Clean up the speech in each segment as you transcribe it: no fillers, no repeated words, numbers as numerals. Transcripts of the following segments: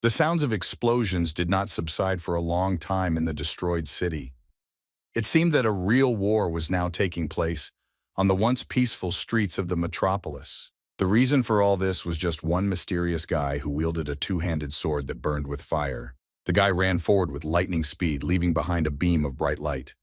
The sounds of explosions did not subside for a long time in the destroyed city. It seemed that a real war was now taking place on the once peaceful streets of the metropolis. The reason for all this was just one mysterious guy who wielded a two-handed sword that burned with fire. The guy ran forward with lightning speed, leaving behind a beam of bright light.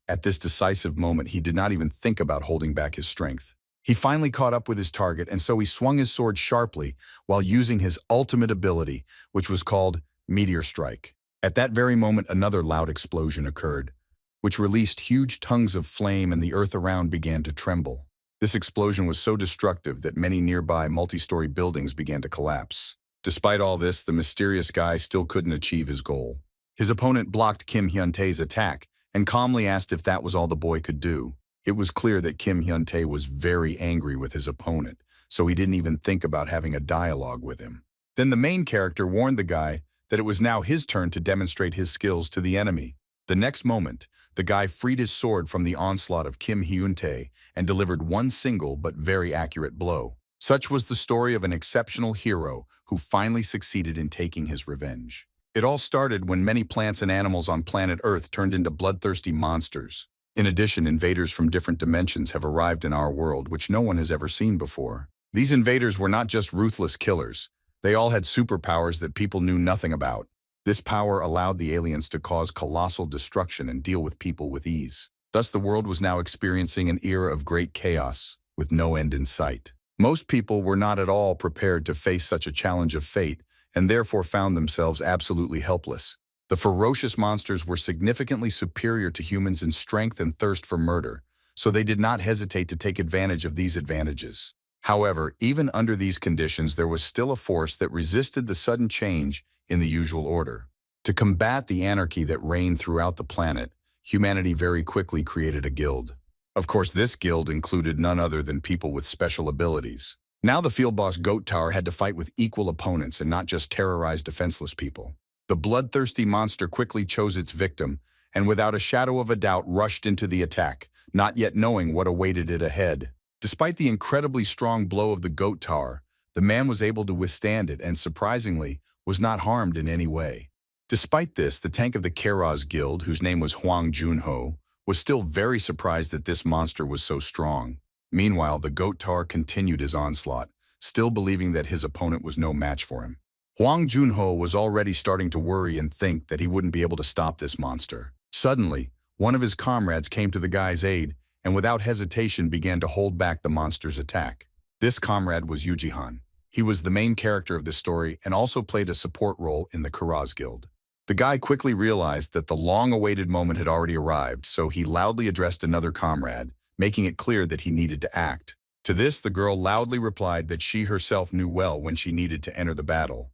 At this decisive moment, he did not even think about holding back his strength. He finally caught up with his target, and so he swung his sword sharply while using his ultimate ability, which was called Meteor Strike. At that very moment, another loud explosion occurred, which released huge tongues of flame, and the earth around began to tremble. This explosion was so destructive that many nearby multi-story buildings began to collapse. Despite all this, the mysterious guy still couldn't achieve his goal. His opponent blocked Kim Hyun-tae's attack and calmly asked if that was all the boy could do. It was clear that Kim Hyun-tae was very angry with his opponent, so he didn't even think about having a dialogue with him. Then the main character warned the guy that it was now his turn to demonstrate his skills to the enemy. The next moment, the guy freed his sword from the onslaught of Kim Hyun-tae and delivered one single but very accurate blow. Such was the story of an exceptional hero who finally succeeded in taking his revenge. It all started when many plants and animals on planet Earth turned into bloodthirsty monsters. In addition, invaders from different dimensions have arrived in our world, which no one has ever seen before. These invaders were not just ruthless killers. They all had superpowers that people knew nothing about. This power allowed the aliens to cause colossal destruction and deal with people with ease. Thus, the world was now experiencing an era of great chaos, with no end in sight. Most people were not at all prepared to face such a challenge of fate, and therefore found themselves absolutely helpless. The ferocious monsters were significantly superior to humans in strength and thirst for murder, so they did not hesitate to take advantage of these advantages. However, even under these conditions, there was still a force that resisted the sudden change in the usual order. To combat the anarchy that reigned throughout the planet, humanity very quickly created a guild. Of course, this guild included none other than people with special abilities. Now the field boss Goat Tower had to fight with equal opponents and not just terrorize defenseless people. The bloodthirsty monster quickly chose its victim and without a shadow of a doubt rushed into the attack, not yet knowing what awaited it ahead. Despite the incredibly strong blow of the Goat Tower, the man was able to withstand it and, surprisingly, was not harmed in any way. Despite this, the tank of the Keras guild, whose name was Hwang Junho, was still very surprised that this monster was so strong. Meanwhile, the Goat Tower continued his onslaught, still believing that his opponent was no match for him. Hwang Junho was already starting to worry and think that he wouldn't be able to stop this monster. Suddenly, one of his comrades came to the guy's aid and without hesitation began to hold back the monster's attack. This comrade was Yuji. He was the main character of this story and also played a support role in the Keras guild. The guy quickly realized that the long-awaited moment had already arrived, so he loudly addressed another comrade, making it clear that he needed to act. To this, the girl loudly replied that she herself knew well when she needed to enter the battle.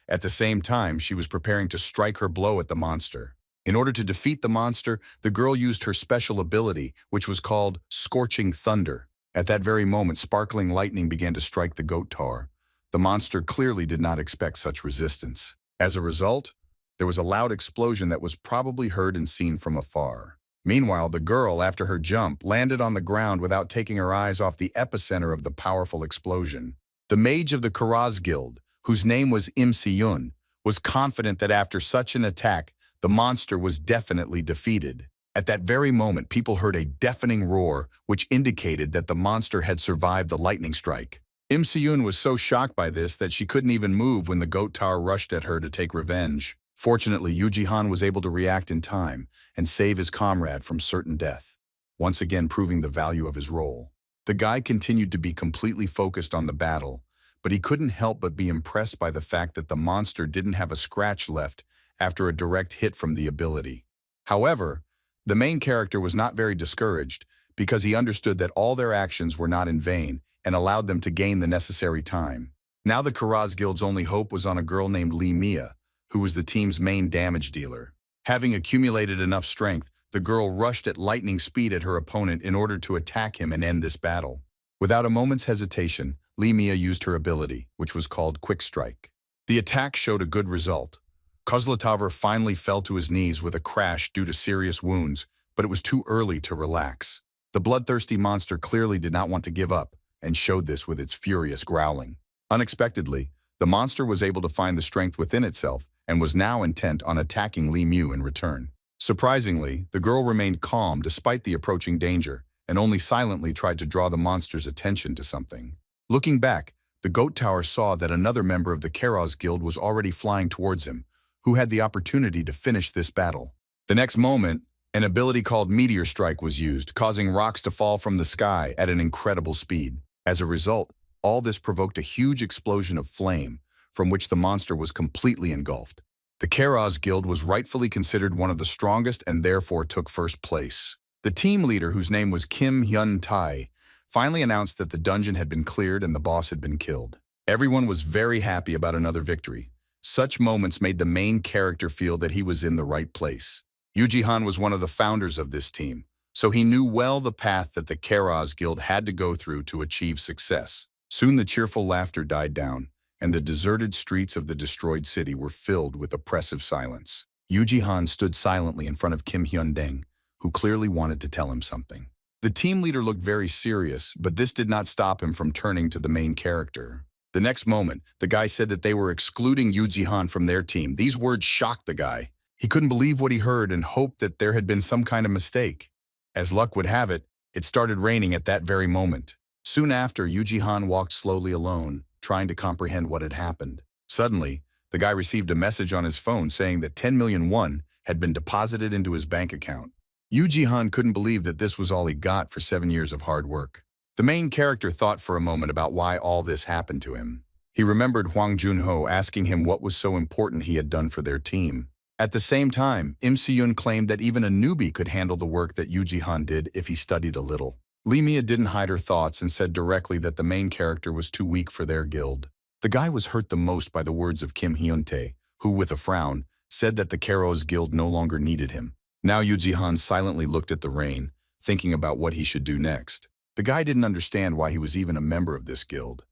At the same time, she was preparing to strike her blow at the monster. In order to defeat the monster, the girl used her special ability, which was called Scorching Thunder. At that very moment, sparkling lightning began to strike the Goat Tower. The monster clearly did not expect such resistance. As a result, there was a loud explosion that was probably heard and seen from afar. Meanwhile, the girl, after her jump, landed on the ground without taking her eyes off the epicenter of the powerful explosion. The mage of the Keras guild, whose name was Im Si-yun, was confident that after such an attack, the monster was definitely defeated. At that very moment, people heard a deafening roar, which indicated that the monster had survived the lightning strike. Im Si-yun was so shocked by this that she couldn't even move when the Goat Tower rushed at her to take revenge. Fortunately, Yuji was able to react in time and save his comrade from certain death, once again proving the value of his role. The guy continued to be completely focused on the battle, but he couldn't help but be impressed by the fact that the monster didn't have a scratch left after a direct hit from the ability. However, the main character was not very discouraged because he understood that all their actions were not in vain and allowed them to gain the necessary time. Now the Keras guild's only hope was on a girl named Lee Mia, who was the team's main damage dealer. Having accumulated enough strength, the girl rushed at lightning speed at her opponent in order to attack him and end this battle. Without a moment's hesitation, Lee Mia used her ability, which was called Quick Strike. The attack showed a good result. Kozlotaver finally fell to his knees with a crash due to serious wounds, but it was too early to relax. The bloodthirsty monster clearly did not want to give up, and showed this with its furious growling. Unexpectedly, The monster was able to find the strength within itself and was now intent on attacking Li Mu in return. Surprisingly, the girl remained calm despite the approaching danger and only silently tried to draw the monster's attention to something. Looking back, the Goat Tower saw that another member of the Keras guild was already flying towards him, who had the opportunity to finish this battle. The next moment, an ability called Meteor Strike was used, causing rocks to fall from the sky at an incredible speed. As a result, all this provoked a huge explosion of flame, from which the monster was completely engulfed. The Keras guild was rightfully considered one of the strongest and therefore took first place. The team leader, whose name was Kim Hyun-tae, finally announced that the dungeon had been cleared and the boss had been killed. Everyone was very happy about another victory. Such moments made the main character feel that he was in the right place. Yuji was one of the founders of this team, so he knew well the path that the Keras guild had to go through to achieve success. Soon the cheerful laughter died down, and the deserted streets of the destroyed city were filled with oppressive silence. Yuji stood silently in front of Kim Hyun-deng, who clearly wanted to tell him something. The team leader looked very serious, but this did not stop him from turning to the main character. The next moment, the guy said that they were excluding Yuji from their team. These words shocked the guy. He couldn't believe what he heard and hoped that there had been some kind of mistake. As luck would have it, it started raining at that very moment. Soon after, Yuji walked slowly alone, trying to comprehend what had happened. Suddenly, the guy received a message on his phone saying that 10 million won had been deposited into his bank account. Yuji couldn't believe that this was all he got for 7 years of hard work. The main character thought for a moment about why all this happened to him. He remembered Hwang Junho asking him what was so important he had done for their team. At the same time, Im Si-yoon claimed that even a newbie could handle the work that Yuji did if he studied a little. Lee Mia didn't hide her thoughts and said directly that the main character was too weak for their guild. The guy was hurt the most by the words of Kim Hyun-tae, who, with a frown, said that the Keros guild no longer needed him. Now Yuji silently looked at the rain, thinking about what he should do next. The guy didn't understand why he was even a member of this guild.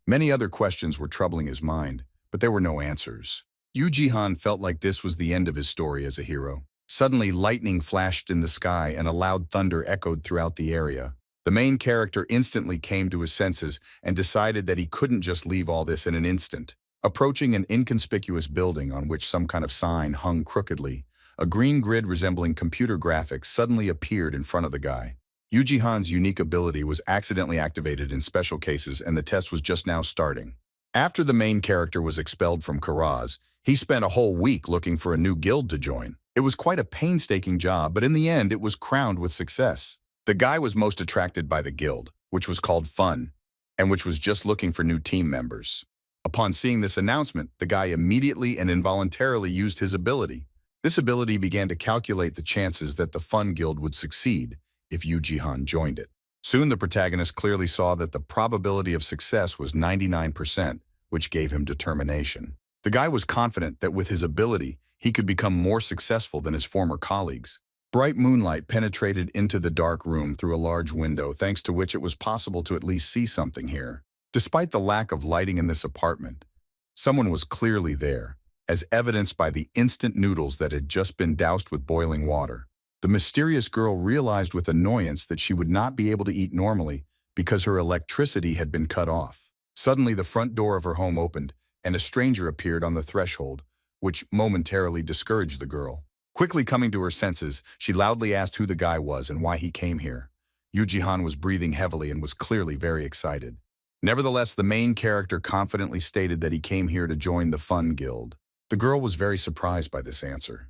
Many other questions were troubling his mind, but there were no answers. Yuji felt like this was the end of his story as a hero. Suddenly, lightning flashed in the sky and a loud thunder echoed throughout the area. The main character instantly came to his senses and decided that he couldn't just leave all this in an instant. Approaching an inconspicuous building on which some kind of sign hung crookedly, a green grid resembling computer graphics suddenly appeared in front of the guy. Yuji unique ability was accidentally activated in special cases and the test was just now starting. After the main character was expelled from Keras, he spent a whole week looking for a new guild to join. It was quite a painstaking job, but in the end it was crowned with success. The guy was most attracted by the guild, which was called Fun, and which was just looking for new team members. Upon seeing this announcement, the guy immediately and involuntarily used his ability. This ability began to calculate the chances that the Fun guild would succeed if Yuji joined it. Soon the protagonist clearly saw that the probability of success was 99%, which gave him determination. The guy was confident that with his ability, he could become more successful than his former colleagues. Bright moonlight penetrated into the dark room through a large window, thanks to which it was possible to at least see something here. Despite the lack of lighting in this apartment, someone was clearly there, as evidenced by the instant noodles that had just been doused with boiling water. The mysterious girl realized with annoyance that she would not be able to eat normally because her electricity had been cut off. Suddenly, the front door of her home opened, and a stranger appeared on the threshold, which momentarily discouraged the girl. Quickly coming to her senses, she loudly asked who the guy was and why he came here. Yuji was breathing heavily and was clearly very excited. Nevertheless, the main character confidently stated that he came here to join the Fun Guild. The girl was very surprised by this answer.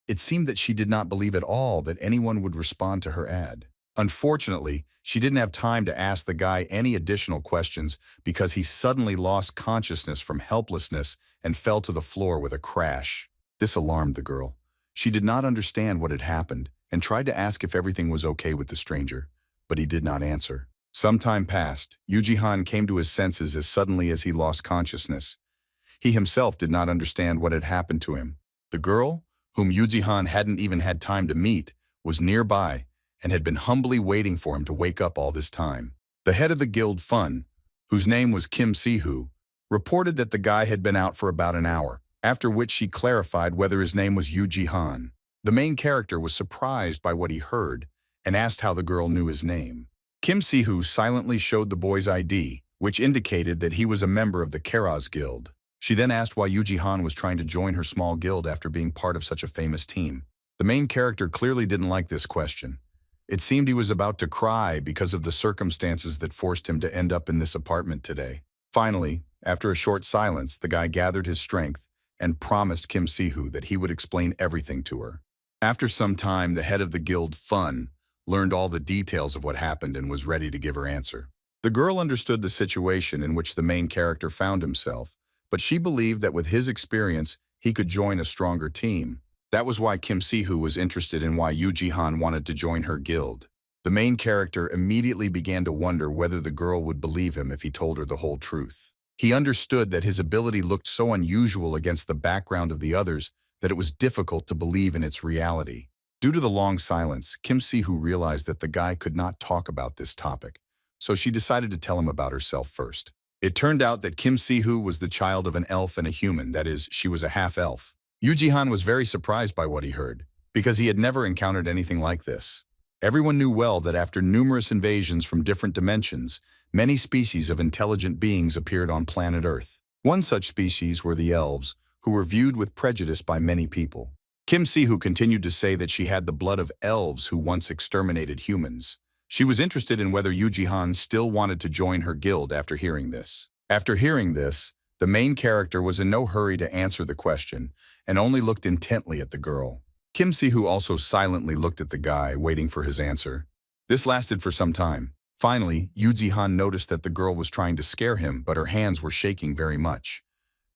It seemed that she did not believe at all that anyone would respond to her ad. Unfortunately, she didn't have time to ask the guy any additional questions because he suddenly lost consciousness from helplessness and fell to the floor with a crash. This alarmed the girl. She did not understand what had happened and tried to ask if everything was okay with the stranger, but he did not answer. Some time passed. Yuji came to his senses as suddenly as he lost consciousness. He himself did not understand what had happened to him. The girl, whom Yuji hadn't even had time to meet, was nearby and had been humbly waiting for him to wake up all this time. The head of the guild Fun, whose name was Kim Si-hoo, reported that the guy had been out for about an hour, after which she clarified whether his name was Yuji. The main character was surprised by what he heard and asked how the girl knew his name. Kim Si-hoo silently showed the boy's ID, which indicated that he was a member of the Keras guild. She then asked why Yuji Han was trying to join her small guild after being part of such a famous team. The main character clearly didn't like this question. It seemed he was about to cry because of the circumstances that forced him to end up in this apartment today. Finally, after a short silence, the guy gathered his strength and promised Kim Si-hoo that he would explain everything to her. After some time, the head of the guild, Fun, learned all the details of what happened and was ready to give her answer. The girl understood the situation in which the main character found himself, but she believed that with his experience, he could join a stronger team. That was why Kim Si-hoo was interested in why Yuji Han wanted to join her guild. The main character immediately began to wonder whether the girl would believe him if he told her the whole truth. He understood that his ability looked so unusual against the background of the others that it was difficult to believe in its reality. Due to the long silence, Kim Si-hoo realized that the guy could not talk about this topic, so she decided to tell him about herself first. It turned out that Kim Si-hoo was the child of an elf and a human, that is, she was a half-elf. Yuji Han was very surprised by what he heard, because he had never encountered anything like this. Everyone knew well that after numerous invasions from different dimensions, many species of intelligent beings appeared on planet Earth. One such species were the elves, who were viewed with prejudice by many people. Kim Si-hoo continued to say that she had the blood of elves who once exterminated humans. She was interested in whether Yuji Han still wanted to join her guild after hearing this. After hearing this, the main character was in no hurry to answer the question and only looked intently at the girl. Kim Si-hoo also silently looked at the guy, waiting for his answer. This lasted for some time. Finally, Yuji Han noticed that the girl was trying to scare him, but her hands were shaking very much.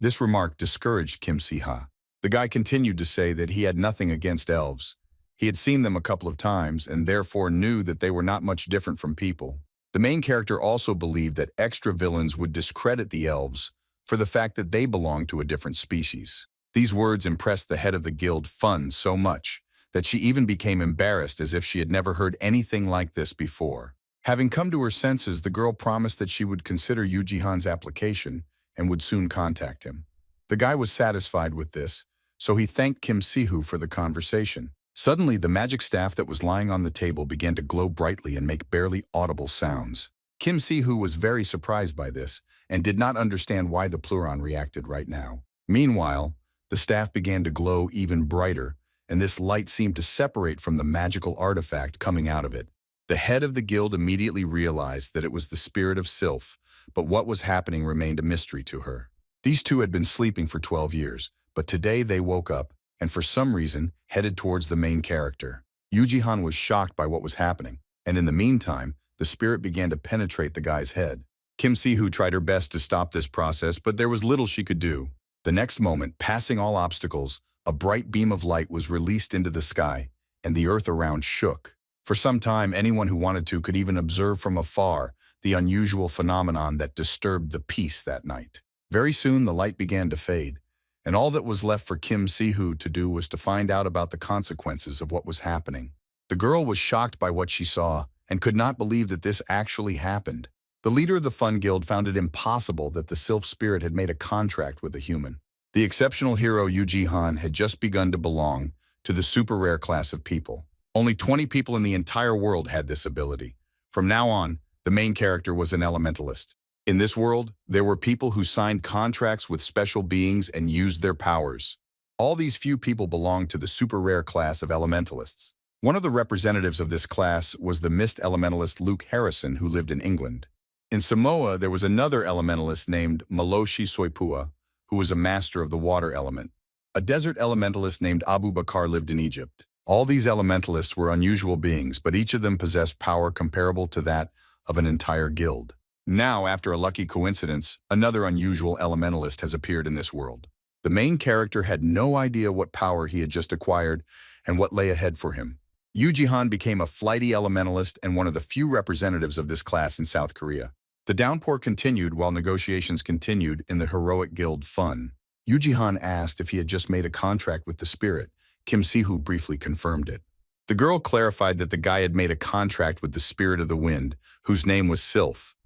This remark discouraged Kim Si-ha. The guy continued to say that he had nothing against elves. He had seen them a couple of times and therefore knew that they were not much different from people. The main character also believed that extra villains would discredit the elves for the fact that they belonged to a different species. These words impressed the head of the guild, Fun, so much that she even became embarrassed as if she had never heard anything like this before. Having come to her senses, the girl promised that she would consider Yuji Han's application and would soon contact him. The guy was satisfied with this, so he thanked Kim Si-hoo for the conversation. Suddenly, the magic staff that was lying on the table began to glow brightly and make barely audible sounds. Kim Si-hoo was very surprised by this and did not understand why the Pleuron reacted right now. Meanwhile, the staff began to glow even brighter, and this light seemed to separate from the magical artifact coming out of it. The head of the guild immediately realized that it was the spirit of Sylph, but what was happening remained a mystery to her. These two had been sleeping for 12 years, but today they woke up and for some reason headed towards the main character. Yuji Han was shocked by what was happening, and in the meantime, the spirit began to penetrate the guy's head. Kim Si-hoo tried her best to stop this process, but there was little she could do. The next moment, passing all obstacles, a bright beam of light was released into the sky, and the earth around shook. For some time, anyone who wanted to could even observe from afar the unusual phenomenon that disturbed the peace that night. Very soon, the light began to fade, and all that was left for Kim Si-hoo to do was to find out about the consequences of what was happening. The girl was shocked by what she saw and could not believe that this actually happened. The leader of the Fun Guild found it impossible that the Sylph spirit had made a contract with a human. The exceptional hero Yuji Han had just begun to belong to the super rare class of people. Only 20 people in the entire world had this ability. From now on, the main character was an elementalist. In this world, there were people who signed contracts with special beings and used their powers. All these few people belonged to the super rare class of elementalists. One of the representatives of this class was the mist elementalist Luke Harrison, who lived in England. In Samoa, there was another elementalist named Maloshi Soipua, who was a master of the water element. A desert elementalist named Abu Bakar lived in Egypt. All these elementalists were unusual beings, but each of them possessed power comparable to that of an entire guild. Now, after a lucky coincidence, another unusual elementalist has appeared in this world. The main character had no idea what power he had just acquired and what lay ahead for him. Yuji Han became a flighty elementalist and one of the few representatives of this class in South Korea. The downpour continued while negotiations continued in the heroic guild Fun. Yuji Han asked if he had just made a contract with the spirit. Kim Si-hoo briefly confirmed it. The girl clarified that the guy had made a contract with the spirit of the wind, whose name was Sylph.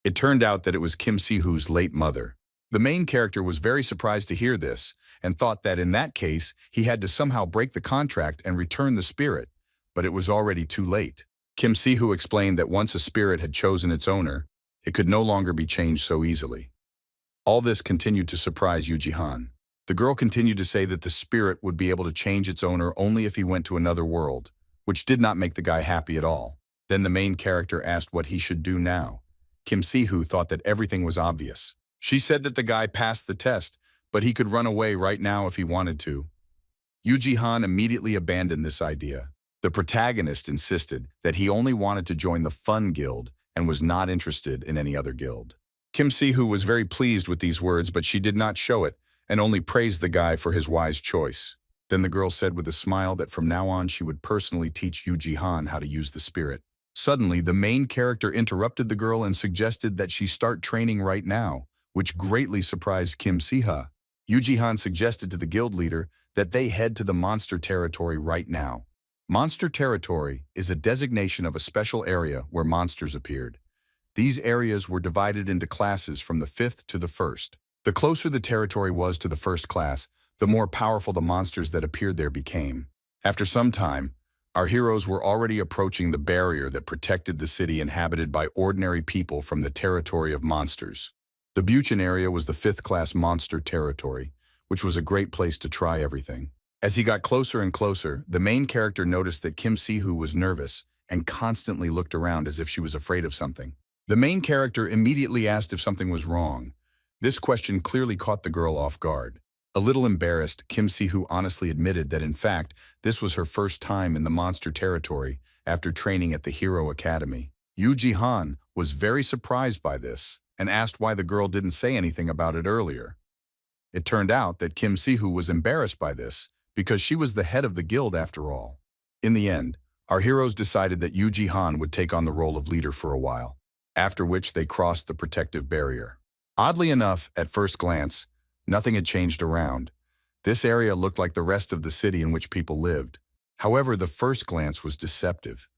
It turned out that it was Kim Si-hoo's late mother. The main character was very surprised to hear this and thought that in that case, he had to somehow break the contract and return the spirit, but it was already too late. Kim Si-hoo explained that once a spirit had chosen its owner, It could no longer be changed so easily. All this continued to surprise Yuji. The girl continued to say that the spirit would be able to change its owner only if he went to another world, which did not make the guy happy at all. Then the main character asked what he should do now. Kim Si-hoo thought that everything was obvious. She said that the guy passed the test, but he could run away right now if he wanted to. Yuji immediately abandoned this idea. The protagonist insisted that he only wanted to join the Fun Guild and was not interested in any other guild. Kim Si-hoo was very pleased with these words, but she did not show it and only praised the guy for his wise choice. Then the girl said with a smile that from now on she would personally teach Yuji how to use the spirit. Suddenly, the main character interrupted the girl and suggested that she start training right now, which greatly surprised Kim Si-ha. Yuji suggested to the guild leader that they head to the monster territory right now. Monster territory is a designation of a special area where monsters appeared. These areas were divided into classes from the 5th to the 1st. The closer the territory was to the 1st class, the more powerful the monsters that appeared there became. After some time, our heroes were already approaching the barrier that protected the city inhabited by ordinary people from the territory of monsters. The Buchan area was the 5th class monster territory, which was a great place to try everything. As he got closer and closer, the main character noticed that Kim Si-hoo was nervous and constantly looked around as if she was afraid of something. The main character immediately asked if something was wrong. This question clearly caught the girl off guard. A little embarrassed, Kim Si-hoo honestly admitted that in fact, this was her first time in the monster territory after training at the Hero Academy. Yuji was very surprised by this and asked why the girl didn't say anything about it earlier. It turned out that Kim Si-hoo was embarrassed by this because she was the head of the guild after all. In the end, our heroes decided that Yuji would take on the role of leader for a while, after which they crossed the protective barrier. Oddly enough, at first glance, nothing had changed around. This area looked like the rest of the city in which people lived. However, the first glance was deceptive.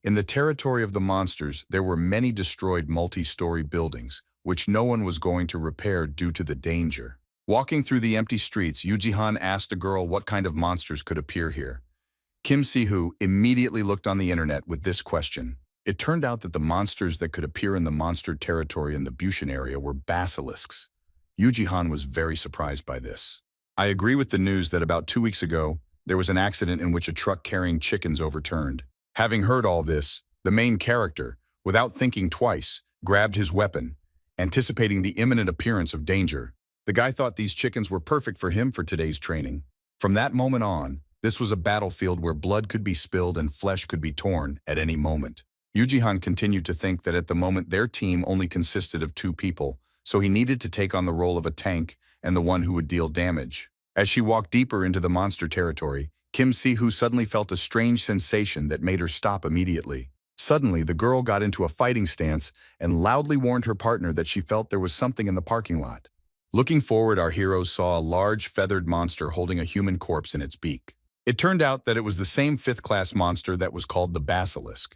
In the territory of the monsters, there were many destroyed multi-story buildings, which no one was going to repair due to the danger. Walking through the empty streets, Yuji asked a girl what kind of monsters could appear here. Kim Si-hoo immediately looked on the internet with this question. It turned out that the monsters that could appear in the monster territory in the Buchan area were basilisks. Yuji was very surprised by this. I agree with the news that about 2 weeks ago, there was an accident in which a truck carrying chickens overturned. Having heard all this, the main character, without thinking twice, grabbed his weapon, anticipating the imminent appearance of danger. The guy thought these chickens were perfect for him for today's training. From that moment on, this was a battlefield where blood could be spilled and flesh could be torn at any moment. Yuji continued to think that at the moment their team only consisted of 2 people, so he needed to take on the role of a tank and the one who would deal damage. As she walked deeper into the monster territory, Kim Si-hoo suddenly felt a strange sensation that made her stop immediately. Suddenly, the girl got into a fighting stance and loudly warned her partner that she felt there was something in the parking lot. Looking forward, our heroes saw a large feathered monster holding a human corpse in its beak. It turned out that it was the same 5th class monster that was called the basilisk.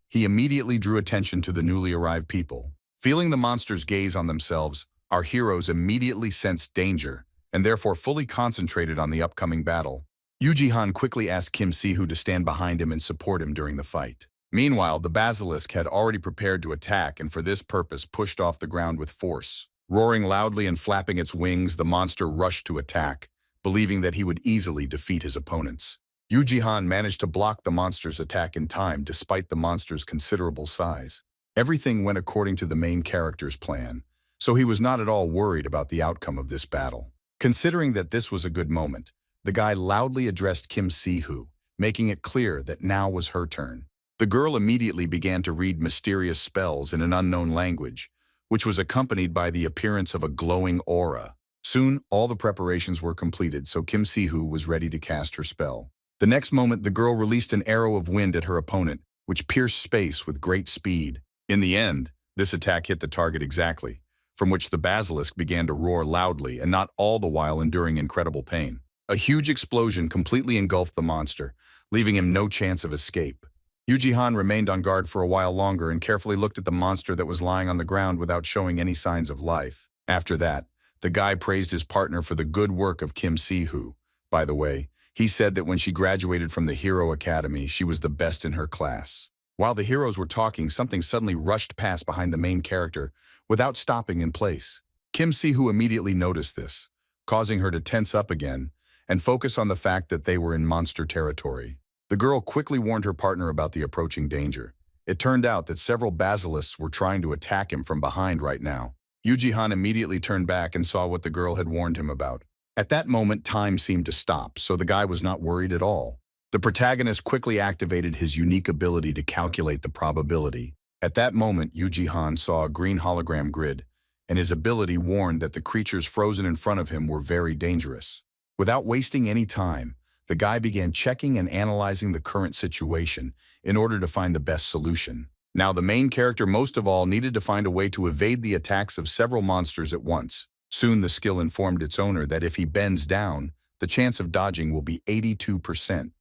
He immediately drew attention to the newly arrived people. Feeling the monster's gaze on themselves, our heroes immediately sensed danger and therefore fully concentrated on the upcoming battle. Yuji quickly asked Kim Si-hoo to stand behind him and support him during the fight. Meanwhile, the basilisk had already prepared to attack and for this purpose pushed off the ground with force. Roaring loudly and flapping its wings, the monster rushed to attack, believing that he would easily defeat his opponents. Yuji managed to block the monster's attack in time despite the monster's considerable size. Everything went according to the main character's plan, so he was not at all worried about the outcome of this battle. Considering that this was a good moment, the guy loudly addressed Kim Si-hoo, making it clear that now was her turn. The girl immediately began to read mysterious spells in an unknown language, which was accompanied by the appearance of a glowing aura. Soon, all the preparations were completed, so Kim Si-hoo was ready to cast her spell. The next moment, the girl released an arrow of wind at her opponent, which pierced space with great speed. In the end, this attack hit the target exactly, from which the basilisk began to roar loudly and not all the while enduring incredible pain. A huge explosion completely engulfed the monster, leaving him no chance of escape. Yuji remained on guard for a while longer and carefully looked at the monster that was lying on the ground without showing any signs of life. After that, the guy praised his partner for the good work of Kim Si-hoo. By the way, he said that when she graduated from the Hero Academy, she was the best in her class. While the heroes were talking, something suddenly rushed past behind the main character without stopping in place. Kim Si-hoo immediately noticed this, causing her to tense up again and focus on the fact that they were in monster territory. The girl quickly warned her partner about the approaching danger. It turned out that several basilisks were trying to attack him from behind right now. Yuji immediately turned back and saw what the girl had warned him about. At that moment, time seemed to stop, so the guy was not worried at all. The protagonist quickly activated his unique ability to calculate the probability. At that moment, Yuji saw a green hologram grid, and his ability warned that the creatures frozen in front of him were very dangerous. Without wasting any time, the guy began checking and analyzing the current situation in order to find the best solution. Now, the main character most of all needed to find a way to evade the attacks of several monsters at once. Soon the skill informed its owner that if he bends down, the chance of dodging will be 82%.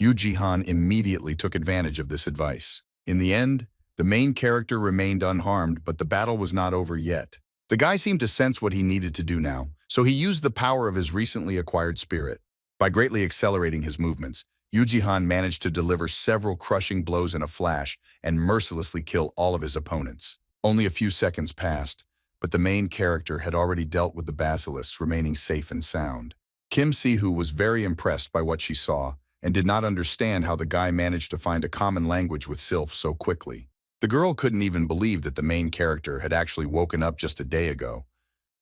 Yuji immediately took advantage of this advice. In the end, the main character remained unharmed, but the battle was not over yet. The guy seemed to sense what he needed to do now, so he used the power of his recently acquired spirit. By greatly accelerating his movements, Yuji managed to deliver several crushing blows in a flash and mercilessly kill all of his opponents. Only a few seconds passed, but the main character had already dealt with the basilisks, remaining safe and sound. Kim Si-hoo was very impressed by what she saw and did not understand how the guy managed to find a common language with Sylph so quickly. The girl couldn't even believe that the main character had actually woken up just a day ago.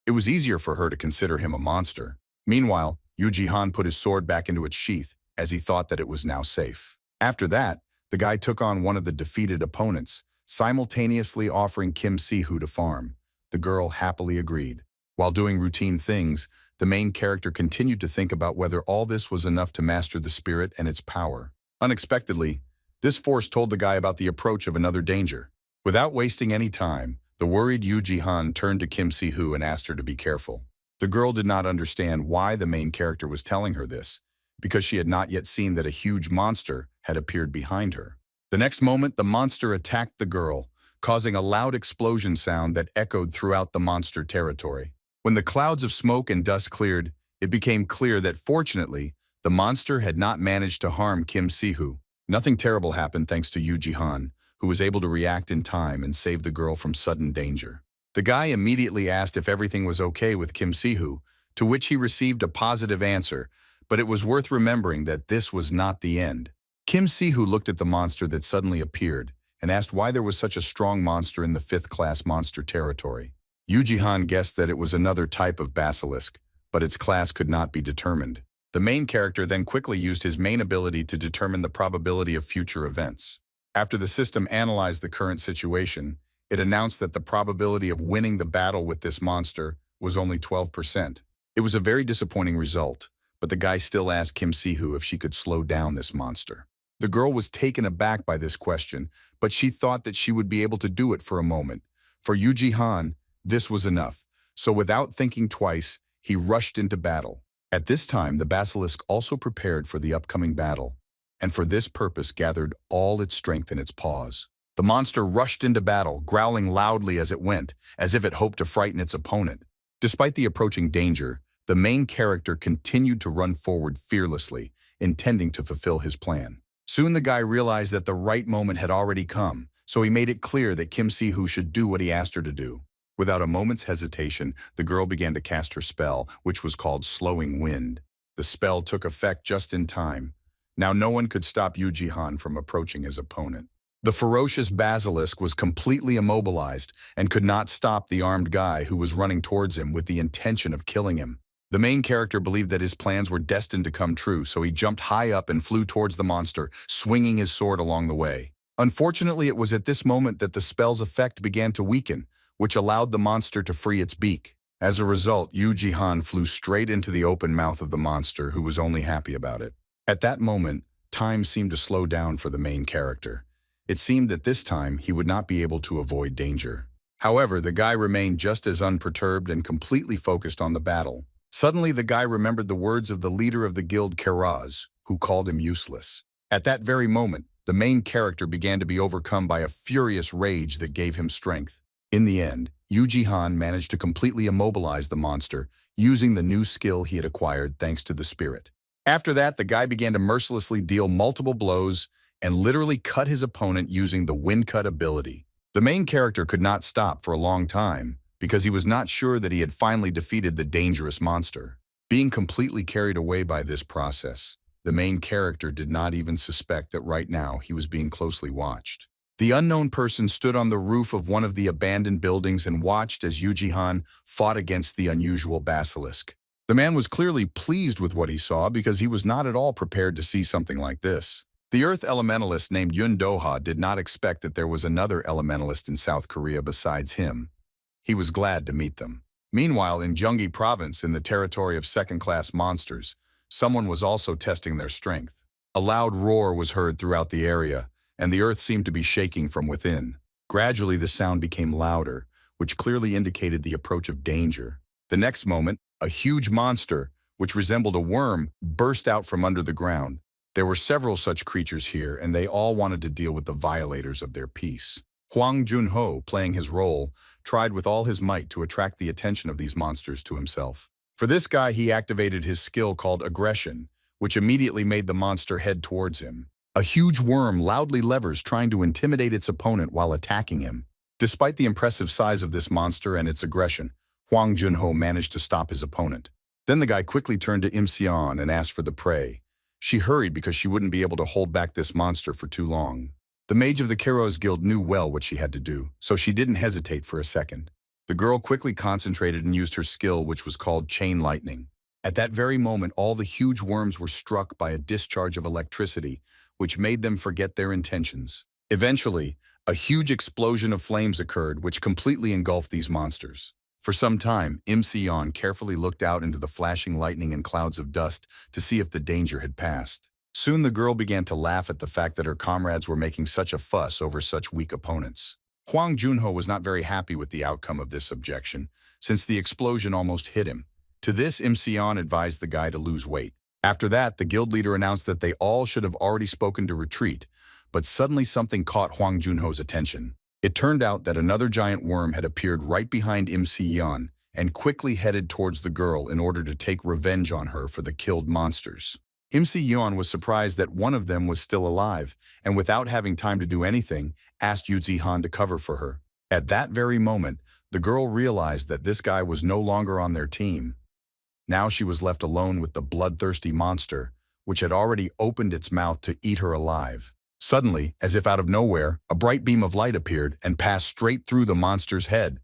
It was easier for her to consider him a monster. Meanwhile, Yuji put his sword back into its sheath as he thought that it was now safe. After that, the guy took on one of the defeated opponents, simultaneously offering Kim Si-hoo to farm. The girl happily agreed. While doing routine things, the main character continued to think about whether all this was enough to master the spirit and its power. Unexpectedly, this force told the guy about the approach of another danger. Without wasting any time, the worried Yuji turned to Kim Si-hoo and asked her to be careful. The girl did not understand why the main character was telling her this, because she had not yet seen that a huge monster had appeared behind her. The next moment, the monster attacked the girl, causing a loud explosion sound that echoed throughout the monster territory. When the clouds of smoke and dust cleared, it became clear that fortunately, the monster had not managed to harm Kim Si-hoo. Nothing terrible happened thanks to Yuji, who was able to react in time and save the girl from sudden danger. The guy immediately asked if everything was okay with Kim Si-hoo, to which he received a positive answer, but it was worth remembering that this was not the end. Kim Si-hoo looked at the monster that suddenly appeared and asked why there was such a strong monster in the 5th-class monster territory. Yuji guessed that it was another type of basilisk, but its class could not be determined. The main character then quickly used his main ability to determine the probability of future events. After the system analyzed the current situation, it announced that the probability of winning the battle with this monster was only 12%. It was a very disappointing result, but the guy still asked Kim Si-hoo if she could slow down this monster. The girl was taken aback by this question, but she thought that she would be able to do it for a moment. For Yuji, this was enough, so without thinking twice, he rushed into battle. At this time, the basilisk also prepared for the upcoming battle, and for this purpose gathered all its strength in its paws. The monster rushed into battle, growling loudly as it went, as if it hoped to frighten its opponent. Despite the approaching danger, the main character continued to run forward fearlessly, intending to fulfill his plan. Soon the guy realized that the right moment had already come, so he made it clear that Kim Si-hoo should do what he asked her to do. Without a moment's hesitation, the girl began to cast her spell, which was called Slowing Wind. The spell took effect just in time. Now no one could stop Yuji from approaching his opponent. The ferocious basilisk was completely immobilized and could not stop the armed guy who was running towards him with the intention of killing him. The main character believed that his plans were destined to come true, so he jumped high up and flew towards the monster, swinging his sword along the way. Unfortunately, it was at this moment that the spell's effect began to weaken, which allowed the monster to free its beak. As a result, Yuji flew straight into the open mouth of the monster, who was only happy about it. At that moment, time seemed to slow down for the main character. It seemed that this time he would not be able to avoid danger. However, the guy remained just as unperturbed and completely focused on the battle. Suddenly, the guy remembered the words of the leader of the guild, Keras, who called him useless. At that very moment, the main character began to be overcome by a furious rage that gave him strength. In the end, Yuji managed to completely immobilize the monster, using the new skill he had acquired thanks to the spirit. After that, the guy began to mercilessly deal multiple blows, and literally cut his opponent using the wind cut ability. The main character could not stop for a long time because he was not sure that he had finally defeated the dangerous monster. Being completely carried away by this process, the main character did not even suspect that right now he was being closely watched. The unknown person stood on the roof of one of the abandoned buildings and watched as Yuji fought against the unusual basilisk. The man was clearly pleased with what he saw because he was not at all prepared to see something like this. The Earth elementalist named Yun Doha did not expect that there was another elementalist in South Korea besides him. He was glad to meet them. Meanwhile, in Gyeonggi province, in the territory of second-class monsters, someone was also testing their strength. A loud roar was heard throughout the area, and the earth seemed to be shaking from within. Gradually, the sound became louder, which clearly indicated the approach of danger. The next moment, a huge monster, which resembled a worm, burst out from under the ground. There were several such creatures here, and they all wanted to deal with the violators of their peace. Hwang Jun-ho, playing his role, tried with all his might to attract the attention of these monsters to himself. For this guy, he activated his skill called aggression, which immediately made the monster head towards him. A huge worm loudly levers, trying to intimidate its opponent while attacking him. Despite the impressive size of this monster and its aggression, Hwang Jun-ho managed to stop his opponent. Then the guy quickly turned to Im Seon and asked for the prey. She hurried because she wouldn't be able to hold back this monster for too long. The mage of the Keras guild knew well what she had to do, so she didn't hesitate for a second. The girl quickly concentrated and used her skill, which was called chain lightning. At that very moment, all the huge worms were struck by a discharge of electricity, which made them forget their intentions. Eventually, a huge explosion of flames occurred, which completely engulfed these monsters. For some time, Im Seon carefully looked out into the flashing lightning and clouds of dust to see if the danger had passed. Soon the girl began to laugh at the fact that her comrades were making such a fuss over such weak opponents. Hwang Jun-ho was not very happy with the outcome of this objection, since the explosion almost hit him. To this, Im Seon advised the guy to lose weight. After that, the guild leader announced that they all should have already spoken to retreat, but suddenly something caught Hwang Jun-ho's attention. It turned out that another giant worm had appeared right behind Im Seon and quickly headed towards the girl in order to take revenge on her for the killed monsters. Im Seon was surprised that one of them was still alive, and without having time to do anything, asked Yuji to cover for her. At that very moment, the girl realized that this guy was no longer on their team. Now she was left alone with the bloodthirsty monster, which had already opened its mouth to eat her alive. Suddenly, as if out of nowhere, a bright beam of light appeared and passed straight through the monster's head.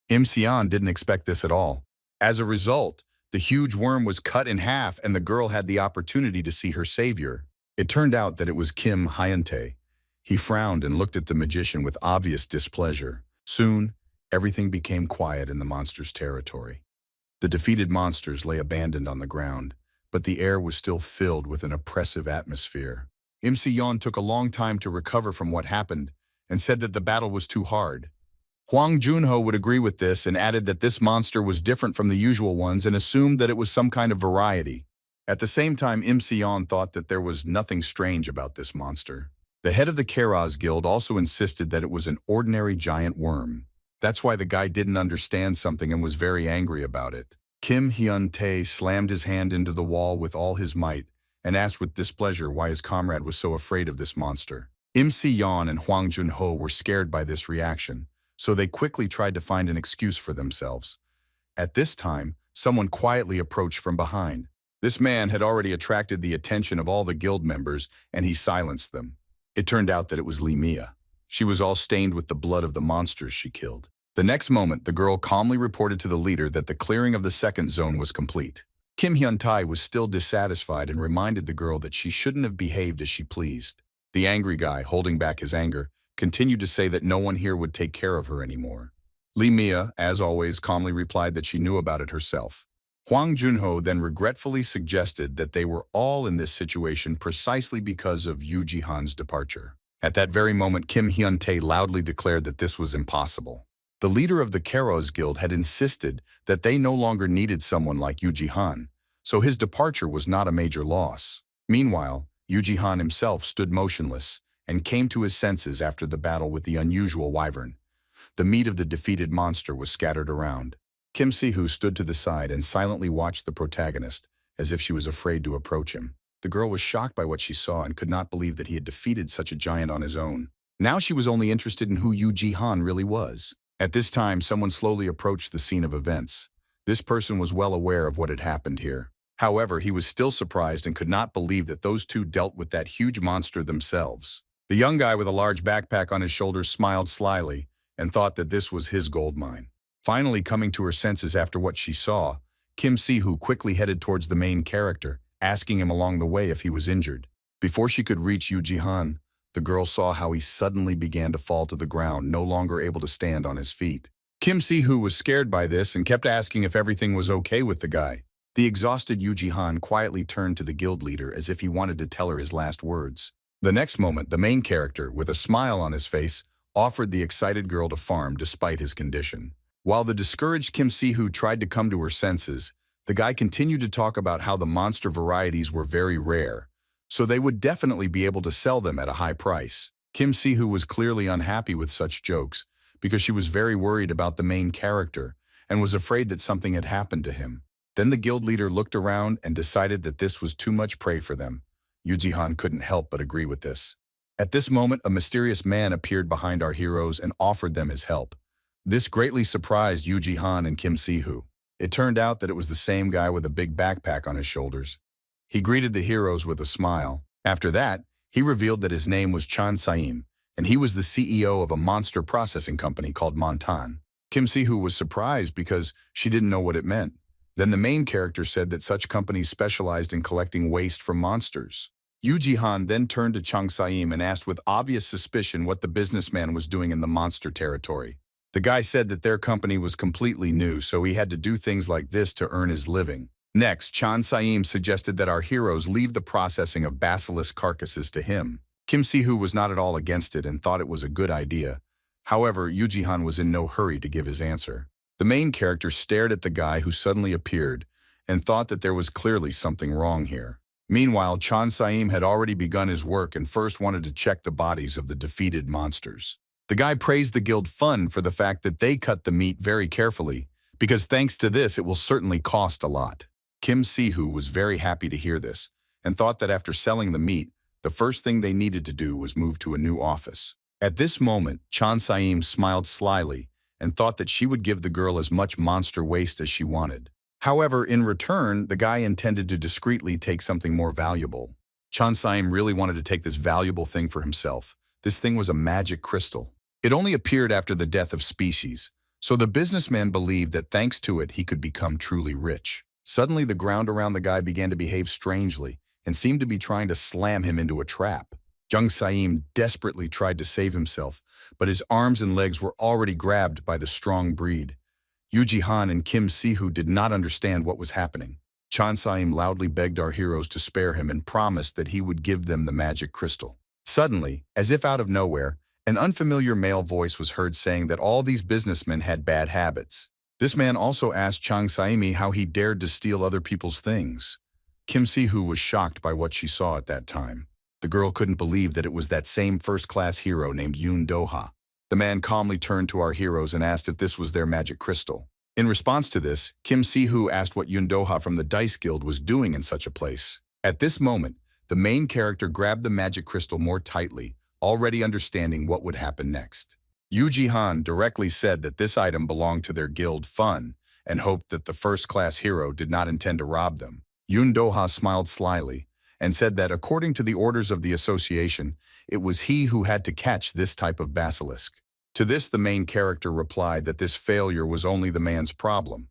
Im Seon didn't expect this at all. As a result, the huge worm was cut in half and the girl had the opportunity to see her savior. It turned out that it was Kim Hyuntae. He frowned and looked at the magician with obvious displeasure. Soon, everything became quiet in the monster's territory. The defeated monsters lay abandoned on the ground, but the air was still filled with an oppressive atmosphere. Im Seon took a long time to recover from what happened and said that the battle was too hard. Hwang Jun-ho would agree with this and added that this monster was different from the usual ones and assumed that it was some kind of variety. At the same time, Im Seon thought that there was nothing strange about this monster. The head of the Keras guild also insisted that it was an ordinary giant worm. That's why the guy didn't understand something and was very angry about it. Kim Hyun-tae slammed his hand into the wall with all his might and asked with displeasure why his comrade was so afraid of this monster. Im Seon and Hwang Jun-ho were scared by this reaction, so they quickly tried to find an excuse for themselves. At this time, someone quietly approached from behind. This man had already attracted the attention of all the guild members, and he silenced them. It turned out that it was Lee Mia. She was all stained with the blood of the monsters she killed. The next moment, the girl calmly reported to the leader that the clearing of the second zone was complete. Kim Hyun-tae was still dissatisfied and reminded the girl that she shouldn't have behaved as she pleased. The angry guy, holding back his anger, continued to say that no one here would take care of her anymore. Lee Mia, as always, calmly replied that she knew about it herself. Hwang Jun-ho then regretfully suggested that they were all in this situation precisely because of Yuji Han's departure. At that very moment, Kim Hyun-tae loudly declared that this was impossible. The leader of the Keras guild had insisted that they no longer needed someone like Yuji Han, so his departure was not a major loss. Meanwhile, Yuji Han himself stood motionless and came to his senses after the battle with the unusual wyvern. The meat of the defeated monster was scattered around. Kim Si-hoo stood to the side and silently watched the protagonist, as if she was afraid to approach him. The girl was shocked by what she saw and could not believe that he had defeated such a giant on his own. Now she was only interested in who Yuji really was. At this time, someone slowly approached the scene of events. This person was well aware of what had happened here. However, he was still surprised and could not believe that those two dealt with that huge monster themselves. The young guy with a large backpack on his shoulders smiled slyly and thought that this was his gold mine. Finally coming to her senses after what she saw, Kim Si-hoo quickly headed towards the main character, asking him along the way if he was injured. Before she could reach Yuji, the girl saw how he suddenly began to fall to the ground, no longer able to stand on his feet. Kim Si-hoo was scared by this and kept asking if everything was okay with the guy. The exhausted Yuji quietly turned to the guild leader as if he wanted to tell her his last words. The next moment, the main character, with a smile on his face, offered the excited girl to farm despite his condition. While the discouraged Kim Si-hoo tried to come to her senses, the guy continued to talk about how the monster varieties were very rare, so they would definitely be able to sell them at a high price. Kim Si-hoo was clearly unhappy with such jokes because she was very worried about the main character and was afraid that something had happened to him. Then the guild leader looked around and decided that this was too much prey for them. Yuji couldn't help but agree with this. At this moment, a mysterious man appeared behind our heroes and offered them his help. This greatly surprised Yuji and Kim Si-hoo. It turned out that it was the same guy with a big backpack on his shoulders. He greeted the heroes with a smile. After that, he revealed that his name was Chan Saim, and he was the CEO of a monster processing company called Montan. Kim Si-hoo was surprised because she didn't know what it meant. Then the main character said that such companies specialized in collecting waste from monsters. Yuji then turned to Chang Saim and asked with obvious suspicion what the businessman was doing in the monster territory. The guy said that their company was completely new, so he had to do things like this to earn his living. Next, Chan Saim suggested that our heroes leave the processing of basilisk carcasses to him. Kim Si-hoo was not at all against it and thought it was a good idea. However, Yuji was in no hurry to give his answer. The main character stared at the guy who suddenly appeared and thought that there was clearly something wrong here. Meanwhile, Chan Saim had already begun his work and first wanted to check the bodies of the defeated monsters. The guy praised the guild fund for the fact that they cut the meat very carefully, because thanks to this it will certainly cost a lot. Kim Si-hoo was very happy to hear this, and thought that after selling the meat, the first thing they needed to do was move to a new office. At this moment, Chan Saim smiled slyly, and thought that she would give the girl as much monster waste as she wanted. However, in return, the guy intended to discreetly take something more valuable. Chan Saim really wanted to take this valuable thing for himself. This thing was a magic crystal. It only appeared after the death of species, so the businessman believed that thanks to it he could become truly rich. Suddenly the ground around the guy began to behave strangely and seemed to be trying to slam him into a trap. Young Saim desperately tried to save himself, but his arms and legs were already grabbed by the strong breed. Yuji and Kim Si-hoo did not understand what was happening. Chan Saim loudly begged our heroes to spare him and promised that he would give them the magic crystal. Suddenly, as if out of nowhere, an unfamiliar male voice was heard saying that all these businessmen had bad habits. This man also asked Chang Saimi how he dared to steal other people's things. Kim Si-hoo was shocked by what she saw at that time. The girl couldn't believe that it was that same first-class hero named Yun Doha. The man calmly turned to our heroes and asked if this was their magic crystal. In response to this, Kim Si-hoo asked what Yun Doha from the Dice Guild was doing in such a place. At this moment, the main character grabbed the magic crystal more tightly, already understanding what would happen next. Yuji directly said that this item belonged to their guild fund and hoped that the first-class hero did not intend to rob them. Yun Doha smiled slyly and said that according to the orders of the association, it was he who had to catch this type of basilisk. To this, the main character replied that this failure was only the man's problem.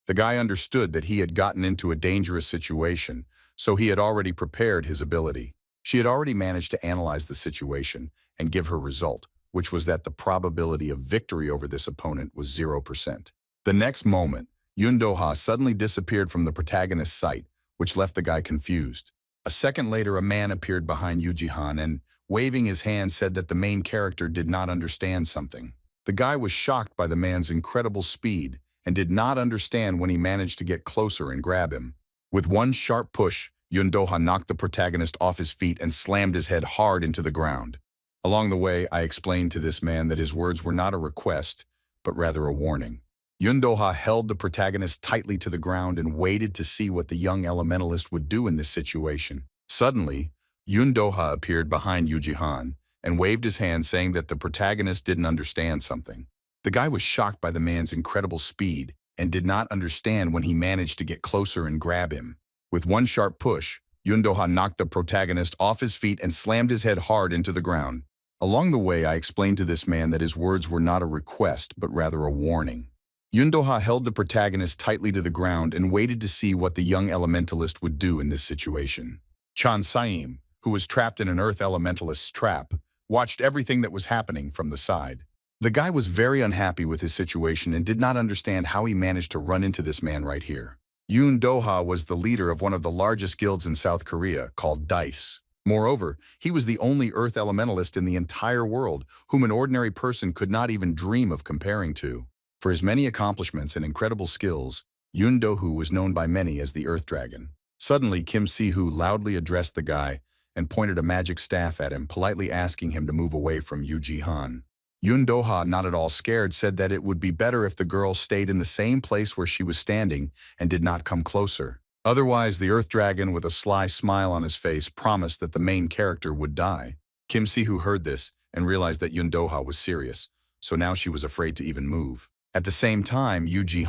The guy understood that he had gotten into a dangerous situation, so he had already prepared his ability. She had already managed to analyze the situation and give her result, which was that the probability of victory over this opponent was 0%. The next moment, Yun Doha suddenly disappeared from the protagonist's sight, which left the guy confused. A second later, a man appeared behind Yuji and, waving his hand, said that the main character did not understand something. The guy was shocked by the man's incredible speed and did not understand when he managed to get closer and grab him. With one sharp push, Yun Doha knocked the protagonist off his feet and slammed his head hard into the ground. Along the way, I explained to this man that his words were not a request, but rather a warning. Yun Doha held the protagonist tightly to the ground and waited to see what the young elementalist would do in this situation. Suddenly, Yun Doha appeared behind Yuji and waved his hand saying that the protagonist didn't understand something. The guy was shocked by the man's incredible speed and did not understand when he managed to get closer and grab him. With one sharp push, Yun Doha knocked the protagonist off his feet and slammed his head hard into the ground. Along the way, I explained to this man that his words were not a request, but rather a warning. Yun Doha held the protagonist tightly to the ground and waited to see what the young elementalist would do in this situation. Chan Saim, who was trapped in an earth elementalist's trap, watched everything that was happening from the side. The guy was very unhappy with his situation and did not understand how he managed to run into this man right here. Yun Doha was the leader of one of the largest guilds in South Korea, called DICE. Moreover, he was the only earth elementalist in the entire world whom an ordinary person could not even dream of comparing to. For his many accomplishments and incredible skills, Yun Doha was known by many as the Earth Dragon. Suddenly, Kim Si-hoo loudly addressed the guy and pointed a magic staff at him, politely asking him to move away from Yuji. Yun Doha, not at all scared, said that it would be better if the girl stayed in the same place where she was standing and did not come closer. Otherwise, the Earth Dragon, with a sly smile on his face, promised that the main character would die. Kim Si-hoo heard this and realized that Yun Doha was serious, so now she was afraid to even move. At the same time, Yuji,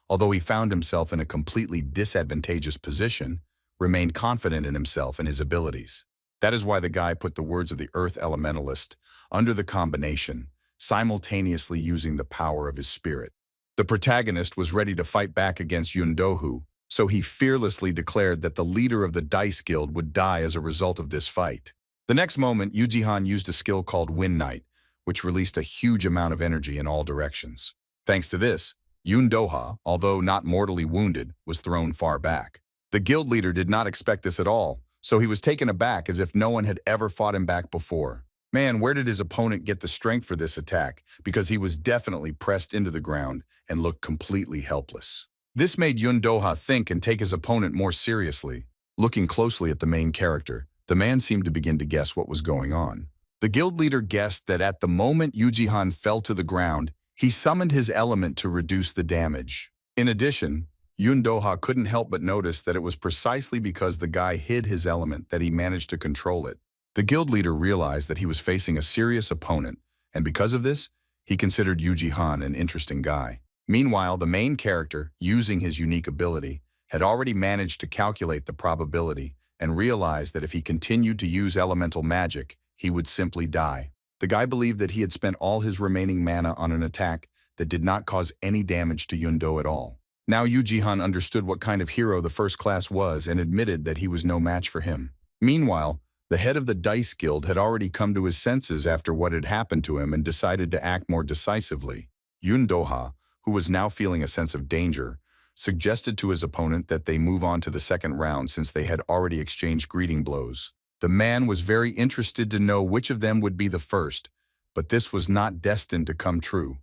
although he found himself in a completely disadvantageous position, remained confident in himself and his abilities. That is why the guy put the words of the Earth Elementalist under the combination, simultaneously using the power of his spirit. The protagonist was ready to fight back against Yun Doha, so he fearlessly declared that the leader of the Dice Guild would die as a result of this fight. The next moment, Yuji used a skill called Wind Knight, which released a huge amount of energy in all directions. Thanks to this, Yun Doha, although not mortally wounded, was thrown far back. The guild leader did not expect this at all, so he was taken aback as if no one had ever fought him back before. Man, where did his opponent get the strength for this attack? Because he was definitely pressed into the ground and looked completely helpless. This made Yun Doha think and take his opponent more seriously. Looking closely at the main character, the man seemed to begin to guess what was going on. The guild leader guessed that at the moment Yuji fell to the ground, he summoned his element to reduce the damage. In addition, Yun Doha couldn't help but notice that it was precisely because the guy hid his element that he managed to control it. The guild leader realized that he was facing a serious opponent, and because of this, he considered Yuji an interesting guy. Meanwhile, the main character, using his unique ability, had already managed to calculate the probability and realized that if he continued to use elemental magic, he would simply die. The guy believed that he had spent all his remaining mana on an attack that did not cause any damage to Yun Doha at all. Now Yuji understood what kind of hero the First Class was and admitted that he was no match for him. Meanwhile, the head of the Dice Guild had already come to his senses after what had happened to him and decided to act more decisively. Yun Doha, who was now feeling a sense of danger, suggested to his opponent that they move on to the second round since they had already exchanged greeting blows. The man was very interested to know which of them would be the first, but this was not destined to come true.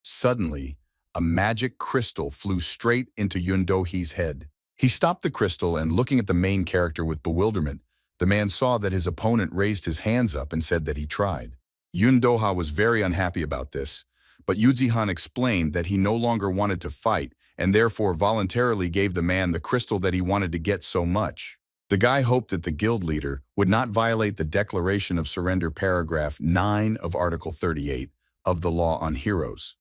Suddenly, a magic crystal flew straight into Yun Doha's head. He stopped the crystal and, looking at the main character with bewilderment, the man saw that his opponent raised his hands up and said that he tried. Yun Doha was very unhappy about this, but Yuji explained that he no longer wanted to fight and therefore voluntarily gave the man the crystal that he wanted to get so much. The guy hoped that the guild leader would not violate the Declaration of Surrender paragraph 9 of Article 38 of the Law on Heroes.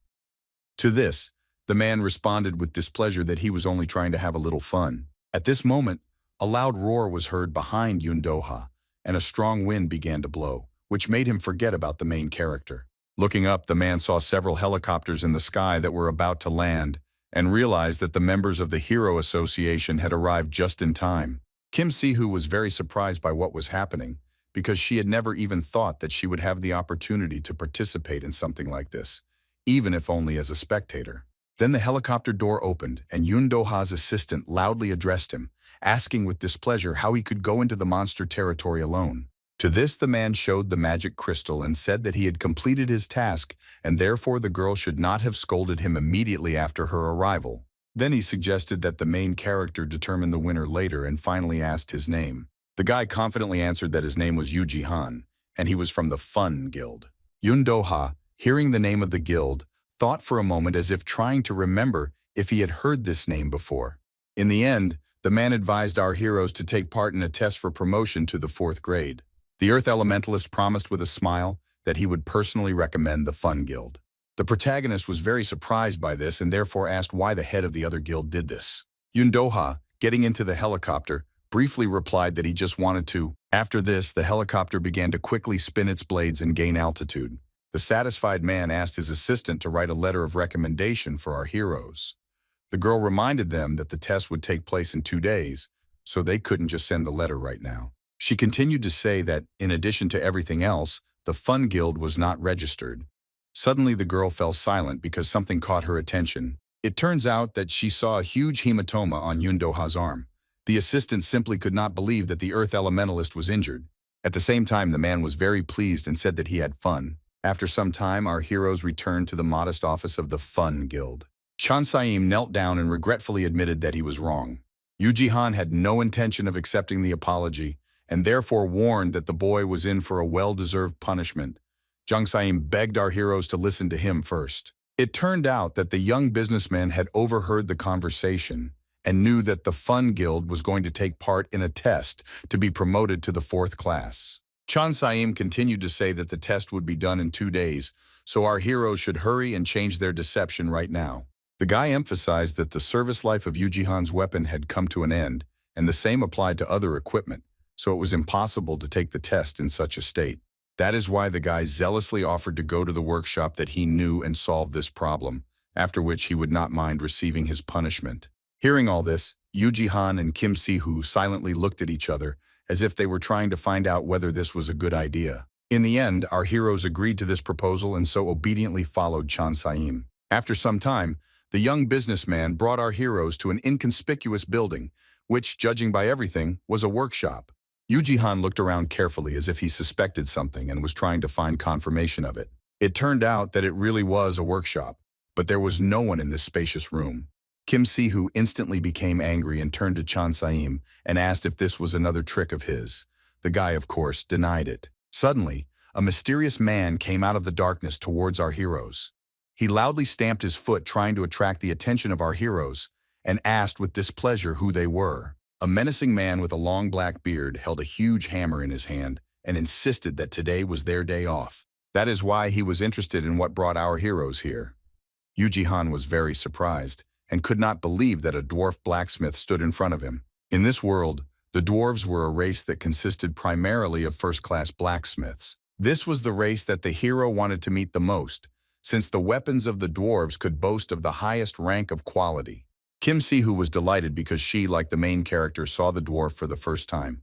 To this, the man responded with displeasure that he was only trying to have a little fun. At this moment, a loud roar was heard behind Yun Doha, and a strong wind began to blow, which made him forget about the main character. Looking up, the man saw several helicopters in the sky that were about to land, and realized that the members of the Hero Association had arrived just in time. Kim Si-hoo was very surprised by what was happening, because she had never even thought that she would have the opportunity to participate in something like this, even if only as a spectator. Then the helicopter door opened, and Yun Doha's assistant loudly addressed him, asking with displeasure how he could go into the monster territory alone. To this, the man showed the magic crystal and said that he had completed his task, and therefore the girl should not have scolded him immediately after her arrival. Then he suggested that the main character determine the winner later and finally asked his name. The guy confidently answered that his name was Yuji, and he was from the Fun Guild. Yun Doha, hearing the name of the guild, thought for a moment as if trying to remember if he had heard this name before. In the end, the man advised our heroes to take part in a test for promotion to the 4th grade. The Earth Elementalist promised with a smile that he would personally recommend the Fun Guild. The protagonist was very surprised by this and therefore asked why the head of the other guild did this. Yun Doha, getting into the helicopter, briefly replied that he just wanted to. After this, the helicopter began to quickly spin its blades and gain altitude. The satisfied man asked his assistant to write a letter of recommendation for our heroes. The girl reminded them that the test would take place in 2 days, so they couldn't just send the letter right now. She continued to say that, in addition to everything else, the Fun Guild was not registered. Suddenly the girl fell silent because something caught her attention. It turns out that she saw a huge hematoma on Yun Doha's arm. The assistant simply could not believe that the Earth Elementalist was injured. At the same time, the man was very pleased and said that he had fun. After some time, our heroes returned to the modest office of the Fun Guild. Chansaim knelt down and regretfully admitted that he was wrong. Yuji had no intention of accepting the apology and therefore warned that the boy was in for a well-deserved punishment. Jungsaim begged our heroes to listen to him first. It turned out that the young businessman had overheard the conversation and knew that the Fun Guild was going to take part in a test to be promoted to the 4th class. Chansaim continued to say that the test would be done in 2 days, so our heroes should hurry and change their deception right now. The guy emphasized that the service life of Yuji weapon had come to an end, and the same applied to other equipment, so it was impossible to take the test in such a state. That is why the guy zealously offered to go to the workshop that he knew and solve this problem, after which he would not mind receiving his punishment. Hearing all this, Yuji and Kim Si-hoo silently looked at each other as if they were trying to find out whether this was a good idea. In the end, our heroes agreed to this proposal and so obediently followed Chansaim. After some time, the young businessman brought our heroes to an inconspicuous building, which, judging by everything, was a workshop. Yuji looked around carefully as if he suspected something and was trying to find confirmation of it. It turned out that it really was a workshop, but there was no one in this spacious room. Kim Si-hoo instantly became angry and turned to Chansaim and asked if this was another trick of his. The guy, of course, denied it. Suddenly, a mysterious man came out of the darkness towards our heroes. He loudly stamped his foot, trying to attract the attention of our heroes, and asked with displeasure who they were. A menacing man with a long black beard held a huge hammer in his hand and insisted that today was their day off. That is why he was interested in what brought our heroes here. Yuji was very surprised and could not believe that a dwarf blacksmith stood in front of him. In this world, the dwarves were a race that consisted primarily of first-class blacksmiths. This was the race that the hero wanted to meet the most, since the weapons of the dwarves could boast of the highest rank of quality. Kim Si-hoo was delighted because she, like the main character, saw the dwarf for the first time.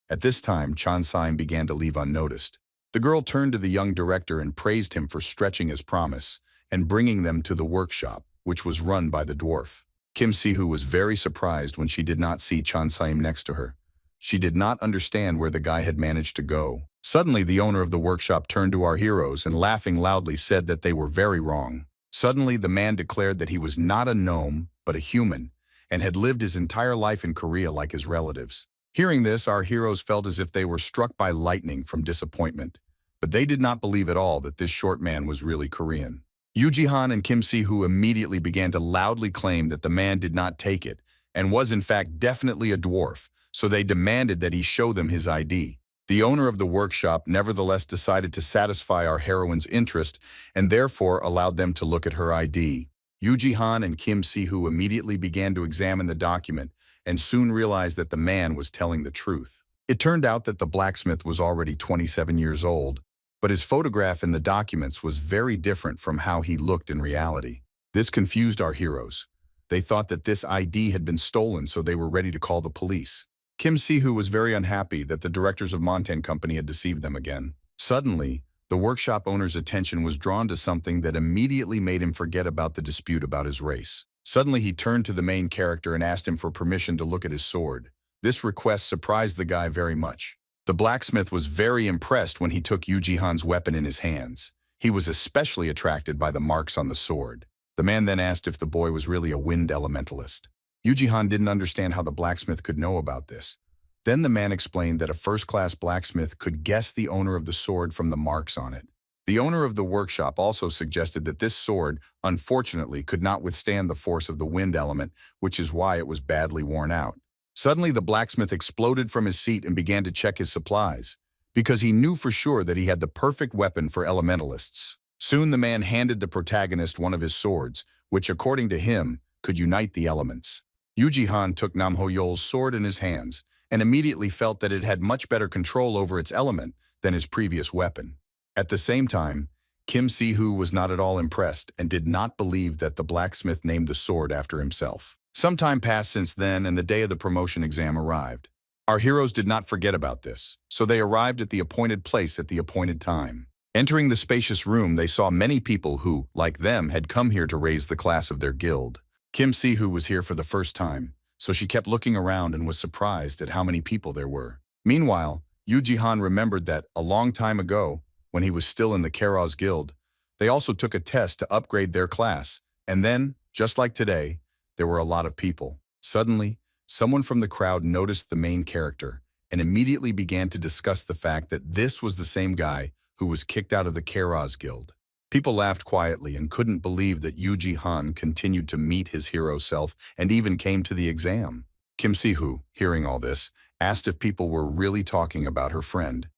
At this time, Chansaim began to leave unnoticed. The girl turned to the young director and praised him for stretching his promise and bringing them to the workshop, which was run by the dwarf. Kim Si-hoo was very surprised when she did not see Chansaim next to her. She did not understand where the guy had managed to go. Suddenly, the owner of the workshop turned to our heroes and laughing loudly said that they were very wrong. Suddenly, the man declared that he was not a gnome, but a human, and had lived his entire life in Korea like his relatives. Hearing this, our heroes felt as if they were struck by lightning from disappointment, but they did not believe at all that this short man was really Korean. Yuji and Kim Si-hoo immediately began to loudly claim that the man did not take it and was in fact definitely a dwarf, so they demanded that he show them his ID. The owner of the workshop nevertheless decided to satisfy our heroine's interest and therefore allowed them to look at her ID. Yuji and Kim Si-hoo immediately began to examine the document and soon realized that the man was telling the truth. It turned out that the blacksmith was already 27 years old, but his photograph in the documents was very different from how he looked in reality. This confused our heroes. They thought that this ID had been stolen, so they were ready to call the police. Kim Si-hoo was very unhappy that the directors of Montan Company had deceived them again. Suddenly, the workshop owner's attention was drawn to something that immediately made him forget about the dispute about his race. Suddenly, he turned to the main character and asked him for permission to look at his sword. This request surprised the guy very much. The blacksmith was very impressed when he took Yuji weapon in his hands. He was especially attracted by the marks on the sword. The man then asked if the boy was really a wind elementalist. Yuji didn't understand how the blacksmith could know about this. Then the man explained that a first-class blacksmith could guess the owner of the sword from the marks on it. The owner of the workshop also suggested that this sword, unfortunately, could not withstand the force of the wind element, which is why it was badly worn out. Suddenly, the blacksmith exploded from his seat and began to check his supplies, because he knew for sure that he had the perfect weapon for elementalists. Soon the man handed the protagonist one of his swords, which, according to him, could unite the elements. Yuji Han took Nam Ho-yeol's sword in his hands and immediately felt that it had much better control over its element than his previous weapon. At the same time, Kim Si-hoo was not at all impressed and did not believe that the blacksmith named the sword after himself. Some time passed since then, and the day of the promotion exam arrived. Our heroes did not forget about this, so they arrived at the appointed place at the appointed time. Entering the spacious room, they saw many people who, like them, had come here to raise the class of their guild. Kim Si-hoo was here for the first time, so she kept looking around and was surprised at how many people there were. Meanwhile, Yuji Han remembered that, a long time ago, when he was still in the Keras guild, they also took a test to upgrade their class, and then, just like today, there were a lot of people. Suddenly, someone from the crowd noticed the main character and immediately began to discuss the fact that this was the same guy who was kicked out of the Keras guild. People laughed quietly and couldn't believe that Yuji Han continued to meet his hero self and even came to the exam. Kim Si-hoo, hearing all this, asked if people were really talking about her friend.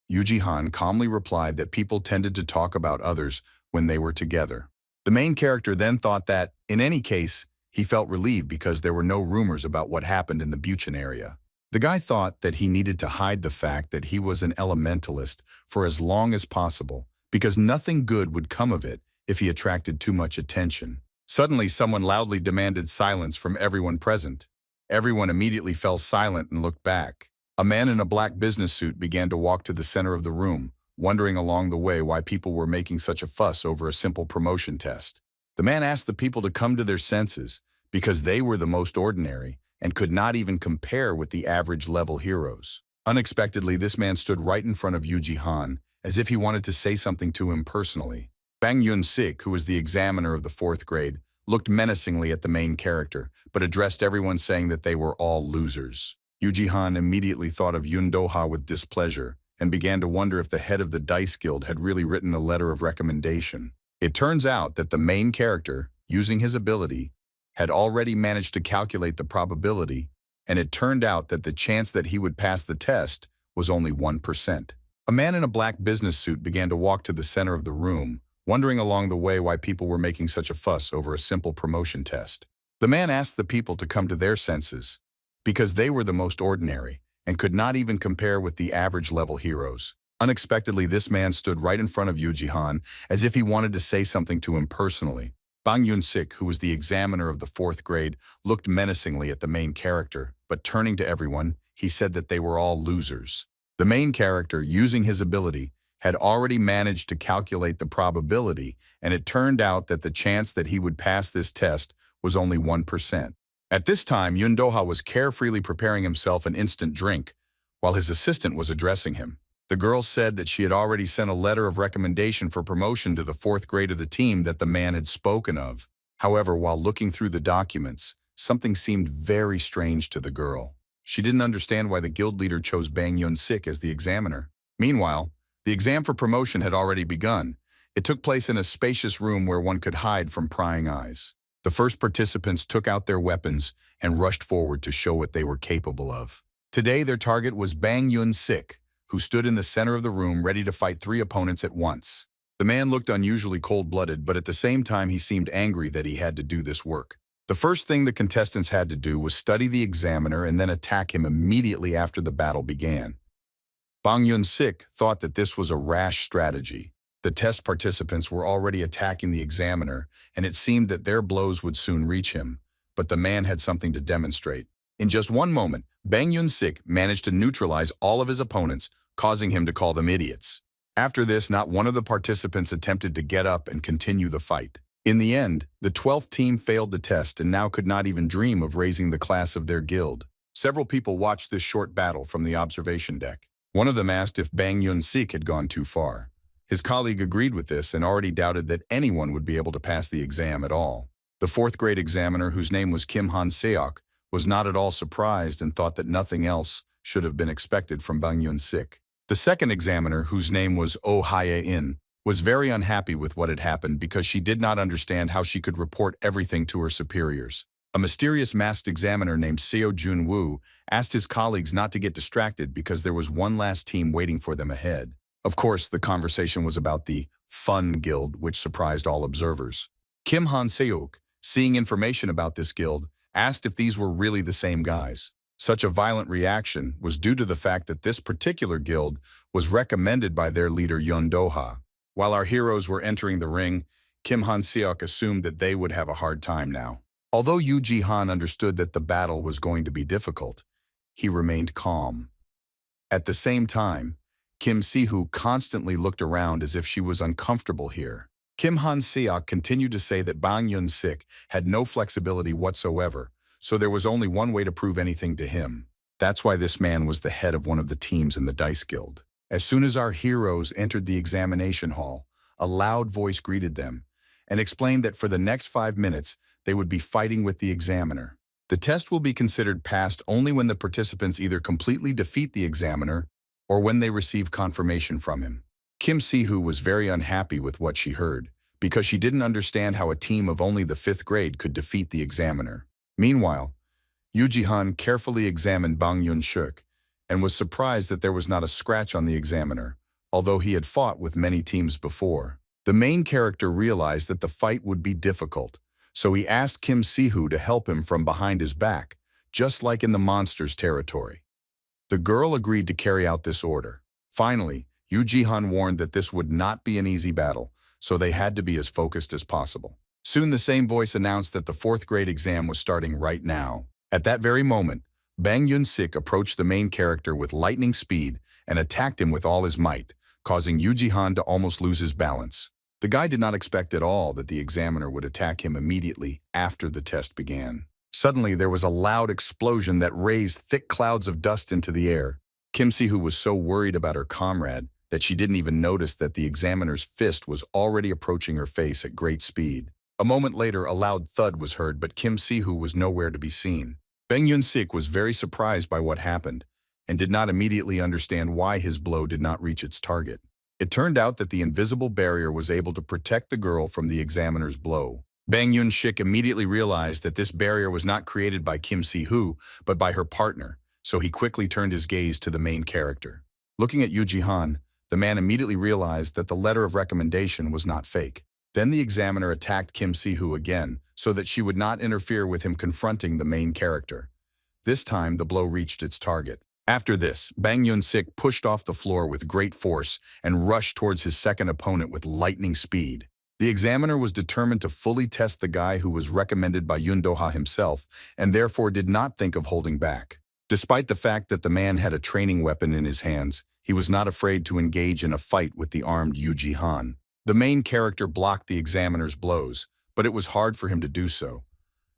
Yuji Han calmly replied that people tended to talk about others when they were together. The main character then thought that, in any case, he felt relieved because there were no rumors about what happened in the Buchan area. The guy thought that he needed to hide the fact that he was an elementalist for as long as possible, because nothing good would come of it if he attracted too much attention. Suddenly, someone loudly demanded silence from everyone present. Everyone immediately fell silent and looked back. A man in a black business suit began to walk to the center of the room, wondering along the way why people were making such a fuss over a simple promotion test. The man asked the people to come to their senses because they were the most ordinary and could not even compare with the average-level heroes. Unexpectedly, this man stood right in front of Yuji Han, as if he wanted to say something to him personally. Bang Yun-sik, who was the examiner of the 4th grade, looked menacingly at the main character, but addressed everyone saying that they were all losers. Yuji Han immediately thought of Yun Doha with displeasure and began to wonder if the head of the Dice Guild had really written a letter of recommendation. It turns out that the main character, using his ability, had already managed to calculate the probability, and it turned out that the chance that he would pass the test was only 1%. A man in a black business suit began to walk to the center of the room, wondering along the way why people were making such a fuss over a simple promotion test. The man asked the people to come to their senses, because they were the most ordinary and could not even compare with the average-level heroes. Unexpectedly, this man stood right in front of Yuji Han, as if he wanted to say something to him personally. Bang Yun-sik, who was the examiner of the 4th grade, looked menacingly at the main character, but turning to everyone, he said that they were all losers. The main character, using his ability, had already managed to calculate the probability, and it turned out that the chance that he would pass this test was only 1%. At this time, Yun Doha was carefreely preparing himself an instant drink, while his assistant was addressing him. The girl said that she had already sent a letter of recommendation for promotion to the 4th grade of the team that the man had spoken of. However, while looking through the documents, something seemed very strange to the girl. She didn't understand why the guild leader chose Bang Yun-sik as the examiner. Meanwhile, the exam for promotion had already begun. It took place in a spacious room where one could hide from prying eyes. The first participants took out their weapons and rushed forward to show what they were capable of. Today, their target was Bang Yun-sik, who stood in the center of the room ready to fight 3 opponents at once. The man looked unusually cold-blooded, but at the same time he seemed angry that he had to do this work. The first thing the contestants had to do was study the examiner and then attack him immediately after the battle began. Bang Yun-sik thought that this was a rash strategy. The test participants were already attacking the examiner, and it seemed that their blows would soon reach him, but the man had something to demonstrate. In just one moment, Bang Yun-sik managed to neutralize all of his opponents, causing him to call them idiots. After this, not one of the participants attempted to get up and continue the fight. In the end, the 12th team failed the test and now could not even dream of raising the class of their guild. Several people watched this short battle from the observation deck. One of them asked if Bang Yun-sik had gone too far. His colleague agreed with this and already doubted that anyone would be able to pass the exam at all. The 4th grade examiner, whose name was Kim Han-seok, was not at all surprised and thought that nothing else should have been expected from Bang Yun-sik. The second examiner, whose name was Oh Hae-in, was very unhappy with what had happened because she did not understand how she could report everything to her superiors. A mysterious masked examiner named Seo Jun-woo asked his colleagues not to get distracted because there was one last team waiting for them ahead. Of course, the conversation was about the Fun Guild, which surprised all observers. Kim Han-seok, seeing information about this guild, asked if these were really the same guys. Such a violent reaction was due to the fact that this particular guild was recommended by their leader Yun Doha. While our heroes were entering the ring, Kim Han-seok assumed that they would have a hard time now. Although Yuji Han understood that the battle was going to be difficult, he remained calm. At the same time, Kim Si-hoo constantly looked around as if she was uncomfortable here. Kim Han-seok continued to say that Bang Yun-sik had no flexibility whatsoever, so there was only one way to prove anything to him. That's why this man was the head of one of the teams in the Dice Guild. As soon as our heroes entered the examination hall, a loud voice greeted them and explained that for the next 5 minutes, they would be fighting with the examiner. The test will be considered passed only when the participants either completely defeat the examiner or when they receive confirmation from him. Kim Si-hoo was very unhappy with what she heard because she didn't understand how a team of only the 5th grade could defeat the examiner. Meanwhile, Yuji Han carefully examined Bang Yun-sik and was surprised that there was not a scratch on the examiner, although he had fought with many teams before. The main character realized that the fight would be difficult, so he asked Kim Si-hoo to help him from behind his back, just like in the monster's territory. The girl agreed to carry out this order. Finally, Yuji Han warned that this would not be an easy battle, so they had to be as focused as possible. Soon the same voice announced that the 4th grade exam was starting right now. At that very moment, Bang Yun-sik approached the main character with lightning speed and attacked him with all his might, causing Yuji Han to almost lose his balance. The guy did not expect at all that the examiner would attack him immediately after the test began. Suddenly, there was a loud explosion that raised thick clouds of dust into the air. Kim Si-hoo was so worried about her comrade that she didn't even notice that the examiner's fist was already approaching her face at great speed. A moment later, a loud thud was heard, but Kim Si-hoo was nowhere to be seen. Bang Yun-sik was very surprised by what happened and did not immediately understand why his blow did not reach its target. It turned out that the invisible barrier was able to protect the girl from the examiner's blow. Bang Yun-sik immediately realized that this barrier was not created by Kim Si-hoo, but by her partner, so he quickly turned his gaze to the main character. Looking at Yuji Han, the man immediately realized that the letter of recommendation was not fake. Then the examiner attacked Kim Si-hoo again, so that she would not interfere with him confronting the main character. This time, the blow reached its target. After this, Bang Yun-sik pushed off the floor with great force and rushed towards his second opponent with lightning speed. The examiner was determined to fully test the guy who was recommended by Yun Doha himself and therefore did not think of holding back. Despite the fact that the man had a training weapon in his hands, he was not afraid to engage in a fight with the armed Yuji Han. The main character blocked the examiner's blows, but it was hard for him to do so.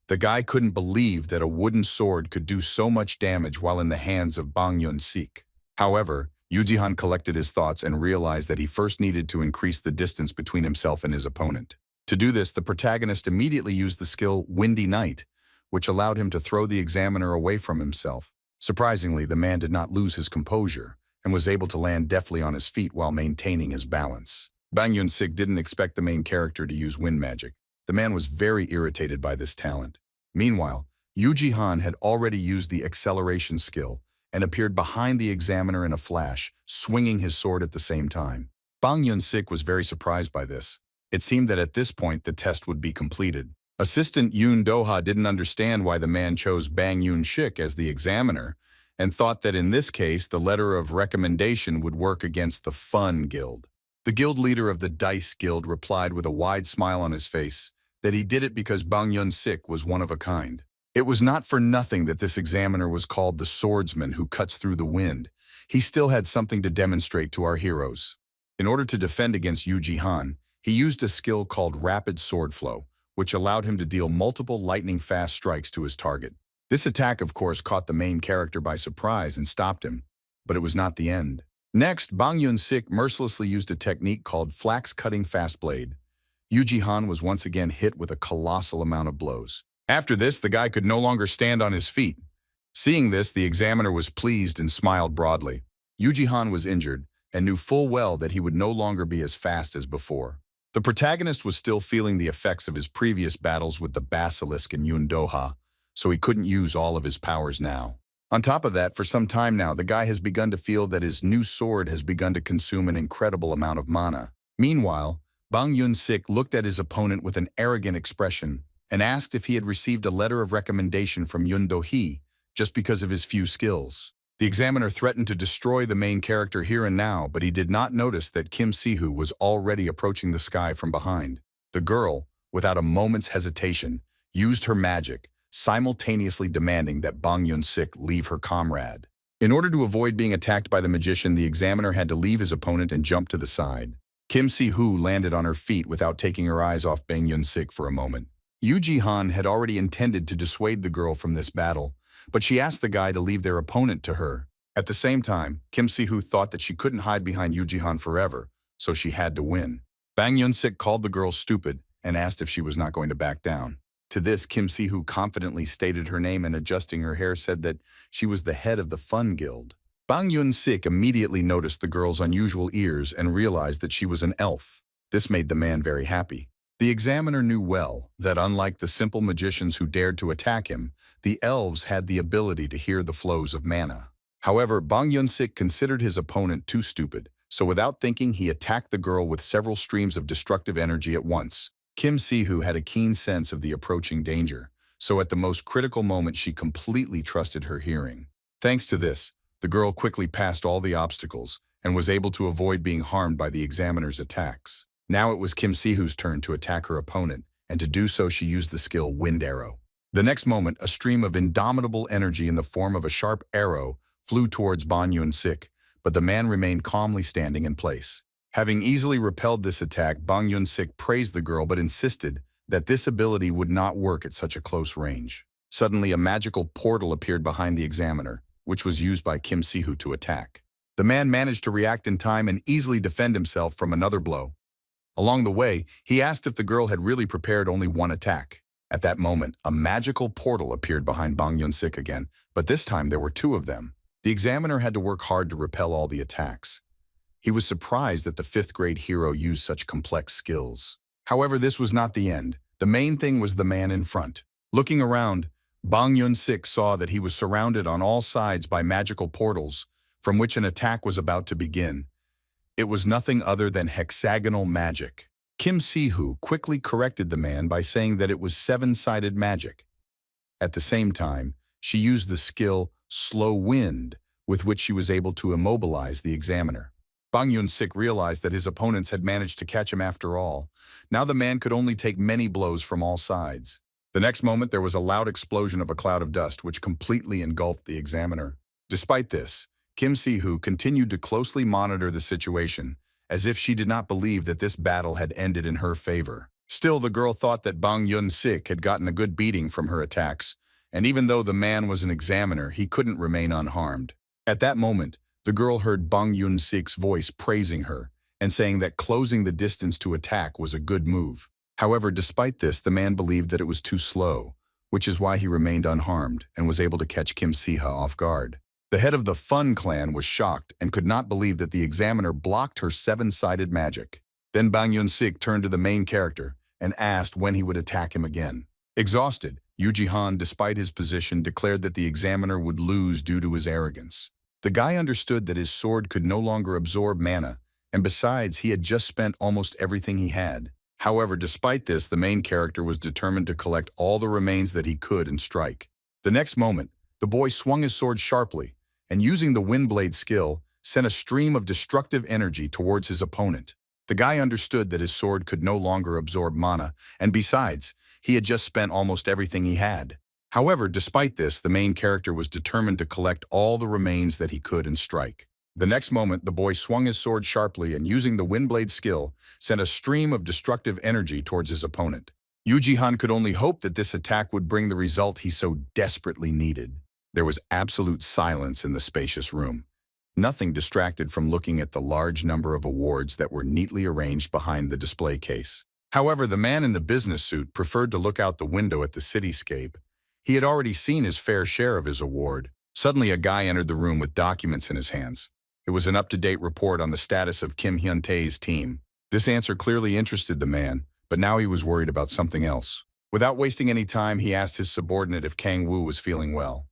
The guy couldn't believe that a wooden sword could do so much damage while in the hands of Bang Yun-sik. However, Yuji Han collected his thoughts and realized that he first needed to increase the distance between himself and his opponent. To do this, the protagonist immediately used the skill Windy Night, which allowed him to throw the examiner away from himself. Surprisingly, the man did not lose his composure and was able to land deftly on his feet while maintaining his balance. Bang Yun-sik didn't expect the main character to use wind magic. The man was very irritated by this talent. Meanwhile, Yuji Han had already used the acceleration skill and appeared behind the examiner in a flash, swinging his sword at the same time. Bang Yun-sik was very surprised by this. It seemed that at this point the test would be completed. Assistant Yun Doha didn't understand why the man chose Bang Yun-sik as the examiner and thought that in this case the letter of recommendation would work against the Fun Guild. The guild leader of the Dice Guild replied with a wide smile on his face that he did it because Bang Yun-sik was one of a kind. It was not for nothing that this examiner was called the swordsman who cuts through the wind. He still had something to demonstrate to our heroes. In order to defend against Yuji Han, he used a skill called rapid sword flow, which allowed him to deal multiple lightning-fast strikes to his target. This attack, of course, caught the main character by surprise and stopped him, but it was not the end. Next, Bang Yun-sik mercilessly used a technique called flax-cutting fast blade. Yuji Han was once again hit with a colossal amount of blows. After this, the guy could no longer stand on his feet. Seeing this, the examiner was pleased and smiled broadly. Yuji Han was injured and knew full well that he would no longer be as fast as before. The protagonist was still feeling the effects of his previous battles with the basilisk and Yun Doha, so he couldn't use all of his powers now. On top of that, for some time now, the guy has begun to feel that his new sword has begun to consume an incredible amount of mana. Meanwhile, Bang Yun-sik looked at his opponent with an arrogant expression and asked if he had received a letter of recommendation from Yun Doha just because of his few skills. The examiner threatened to destroy the main character here and now, but he did not notice that Kim Si-hoo was already approaching the sky from behind. The girl, without a moment's hesitation, used her magic, simultaneously demanding that Bang Yun-sik leave her comrade. In order to avoid being attacked by the magician, the examiner had to leave his opponent and jump to the side. Kim Si-hoo landed on her feet without taking her eyes off Bang Yun-sik for a moment. Yuji had already intended to dissuade the girl from this battle, but she asked the guy to leave their opponent to her. At the same time, Kim Si-hoo thought that she couldn't hide behind Yuji forever, so she had to win. Bang Yun-sik called the girl stupid and asked if she was not going to back down. To this, Kim Si-hoo confidently stated her name and adjusting her hair said that she was the head of the Fun Guild. Bang Yun-sik immediately noticed the girl's unusual ears and realized that she was an elf. This made the man very happy. The examiner knew well that unlike the simple magicians who dared to attack him, the elves had the ability to hear the flows of mana. However, Bang Yun-sik considered his opponent too stupid, so without thinking he attacked the girl with several streams of destructive energy at once. Kim Si-hoo had a keen sense of the approaching danger, so at the most critical moment she completely trusted her hearing. Thanks to this, the girl quickly passed all the obstacles and was able to avoid being harmed by the examiner's attacks. Now it was Kim Si-hoo's turn to attack her opponent, and to do so she used the skill Wind Arrow. The next moment, a stream of indomitable energy in the form of a sharp arrow flew towards Bang Yun-sik, but the man remained calmly standing in place. Having easily repelled this attack, Bang Yun-sik praised the girl but insisted that this ability would not work at such a close range. Suddenly, a magical portal appeared behind the examiner, which was used by Kim Si-hoo to attack. The man managed to react in time and easily defend himself from another blow. Along the way, he asked if the girl had really prepared only one attack. At that moment, a magical portal appeared behind Bang Yun-sik again, but this time there were two of them. The examiner had to work hard to repel all the attacks. He was surprised that the fifth-grade hero used such complex skills. However, this was not the end. The main thing was the man in front. Looking around, Bang Yun-sik saw that he was surrounded on all sides by magical portals, from which an attack was about to begin. It was nothing other than hexagonal magic. Kim Si-hoo quickly corrected the man by saying that it was seven-sided magic. At the same time, she used the skill Slow Wind, with which she was able to immobilize the examiner. Bang Yun-sik realized that his opponents had managed to catch him after all. Now the man could only take many blows from all sides. The next moment there was a loud explosion of a cloud of dust which completely engulfed the examiner. Despite this, Kim Si-hoo continued to closely monitor the situation, as if she did not believe that this battle had ended in her favor. Still, the girl thought that Bang Yun-sik had gotten a good beating from her attacks, and even though the man was an examiner, he couldn't remain unharmed. At that moment, the girl heard Bang Yun-sik's voice praising her and saying that closing the distance to attack was a good move. However, despite this, the man believed that it was too slow, which is why he remained unharmed and was able to catch Kim Si-hoo off guard. The head of the Fun clan was shocked and could not believe that the examiner blocked her seven-sided magic. Then Bang Yun-sik turned to the main character and asked when he would attack him again. Exhausted, Yuji, despite his position, declared that the examiner would lose due to his arrogance. The guy understood that his sword could no longer absorb mana, and besides, he had just spent almost everything he had. However, despite this, the main character was determined to collect all the remains that he could and strike. The next moment, the boy swung his sword sharply, and using the Windblade skill, sent a stream of destructive energy towards his opponent. The guy understood that his sword could no longer absorb mana, and besides, he had just spent almost everything he had. However, despite this, the main character was determined to collect all the remains that he could and strike. The next moment, the boy swung his sword sharply and using the Windblade skill, sent a stream of destructive energy towards his opponent. Yuji could only hope that this attack would bring the result he so desperately needed. There was absolute silence in the spacious room. Nothing distracted from looking at the large number of awards that were neatly arranged behind the display case. However, the man in the business suit preferred to look out the window at the cityscape. He had already seen his fair share of his award. Suddenly, a guy entered the room with documents in his hands. It was an up-to-date report on the status of Kim Hyun-tae's team. This answer clearly interested the man, but now he was worried about something else. Without wasting any time, he asked his subordinate if Kang Woo was feeling well.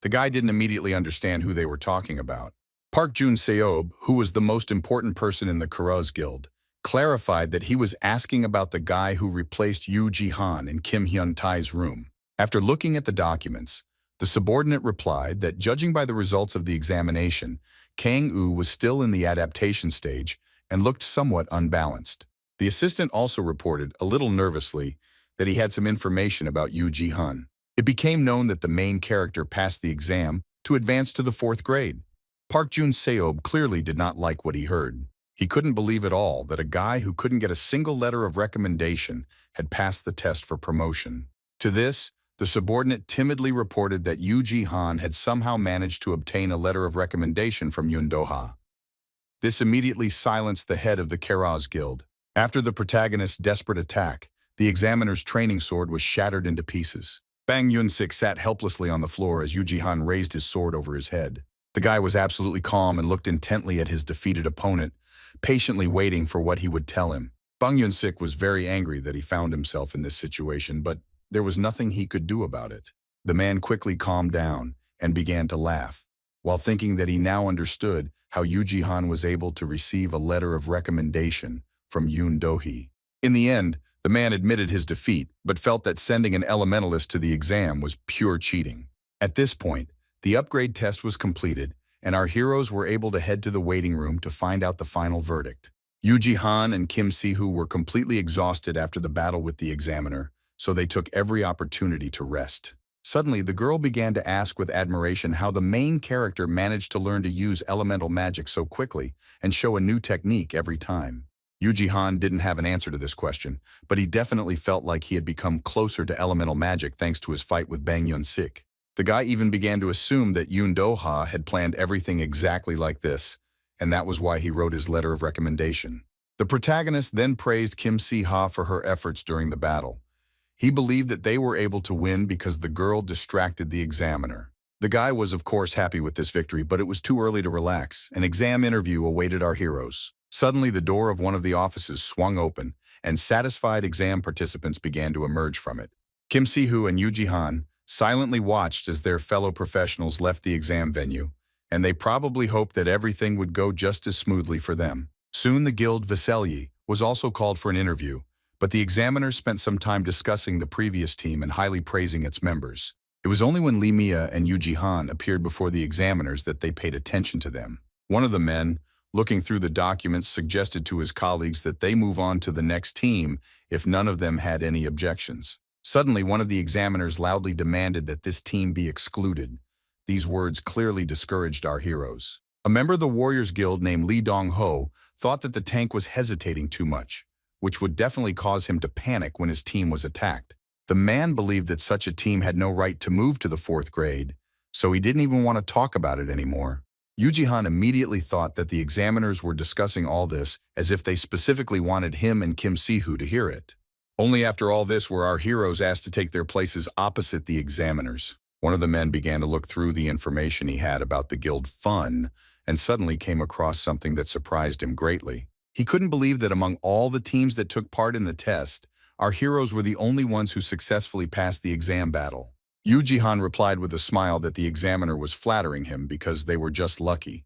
The guy didn't immediately understand who they were talking about. Park Jun-seob, who was the most important person in the Keras guild, clarified that he was asking about the guy who replaced Yuji Han in Kim Hyun-tae's room. After looking at the documents, the subordinate replied that judging by the results of the examination, Kang Woo was still in the adaptation stage and looked somewhat unbalanced. The assistant also reported, a little nervously, that he had some information about Yuji Han. It became known that the main character passed the exam to advance to the 4th grade. Park Jun-seob clearly did not like what he heard. He couldn't believe at all that a guy who couldn't get a single letter of recommendation had passed the test for promotion. To this, the subordinate timidly reported that Yuji Han had somehow managed to obtain a letter of recommendation from Yun Doha. This immediately silenced the head of the Keras guild. After the protagonist's desperate attack, the examiner's training sword was shattered into pieces. Bang Yun-sik sat helplessly on the floor as Yuji Han raised his sword over his head. The guy was absolutely calm and looked intently at his defeated opponent, patiently waiting for what he would tell him. Bang Yun-sik was very angry that he found himself in this situation, but there was nothing he could do about it. The man quickly calmed down and began to laugh, while thinking that he now understood how Yuji Han was able to receive a letter of recommendation from Yun Doha. In the end, the man admitted his defeat, but felt that sending an elementalist to the exam was pure cheating. At this point, the upgrade test was completed, and our heroes were able to head to the waiting room to find out the final verdict. Yuji Han and Kim Si-hoo were completely exhausted after the battle with the examiner, so they took every opportunity to rest. Suddenly, the girl began to ask with admiration how the main character managed to learn to use elemental magic so quickly and show a new technique every time. Yuji Han didn't have an answer to this question, but he definitely felt like he had become closer to elemental magic thanks to his fight with Bang Yun-sik. The guy even began to assume that Yun Doha had planned everything exactly like this, and that was why he wrote his letter of recommendation. The protagonist then praised Kim Si-ha for her efforts during the battle. He believed that they were able to win because the girl distracted the examiner. The guy was of course happy with this victory, but it was too early to relax. An exam interview awaited our heroes. Suddenly, the door of one of the offices swung open, and satisfied exam participants began to emerge from it. Kim Si-hoo and Yuji Han silently watched as their fellow professionals left the exam venue, and they probably hoped that everything would go just as smoothly for them. Soon the guild Vasily was also called for an interview, but the examiners spent some time discussing the previous team and highly praising its members. It was only when Lee Mia and Yuji Han appeared before the examiners that they paid attention to them. One of the men, looking through the documents, suggested to his colleagues that they move on to the next team if none of them had any objections. Suddenly, one of the examiners loudly demanded that this team be excluded. These words clearly discouraged our heroes. A member of the Warriors Guild named Lee Dong-ho thought that the tank was hesitating too much, which would definitely cause him to panic when his team was attacked. The man believed that such a team had no right to move to the 4th grade, so he didn't even want to talk about it anymore. Yuji Han immediately thought that the examiners were discussing all this as if they specifically wanted him and Kim Si-hoo to hear it. Only after all this were our heroes asked to take their places opposite the examiners. One of the men began to look through the information he had about the guild fun and suddenly came across something that surprised him greatly. He couldn't believe that among all the teams that took part in the test, our heroes were the only ones who successfully passed the exam battle. Yuji Han replied with a smile that the examiner was flattering him because they were just lucky.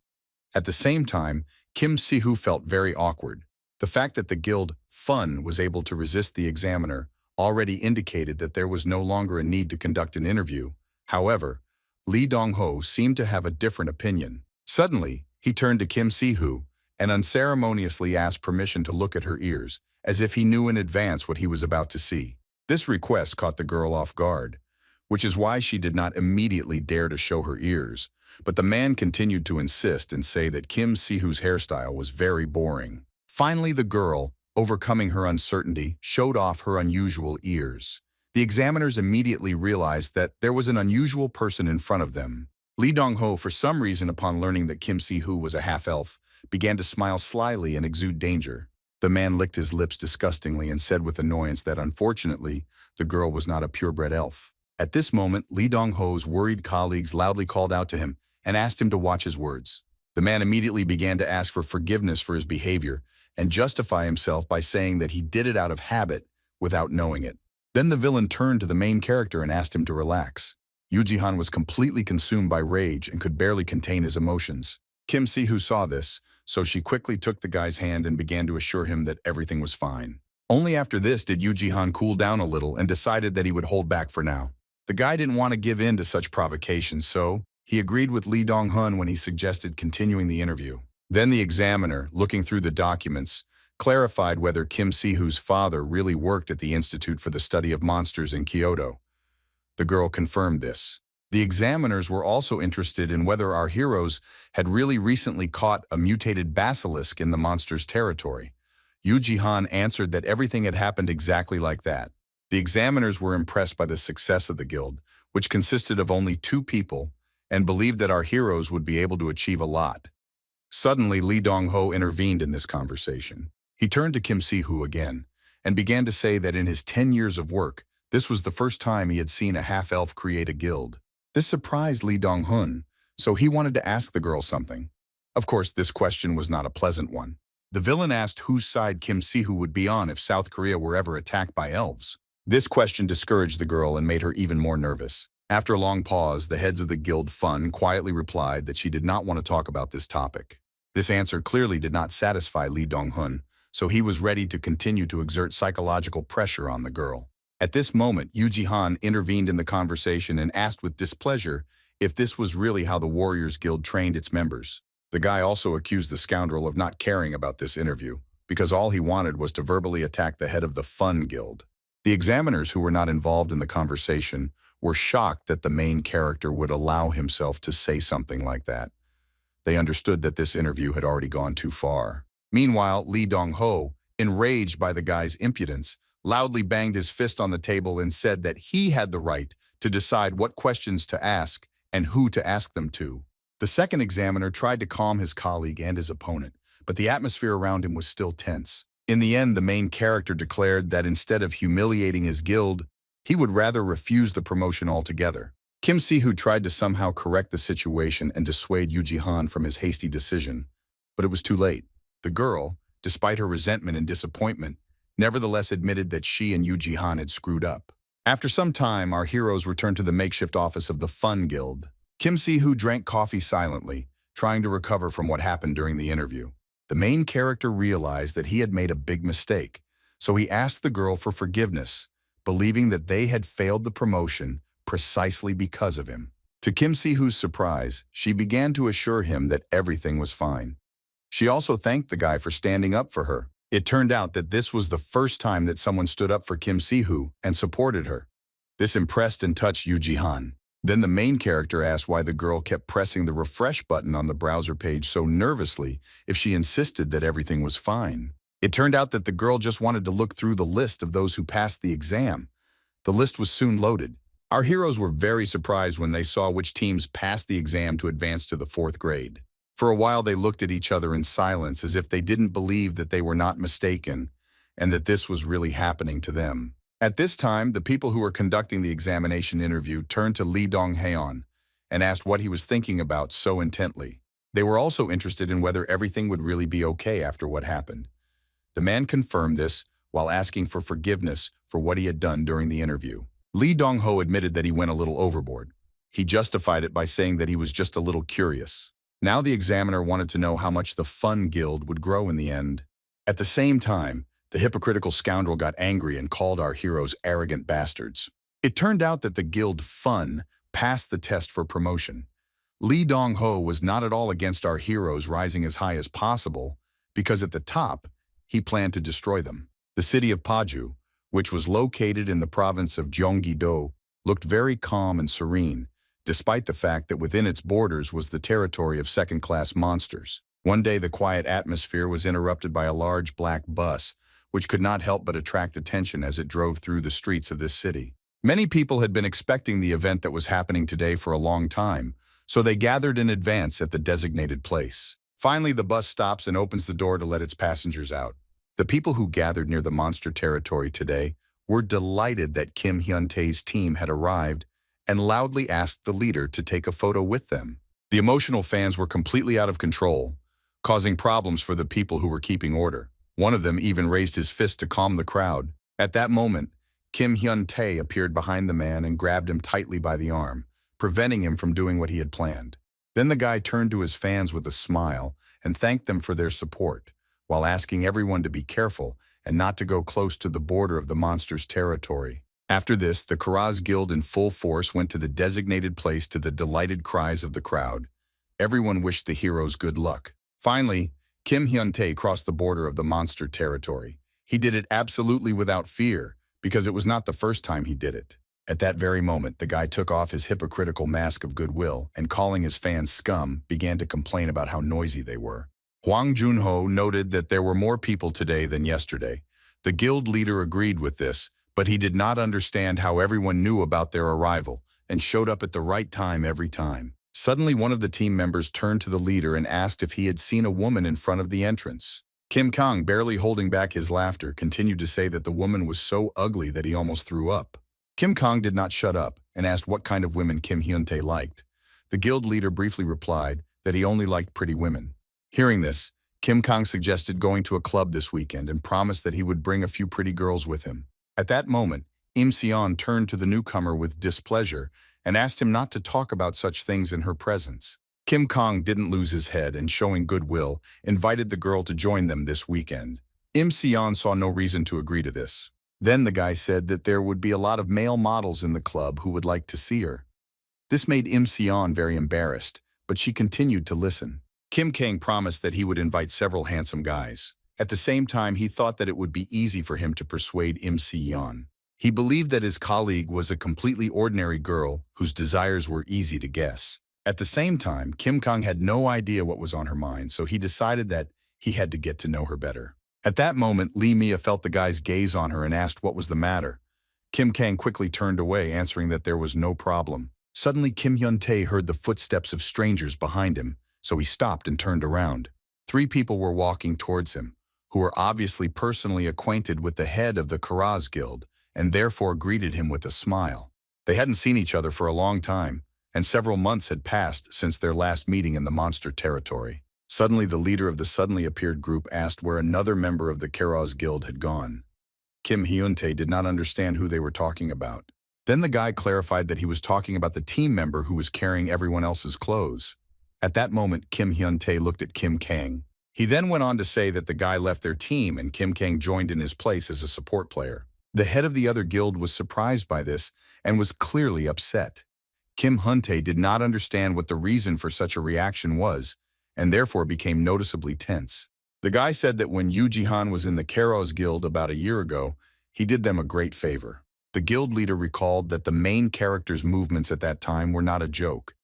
At the same time, Kim Si-hoo felt very awkward. The fact that the guild Fun was able to resist the examiner already indicated that there was no longer a need to conduct an interview. However, Lee Dong-ho seemed to have a different opinion. Suddenly, he turned to Kim Si-hoo and unceremoniously asked permission to look at her ears, as if he knew in advance what he was about to see. This request caught the girl off guard, which is why she did not immediately dare to show her ears, but the man continued to insist and say that Kim Si-hoo's hairstyle was very boring. Finally, the girl, overcoming her uncertainty, showed off her unusual ears. The examiners immediately realized that there was an unusual person in front of them. Lee Dong-ho, for some reason upon learning that Kim Si-hoo was a half-elf, began to smile slyly and exude danger. The man licked his lips disgustingly and said with annoyance that unfortunately, the girl was not a purebred elf. At this moment, Lee Dong-ho's worried colleagues loudly called out to him and asked him to watch his words. The man immediately began to ask for forgiveness for his behavior and justify himself by saying that he did it out of habit without knowing it. Then the villain turned to the main character and asked him to relax. Yuji-han was completely consumed by rage and could barely contain his emotions. Kim Si-hoo saw this, so she quickly took the guy's hand and began to assure him that everything was fine. Only after this did Yuji-han cool down a little and decided that he would hold back for now. The guy didn't want to give in to such provocations, so he agreed with Lee Dong-hun when he suggested continuing the interview. Then the examiner, looking through the documents, clarified whether Kim Si-hoo's father really worked at the Institute for the Study of Monsters in Kyoto. The girl confirmed this. The examiners were also interested in whether our heroes had really recently caught a mutated basilisk in the monster's territory. Yuji-han answered that everything had happened exactly like that. The examiners were impressed by the success of the guild, which consisted of only 2 people, and believed that our heroes would be able to achieve a lot. Suddenly, Lee Dong-ho intervened in this conversation. He turned to Kim Si-hoo again, and began to say that in his 10 years of work, this was the first time he had seen a half-elf create a guild. This surprised Lee Dong-hun, so he wanted to ask the girl something. Of course, this question was not a pleasant one. The villain asked whose side Kim Si-hoo would be on if South Korea were ever attacked by elves. This question discouraged the girl and made her even more nervous. After a long pause, the heads of the guild Fun quietly replied that she did not want to talk about this topic. This answer clearly did not satisfy Lee Dong-hun, so he was ready to continue to exert psychological pressure on the girl. At this moment, Yuji-han intervened in the conversation and asked with displeasure if this was really how the Warriors Guild trained its members. The guy also accused the scoundrel of not caring about this interview, because all he wanted was to verbally attack the head of the Fun Guild. The examiners who were not involved in the conversation were shocked that the main character would allow himself to say something like that. They understood that this interview had already gone too far. Meanwhile, Lee Dong-ho, enraged by the guy's impudence, loudly banged his fist on the table and said that he had the right to decide what questions to ask and who to ask them to. The second examiner tried to calm his colleague and his opponent, but the atmosphere around him was still tense. In the end, the main character declared that instead of humiliating his guild, he would rather refuse the promotion altogether. Kim Si-hoo tried to somehow correct the situation and dissuade Yuji-han from his hasty decision, but it was too late. The girl, despite her resentment and disappointment, nevertheless admitted that she and Yuji-han had screwed up. After some time, our heroes returned to the makeshift office of the Fun Guild. Kim Si-hoo drank coffee silently, trying to recover from what happened during the interview. The main character realized that he had made a big mistake, so he asked the girl for forgiveness, believing that they had failed the promotion precisely because of him. To Kim Si-hoo's surprise, she began to assure him that everything was fine. She also thanked the guy for standing up for her. It turned out that this was the first time that someone stood up for Kim Si-hoo and supported her. This impressed and touched Yuji-han. Then the main character asked why the girl kept pressing the refresh button on the browser page so nervously if she insisted that everything was fine. It turned out that the girl just wanted to look through the list of those who passed the exam. The list was soon loaded. Our heroes were very surprised when they saw which teams passed the exam to advance to the 4th grade. For a while they looked at each other in silence as if they didn't believe that they were not mistaken and that this was really happening to them. At this time, the people who were conducting the examination interview turned to Lee Dong-haeon and asked what he was thinking about so intently. They were also interested in whether everything would really be okay after what happened. The man confirmed this while asking for forgiveness for what he had done during the interview. Lee Dong-ho admitted that he went a little overboard. He justified it by saying that he was just a little curious. Now the examiner wanted to know how much the Fun Guild would grow in the end. At the same time, the hypocritical scoundrel got angry and called our heroes arrogant bastards. It turned out that the guild Fun passed the test for promotion. Lee Dong-ho was not at all against our heroes rising as high as possible, because at the top, he planned to destroy them. The city of Paju, which was located in the province of Gyeonggi-do, looked very calm and serene, despite the fact that within its borders was the territory of second-class monsters. One day, the quiet atmosphere was interrupted by a large black bus, which could not help but attract attention as it drove through the streets of this city. Many people had been expecting the event that was happening today for a long time, so they gathered in advance at the designated place. Finally, the bus stops and opens the door to let its passengers out. The people who gathered near the monster territory today were delighted that Kim Hyun-tae's team had arrived and loudly asked the leader to take a photo with them. The emotional fans were completely out of control, causing problems for the people who were keeping order. One of them even raised his fist to calm the crowd. At that moment, Kim Hyun-tae appeared behind the man and grabbed him tightly by the arm, preventing him from doing what he had planned. Then the guy turned to his fans with a smile and thanked them for their support, while asking everyone to be careful and not to go close to the border of the monster's territory. After this, the Keras Guild in full force went to the designated place to the delighted cries of the crowd. Everyone wished the heroes good luck. Finally, Kim Hyun-tae crossed the border of the monster territory. He did it absolutely without fear, because it was not the first time he did it. At that very moment, the guy took off his hypocritical mask of goodwill and, calling his fans scum, began to complain about how noisy they were. Hwang Junho noted that there were more people today than yesterday. The guild leader agreed with this, but he did not understand how everyone knew about their arrival and showed up at the right time every time. Suddenly, one of the team members turned to the leader and asked if he had seen a woman in front of the entrance. Kim Kang, barely holding back his laughter, continued to say that the woman was so ugly that he almost threw up. Kim Kang did not shut up and asked what kind of women Kim Hyun-tae liked. The guild leader briefly replied that he only liked pretty women. Hearing this, Kim Kang suggested going to a club this weekend and promised that he would bring a few pretty girls with him. At that moment, Im Seon turned to the newcomer with displeasure and asked him not to talk about such things in her presence. Kim Kang didn't lose his head and, showing goodwill, invited the girl to join them this weekend. Im Seon saw no reason to agree to this. Then the guy said that there would be a lot of male models in the club who would like to see her. This made Im Seon very embarrassed, but she continued to listen. Kim Kang promised that he would invite several handsome guys. At the same time, he thought that it would be easy for him to persuade Im Seon. He believed that his colleague was a completely ordinary girl whose desires were easy to guess. At the same time, Kim Kang had no idea what was on her mind, so he decided that he had to get to know her better. At that moment, Lee Mia felt the guy's gaze on her and asked what was the matter. Kim Kang quickly turned away, answering that there was no problem. Suddenly, Kim Hyun-tae heard the footsteps of strangers behind him, so he stopped and turned around. 3 people were walking towards him, who were obviously personally acquainted with the head of the Keras Guild, and therefore greeted him with a smile. They hadn't seen each other for a long time, and several months had passed since their last meeting in the monster territory. Suddenly, the leader of the suddenly appeared group asked where another member of the Keras Guild had gone. Kim Hyun-tae did not understand who they were talking about. Then the guy clarified that he was talking about the team member who was carrying everyone else's clothes. At that moment, Kim Hyun-tae looked at Kim Kang. He then went on to say that the guy left their team and Kim Kang joined in his place as a support player. The head of the other guild was surprised by this and was clearly upset. Kim Hyun-tae did not understand what the reason for such a reaction was, and therefore became noticeably tense. The guy said that when Yuji Han was in the Keras Guild about a year ago, he did them a great favor. The guild leader recalled that the main character's movements at that time were not a joke,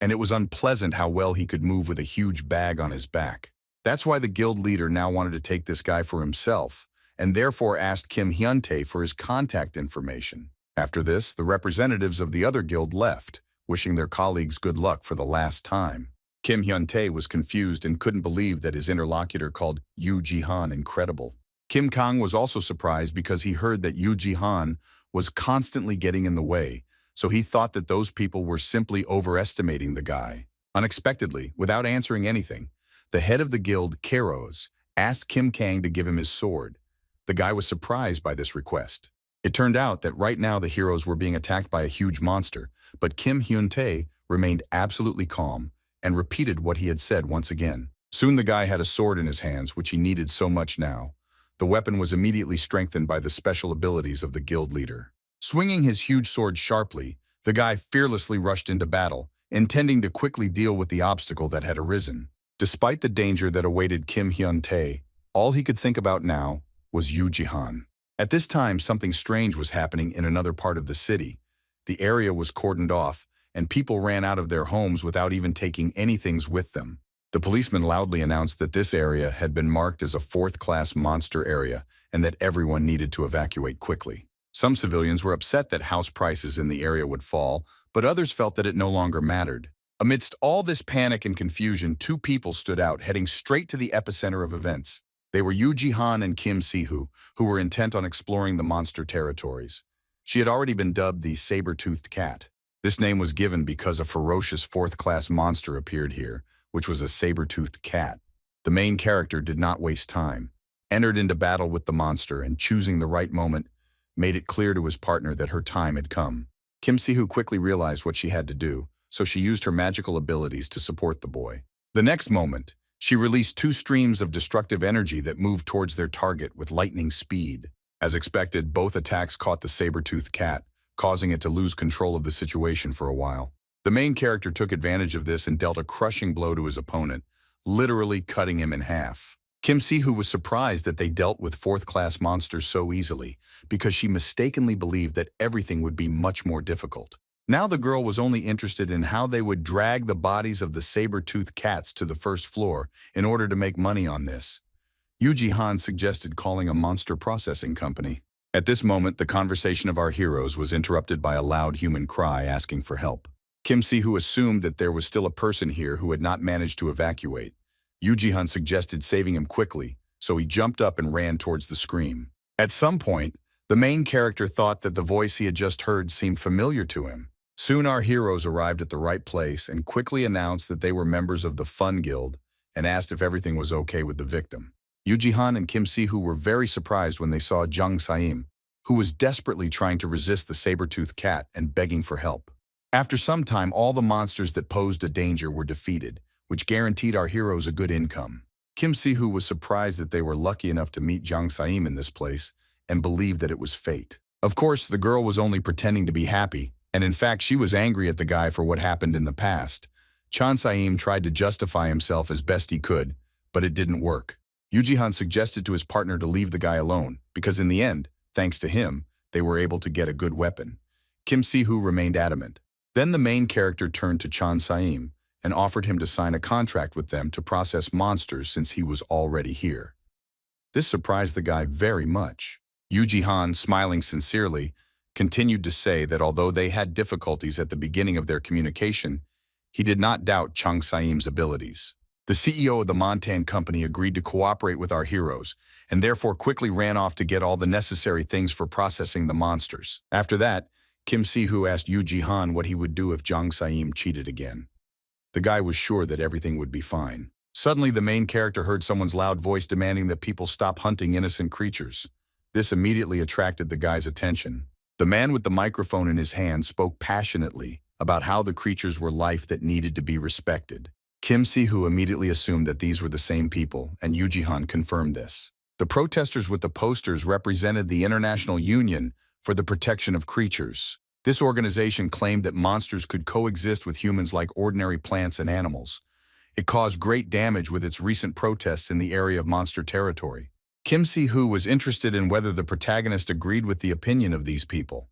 and it was unpleasant how well he could move with a huge bag on his back. That's why the guild leader now wanted to take this guy for himself, and therefore asked Kim Hyun-tae for his contact information. After this, the representatives of the other guild left, wishing their colleagues good luck for the last time. Kim Hyun-tae was confused and couldn't believe that his interlocutor called Yuji Han incredible. Kim Kang was also surprised because he heard that Yuji Han was constantly getting in the way, so he thought that those people were simply overestimating the guy. Unexpectedly, without answering anything, the head of the guild, Keras, asked Kim Kang to give him his sword. The guy was surprised by this request. It turned out that right now the heroes were being attacked by a huge monster, but Kim Hyun-tae remained absolutely calm and repeated what he had said once again. Soon the guy had a sword in his hands, which he needed so much now. The weapon was immediately strengthened by the special abilities of the guild leader. Swinging his huge sword sharply, the guy fearlessly rushed into battle, intending to quickly deal with the obstacle that had arisen. Despite the danger that awaited Kim Hyun-tae, all he could think about now was Yuji Han. At this time, something strange was happening in another part of the city. The area was cordoned off, and people ran out of their homes without even taking anything with them. The policeman loudly announced that this area had been marked as a 4th-class monster area and that everyone needed to evacuate quickly. Some civilians were upset that house prices in the area would fall, but others felt that it no longer mattered. Amidst all this panic and confusion, 2 people stood out, heading straight to the epicenter of events. They were Yuji Han and Kim Si-hoo, who were intent on exploring the monster territories. She had already been dubbed the Saber-toothed cat. This name was given because a ferocious 4th-class monster appeared here, which was a saber-toothed cat. The main character did not waste time, entered into battle with the monster, and choosing the right moment, made it clear to his partner that her time had come. Kim Si-hoo quickly realized what she had to do, so she used her magical abilities to support the boy. The next moment, she released two streams of destructive energy that moved towards their target with lightning speed. As expected, both attacks caught the saber-toothed cat, causing it to lose control of the situation for a while. The main character took advantage of this and dealt a crushing blow to his opponent, literally cutting him in half. Kim Si-hoo was surprised that they dealt with fourth-class monsters so easily, because she mistakenly believed that everything would be much more difficult. Now the girl was only interested in how they would drag the bodies of the saber-toothed cats to the first floor in order to make money on this. Yuji suggested calling a monster processing company. At this moment, the conversation of our heroes was interrupted by a loud human cry asking for help. Kim Si-hoo assumed that there was still a person here who had not managed to evacuate. Yuji suggested saving him quickly, so he jumped up and ran towards the scream. At some point, the main character thought that the voice he had just heard seemed familiar to him. Soon our heroes arrived at the right place and quickly announced that they were members of the Fun Guild and asked if everything was okay with the victim. Yuji and Kim Si-hoo were very surprised when they saw Jung Saim, who was desperately trying to resist the saber-toothed cat and begging for help. After some time, all the monsters that posed a danger were defeated, which guaranteed our heroes a good income. Kim Si-hoo was surprised that they were lucky enough to meet Jung Saim in this place and believed that it was fate. Of course, the girl was only pretending to be happy, and in fact she was angry at the guy for what happened in the past. Chan Saim tried to justify himself as best he could, but it didn't work. Yuji suggested to his partner to leave the guy alone, because in the end, thanks to him, they were able to get a good weapon. Kim Si-hoo remained adamant. Then the main character turned to Chan Saim and offered him to sign a contract with them to process monsters since he was already here. This surprised the guy very much. Yuji, smiling sincerely, continued to say that although they had difficulties at the beginning of their communication, he did not doubt Chan Saim's abilities. The CEO of the Montan company agreed to cooperate with our heroes, and therefore quickly ran off to get all the necessary things for processing the monsters. After that, Kim Si-hoo asked Yuji what he would do if Jung Saim cheated again. The guy was sure that everything would be fine. Suddenly, the main character heard someone's loud voice demanding that people stop hunting innocent creatures. This immediately attracted the guy's attention. The man with the microphone in his hand spoke passionately about how the creatures were life that needed to be respected. Kim Si-hoo immediately assumed that these were the same people, and Yuji confirmed this. The protesters with the posters represented the International Union for the Protection of Creatures. This organization claimed that monsters could coexist with humans like ordinary plants and animals. It caused great damage with its recent protests in the area of monster territory. Kim Si-hoo was interested in whether the protagonist agreed with the opinion of these people.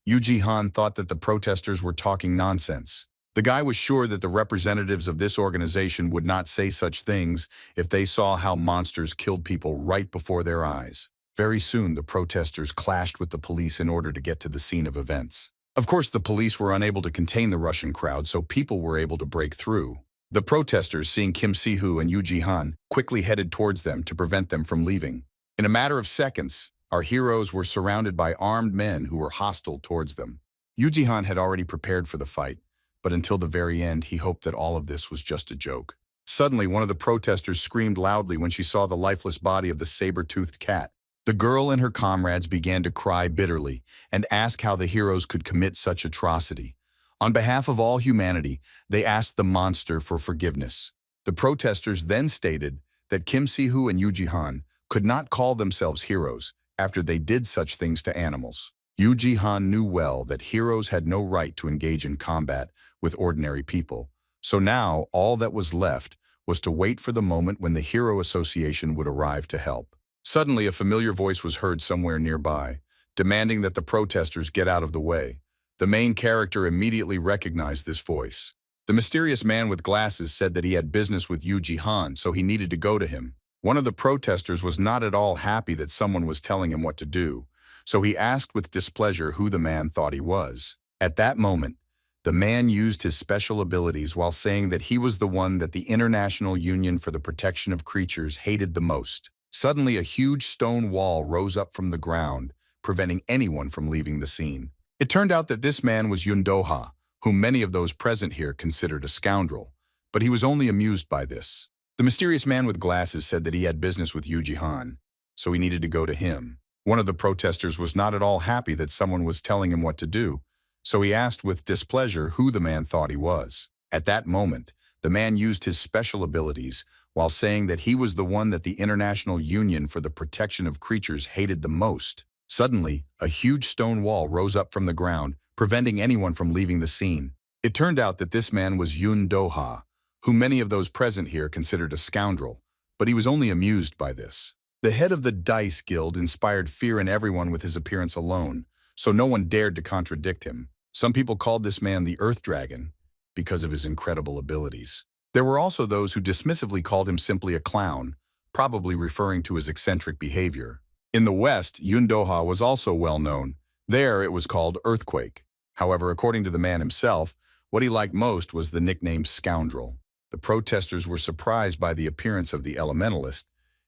Yuji thought that the protesters were talking nonsense. The guy was sure that the representatives of this organization would not say such things if they saw how monsters killed people right before their eyes. Very soon, the protesters clashed with the police in order to get to the scene of events. Of course, the police were unable to contain the Russian crowd, so people were able to break through. The protesters, seeing Kim Si-hoo and Yuji, quickly headed towards them to prevent them from leaving. In a matter of seconds, our heroes were surrounded by armed men who were hostile towards them. Yuji had already prepared for the fight, but until the very end, he hoped that all of this was just a joke. Suddenly, one of the protesters screamed loudly when she saw the lifeless body of the saber-toothed cat. The girl and her comrades began to cry bitterly and ask how the heroes could commit such atrocity. On behalf of all humanity, they asked the monster for forgiveness. The protesters then stated that Kim Si-hoo and Yuji could not call themselves heroes after they did such things to animals. Yuji knew well that heroes had no right to engage in combat with ordinary people, so now all that was left was to wait for the moment when the Hero Association would arrive to help. Suddenly, a familiar voice was heard somewhere nearby, demanding that the protesters get out of the way. The main character immediately recognized this voice. The mysterious man with glasses said that he had business with Yuji, so he needed to go to him. One of the protesters was not at all happy that someone was telling him what to do, so he asked with displeasure who the man thought he was. At that moment, the man used his special abilities while saying that he was the one that the International Union for the Protection of Creatures hated the most. Suddenly, a huge stone wall rose up from the ground, preventing anyone from leaving the scene. It turned out that this man was Yun Doha, whom many of those present here considered a scoundrel, but he was only amused by this. The mysterious man with glasses said that he had business with Yuji, so he needed to go to him. One of the protesters was not at all happy that someone was telling him what to do, so he asked with displeasure who the man thought he was. At that moment, the man used his special abilities while saying that he was the one that the International Union for the Protection of Creatures hated the most. Suddenly, a huge stone wall rose up from the ground, preventing anyone from leaving the scene. It turned out that this man was Yun Doha, who many of those present here considered a scoundrel, but he was only amused by this. The head of the Dice Guild inspired fear in everyone with his appearance alone, so no one dared to contradict him. Some people called this man the Earth Dragon because of his incredible abilities. There were also those who dismissively called him simply a clown, probably referring to his eccentric behavior. In the West, Yun Doha was also well known. There it was called Earthquake. However, according to the man himself, what he liked most was the nickname Scoundrel. The protesters were surprised by the appearance of the elementalist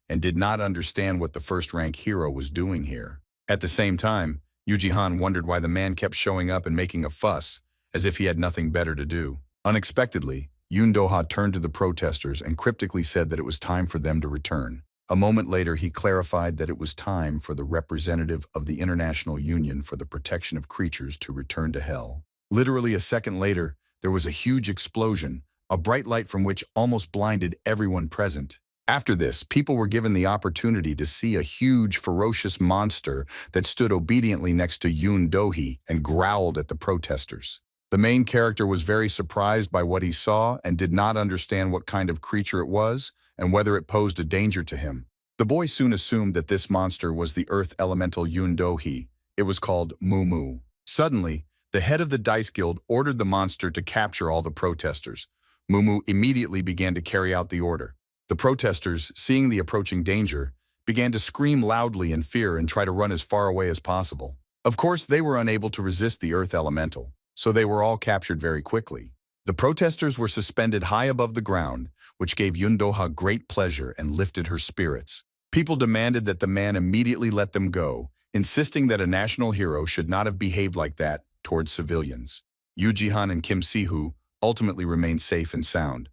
and did not understand what the first-rank hero was doing here. At the same time, Yuji wondered why the man kept showing up and making a fuss, as if he had nothing better to do. Unexpectedly, Yun Doha turned to the protesters and cryptically said that it was time for them to return. A moment later, he clarified that it was time for the representative of the International Union for the Protection of Creatures to return to hell. Literally a second later, there was a huge explosion, a bright light from which almost blinded everyone present. After this, people were given the opportunity to see a huge, ferocious monster that stood obediently next to Yun Dohi and growled at the protesters. The main character was very surprised by what he saw and did not understand what kind of creature it was and whether it posed a danger to him. The boy soon assumed that this monster was the earth elemental Yun Dohi. It was called Mumu. Suddenly, the head of the Dice Guild ordered the monster to capture all the protesters. Mumu immediately began to carry out the order. The protesters, seeing the approaching danger, began to scream loudly in fear and try to run as far away as possible. Of course, they were unable to resist the earth elemental, so they were all captured very quickly. The protesters were suspended high above the ground, which gave Yun Doha great pleasure and lifted her spirits. People demanded that the man immediately let them go, insisting that a national hero should not have behaved like that towards civilians. Yuji and Kim Si-hoo ultimately remained safe and sound,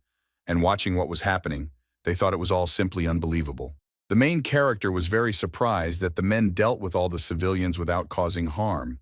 and watching what was happening, they thought it was all simply unbelievable. The main character was very surprised that the men dealt with all the civilians without causing harm.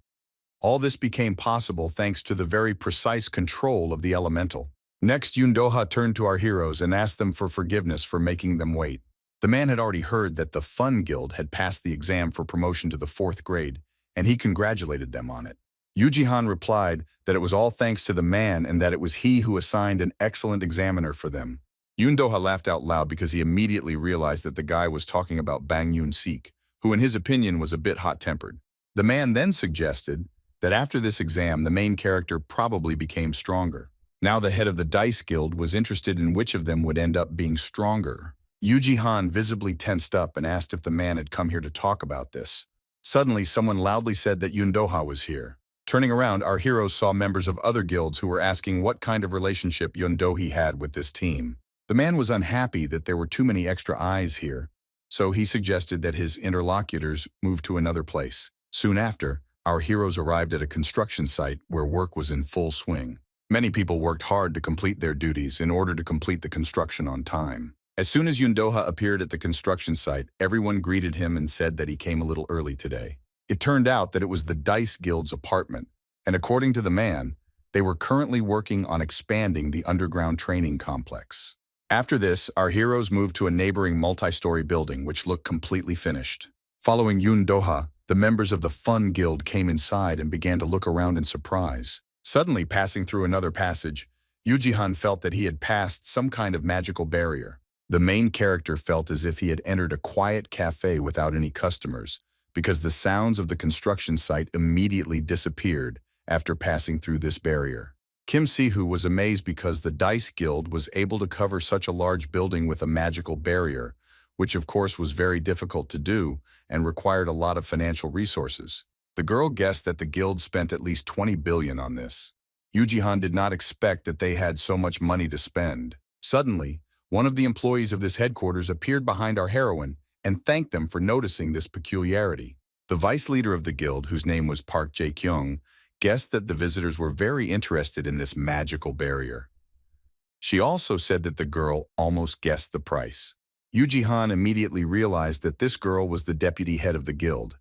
All this became possible thanks to the very precise control of the elemental. Next, Yun Doha turned to our heroes and asked them for forgiveness for making them wait. The man had already heard that the Fun Guild had passed the exam for promotion to the 4th grade, and he congratulated them on it. Yuji replied that it was all thanks to the man and that it was he who assigned an excellent examiner for them. Yun Doha laughed out loud because he immediately realized that the guy was talking about Bang Yun-sik, who in his opinion was a bit hot-tempered. The man then suggested that after this exam, the main character probably became stronger. Now the head of the Dice Guild was interested in which of them would end up being stronger. Yuji visibly tensed up and asked if the man had come here to talk about this. Suddenly, someone loudly said that Yun Doha was here. Turning around, our heroes saw members of other guilds who were asking what kind of relationship Yun Dohi had with this team. The man was unhappy that there were too many extra eyes here, so he suggested that his interlocutors move to another place. Soon after, our heroes arrived at a construction site where work was in full swing. Many people worked hard to complete their duties in order to complete the construction on time. As soon as Yun Doha appeared at the construction site, everyone greeted him and said that he came a little early today. It turned out that it was the Dice Guild's apartment, and according to the man, they were currently working on expanding the underground training complex. After this, our heroes moved to a neighboring multi-story building which looked completely finished. Following Yun Doha, the members of the Fun Guild came inside and began to look around in surprise. Suddenly, passing through another passage, Yuji felt that he had passed some kind of magical barrier. The main character felt as if he had entered a quiet cafe without any customers, because the sounds of the construction site immediately disappeared after passing through this barrier. Kim Si-hoo was amazed because the Dice Guild was able to cover such a large building with a magical barrier, which of course was very difficult to do and required a lot of financial resources. The girl guessed that the guild spent at least 20 billion on this. Yuji did not expect that they had so much money to spend. Suddenly, one of the employees of this headquarters appeared behind our heroine and thanked them for noticing this peculiarity. The vice leader of the guild, whose name was Park Jae-kyung, guessed that the visitors were very interested in this magical barrier. She also said that the girl almost guessed the price. Yuji immediately realized that this girl was the deputy head of the guild.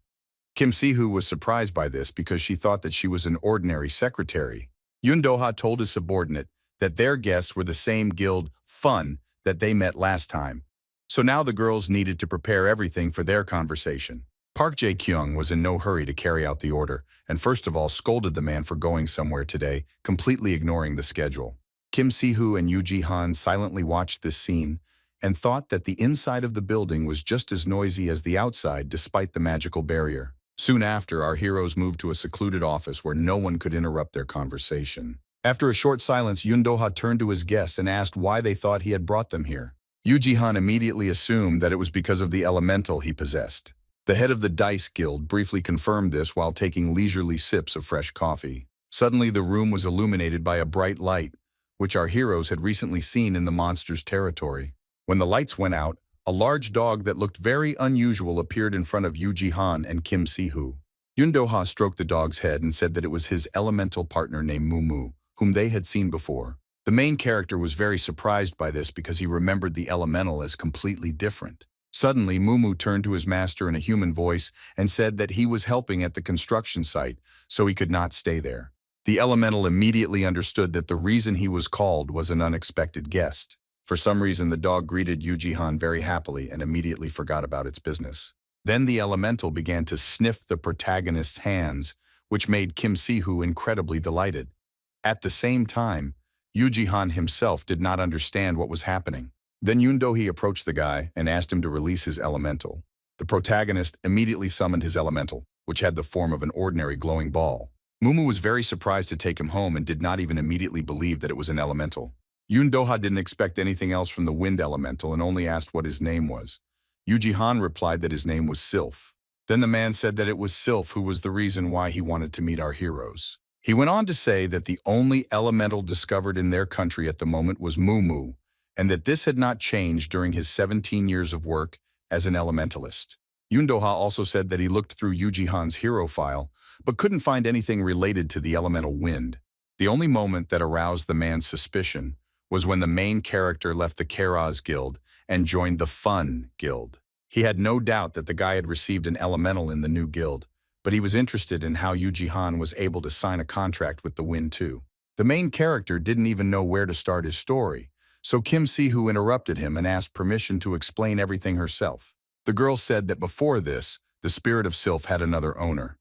Kim Si-hoo was surprised by this because she thought that she was an ordinary secretary. Yun Doha told his subordinate that their guests were the same guild, Fun, that they met last time. So now the girls needed to prepare everything for their conversation. Park Jae-kyung was in no hurry to carry out the order, and first of all scolded the man for going somewhere today, completely ignoring the schedule. Kim Si-hoo and Yuji Han silently watched this scene and thought that the inside of the building was just as noisy as the outside despite the magical barrier. Soon after, our heroes moved to a secluded office where no one could interrupt their conversation. After a short silence, Yun Doha turned to his guests and asked why they thought he had brought them here. Yuji Han immediately assumed that it was because of the elemental he possessed. The head of the Dice Guild briefly confirmed this while taking leisurely sips of fresh coffee. Suddenly, the room was illuminated by a bright light, which our heroes had recently seen in the monster's territory. When the lights went out, a large dog that looked very unusual appeared in front of Yuji Han and Kim Si-hoo. Yun Doha stroked the dog's head and said that it was his elemental partner named Mumu, whom they had seen before. The main character was very surprised by this because he remembered the elemental as completely different. Suddenly, Mumu turned to his master in a human voice and said that he was helping at the construction site, so he could not stay there. The elemental immediately understood that the reason he was called was an unexpected guest. For some reason, the dog greeted Yuji Han very happily and immediately forgot about its business. Then the elemental began to sniff the protagonist's hands, which made Kim Si-hoo incredibly delighted. At the same time, Yuji Han himself did not understand what was happening. Then Yun Doha approached the guy and asked him to release his elemental. The protagonist immediately summoned his elemental, which had the form of an ordinary glowing ball. Mumu was very surprised to take him home and did not even immediately believe that it was an elemental. Yun Doha didn't expect anything else from the wind elemental and only asked what his name was. Yuji Han replied that his name was Sylph. Then the man said that it was Sylph who was the reason why he wanted to meet our heroes. He went on to say that the only elemental discovered in their country at the moment was Mumu, and that this had not changed during his 17 years of work as an elementalist. Yun Doha also said that he looked through Yuji Han's hero file, but couldn't find anything related to the elemental wind. The only moment that aroused the man's suspicion was when the main character left the Keras guild and joined the Fun guild. He had no doubt that the guy had received an elemental in the new guild, but he was interested in how Yuji Han was able to sign a contract with the wind too. The main character didn't even know where to start his story, so Kim Si-hoo interrupted him and asked permission to explain everything herself. The girl said that before this, the spirit of Sylph had another owner.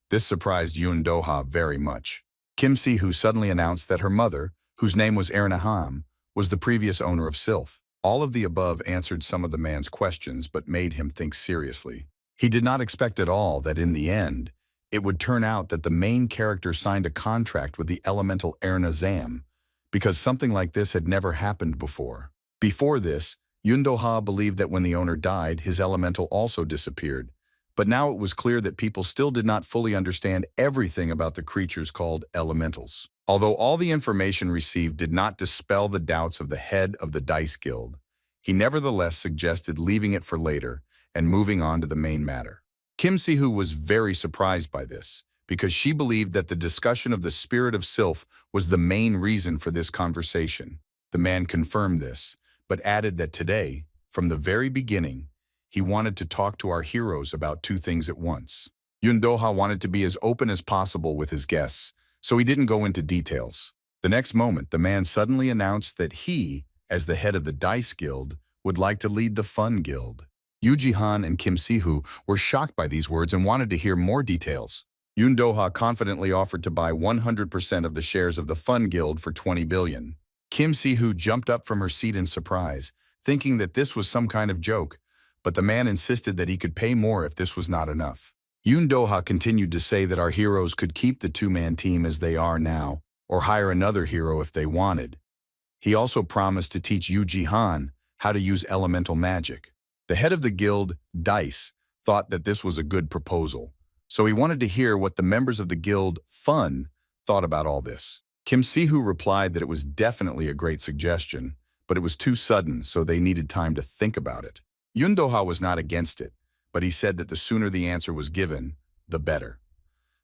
This surprised Yun Doha very much. Kim Si-hoo suddenly announced that her mother, whose name was Ernaham, was the previous owner of Sylph. All of the above answered some of the man's questions but made him think seriously. He did not expect at all that in the end, it would turn out that the main character signed a contract with the elemental Ernaham, because something like this had never happened before. Before this, Yun Doha believed that when the owner died, his elemental also disappeared. But now it was clear that people still did not fully understand everything about the creatures called elementals. Although all the information received did not dispel the doubts of the head of the Dice Guild, he nevertheless suggested leaving it for later and moving on to the main matter. Kim Si-hoo was very surprised by this, because she believed that the discussion of the spirit of Sylph was the main reason for this conversation. The man confirmed this, but added that today, from the very beginning, he wanted to talk to our heroes about two things at once. Yun Doha wanted to be as open as possible with his guests, so he didn't go into details. The next moment, the man suddenly announced that he, as the head of the Dice Guild, would like to lead the Fun Guild. Yuji Han and Kim Si-hoo were shocked by these words and wanted to hear more details. Yun Doha confidently offered to buy 100% of the shares of the Fun Guild for 20 billion. Kim Si-hoo jumped up from her seat in surprise, thinking that this was some kind of joke, but the man insisted that he could pay more if this was not enough. Yun Doha continued to say that our heroes could keep the two-man team as they are now, or hire another hero if they wanted. He also promised to teach Yuji Han how to use elemental magic. The head of the guild, Dice, thought that this was a good proposal, so he wanted to hear what the members of the guild, Fun, thought about all this. Kim Si-hoo replied that it was definitely a great suggestion, but it was too sudden, so they needed time to think about it. Yun Doha was not against it, but he said that the sooner the answer was given, the better.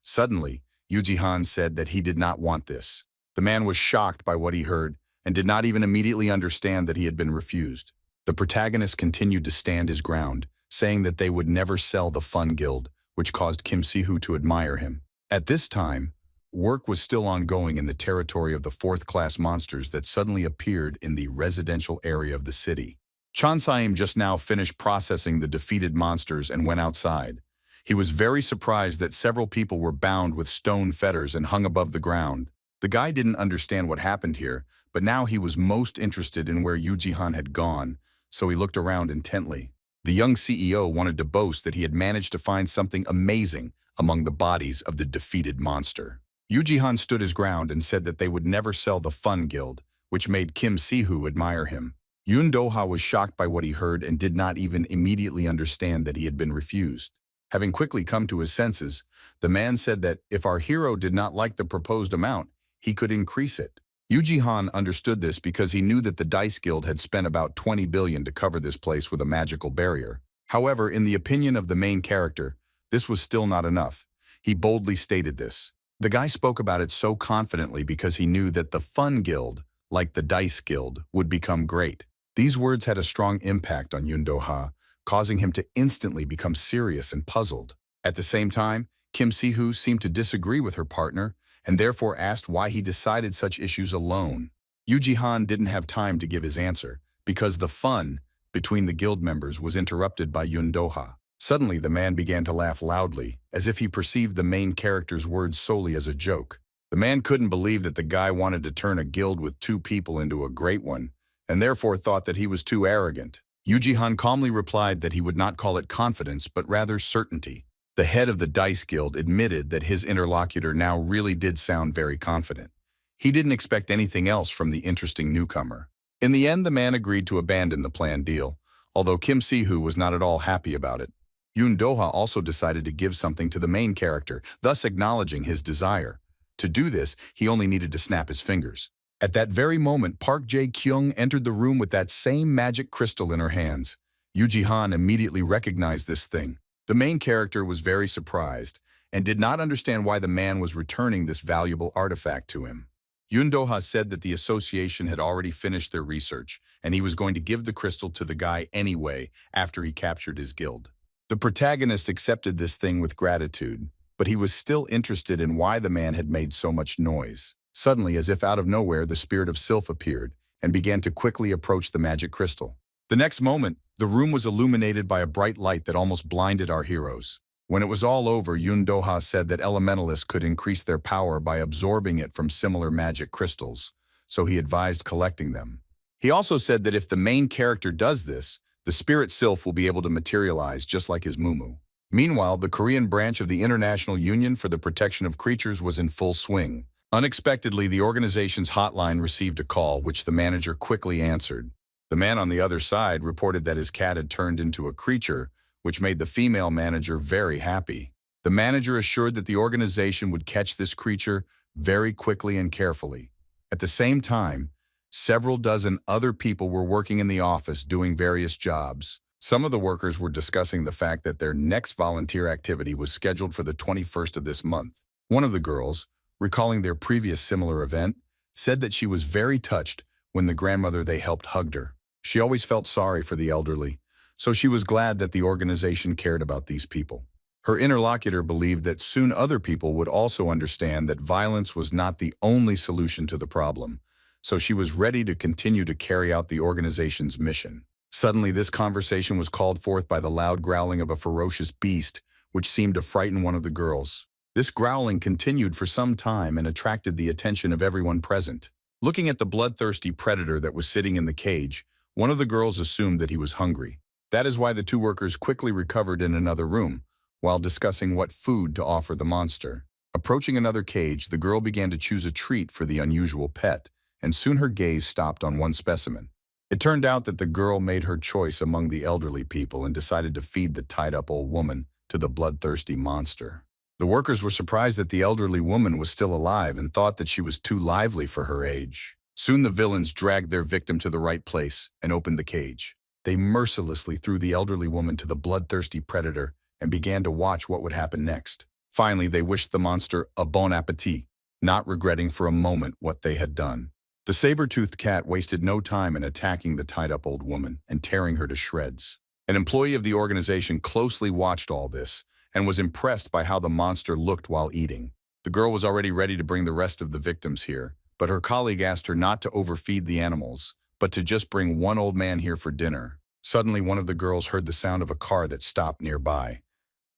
Suddenly, Yuji Han said that he did not want this. The man was shocked by what he heard and did not even immediately understand that he had been refused. The protagonist continued to stand his ground, saying that they would never sell the Fun Guild which caused Kim Si-hoo to admire him. At this time, work was still ongoing in the territory of the fourth-class monsters that suddenly appeared in the residential area of the city. Chonsaim just now finished processing the defeated monsters and went outside. He was very surprised that several people were bound with stone fetters and hung above the ground. The guy didn't understand what happened here, but now he was most interested in where Yuji-han had gone, so he looked around intently. The young CEO wanted to boast that he had managed to find something amazing among the bodies of the defeated monster. Yuji-han stood his ground and said that they would never sell the Fun Guild, which made Kim Si-hoo admire him. Yun Doha was shocked by what he heard and did not even immediately understand that he had been refused. Having quickly come to his senses, the man said that if our hero did not like the proposed amount, he could increase it. Yuji-han understood this because he knew that the Dice Guild had spent about 20 billion to cover this place with a magical barrier. However, in the opinion of the main character, this was still not enough. He boldly stated this. The guy spoke about it so confidently because he knew that the Fun Guild, like the Dice Guild, would become great. These words had a strong impact on Yun Doha, causing him to instantly become serious and puzzled. At the same time, Kim Si-hoo seemed to disagree with her partner and therefore asked why he decided such issues alone. Yuji-han didn't have time to give his answer because the fun between the guild members was interrupted by Yun Doha. Suddenly, the man began to laugh loudly, as if he perceived the main character's words solely as a joke. The man couldn't believe that the guy wanted to turn a guild with 2 people into a great one, and therefore thought that he was too arrogant. Yuji-han calmly replied that he would not call it confidence, but rather certainty. The head of the Dice Guild admitted that his interlocutor now really did sound very confident. He didn't expect anything else from the interesting newcomer. In the end, the man agreed to abandon the planned deal, although Kim Si-hoo was not at all happy about it. Yun Doha also decided to give something to the main character, thus acknowledging his desire. To do this, he only needed to snap his fingers. At that very moment, Park Jae-kyung entered the room with that same magic crystal in her hands. Yuji-han immediately recognized this thing. The main character was very surprised and did not understand why the man was returning this valuable artifact to him. Yun Doha said that the association had already finished their research, and he was going to give the crystal to the guy anyway after he captured his guild. The protagonist accepted this thing with gratitude, but he was still interested in why the man had made so much noise. Suddenly, as if out of nowhere, the spirit of Sylph appeared and began to quickly approach the magic crystal. The next moment, the room was illuminated by a bright light that almost blinded our heroes. When it was all over, Yun Doha said that elementalists could increase their power by absorbing it from similar magic crystals, so he advised collecting them. He also said that if the main character does this, the spirit Sylph will be able to materialize just like his muumuu. Meanwhile, the Korean branch of the International Union for the Protection of Creatures was in full swing. Unexpectedly, the organization's hotline received a call, which the manager quickly answered. The man on the other side reported that his cat had turned into a creature, which made the female manager very happy. The manager assured that the organization would catch this creature very quickly and carefully. At the same time, several dozen other people were working in the office doing various jobs. Some of the workers were discussing the fact that their next volunteer activity was scheduled for the 21st of this month. One of the girls, recalling their previous similar event, said that she was very touched when the grandmother they helped hugged her. She always felt sorry for the elderly, so she was glad that the organization cared about these people. Her interlocutor believed that soon other people would also understand that violence was not the only solution to the problem, so she was ready to continue to carry out the organization's mission. Suddenly, this conversation was called forth by the loud growling of a ferocious beast, which seemed to frighten one of the girls. This growling continued for some time and attracted the attention of everyone present. Looking at the bloodthirsty predator that was sitting in the cage, one of the girls assumed that he was hungry. That is why the 2 workers quickly recovered in another room, while discussing what food to offer the monster. Approaching another cage, the girl began to choose a treat for the unusual pet, and soon her gaze stopped on one specimen. It turned out that the girl made her choice among the elderly people and decided to feed the tied-up old woman to the bloodthirsty monster. The workers were surprised that the elderly woman was still alive and thought that she was too lively for her age. Soon the villains dragged their victim to the right place and opened the cage. They mercilessly threw the elderly woman to the bloodthirsty predator and began to watch what would happen next. Finally, they wished the monster a bon appetit, not regretting for a moment what they had done. The saber-toothed cat wasted no time in attacking the tied-up old woman and tearing her to shreds. An employee of the organization closely watched all this and was impressed by how the monster looked while eating. The girl was already ready to bring the rest of the victims here, but her colleague asked her not to overfeed the animals, but to just bring one old man here for dinner. Suddenly, one of the girls heard the sound of a car that stopped nearby.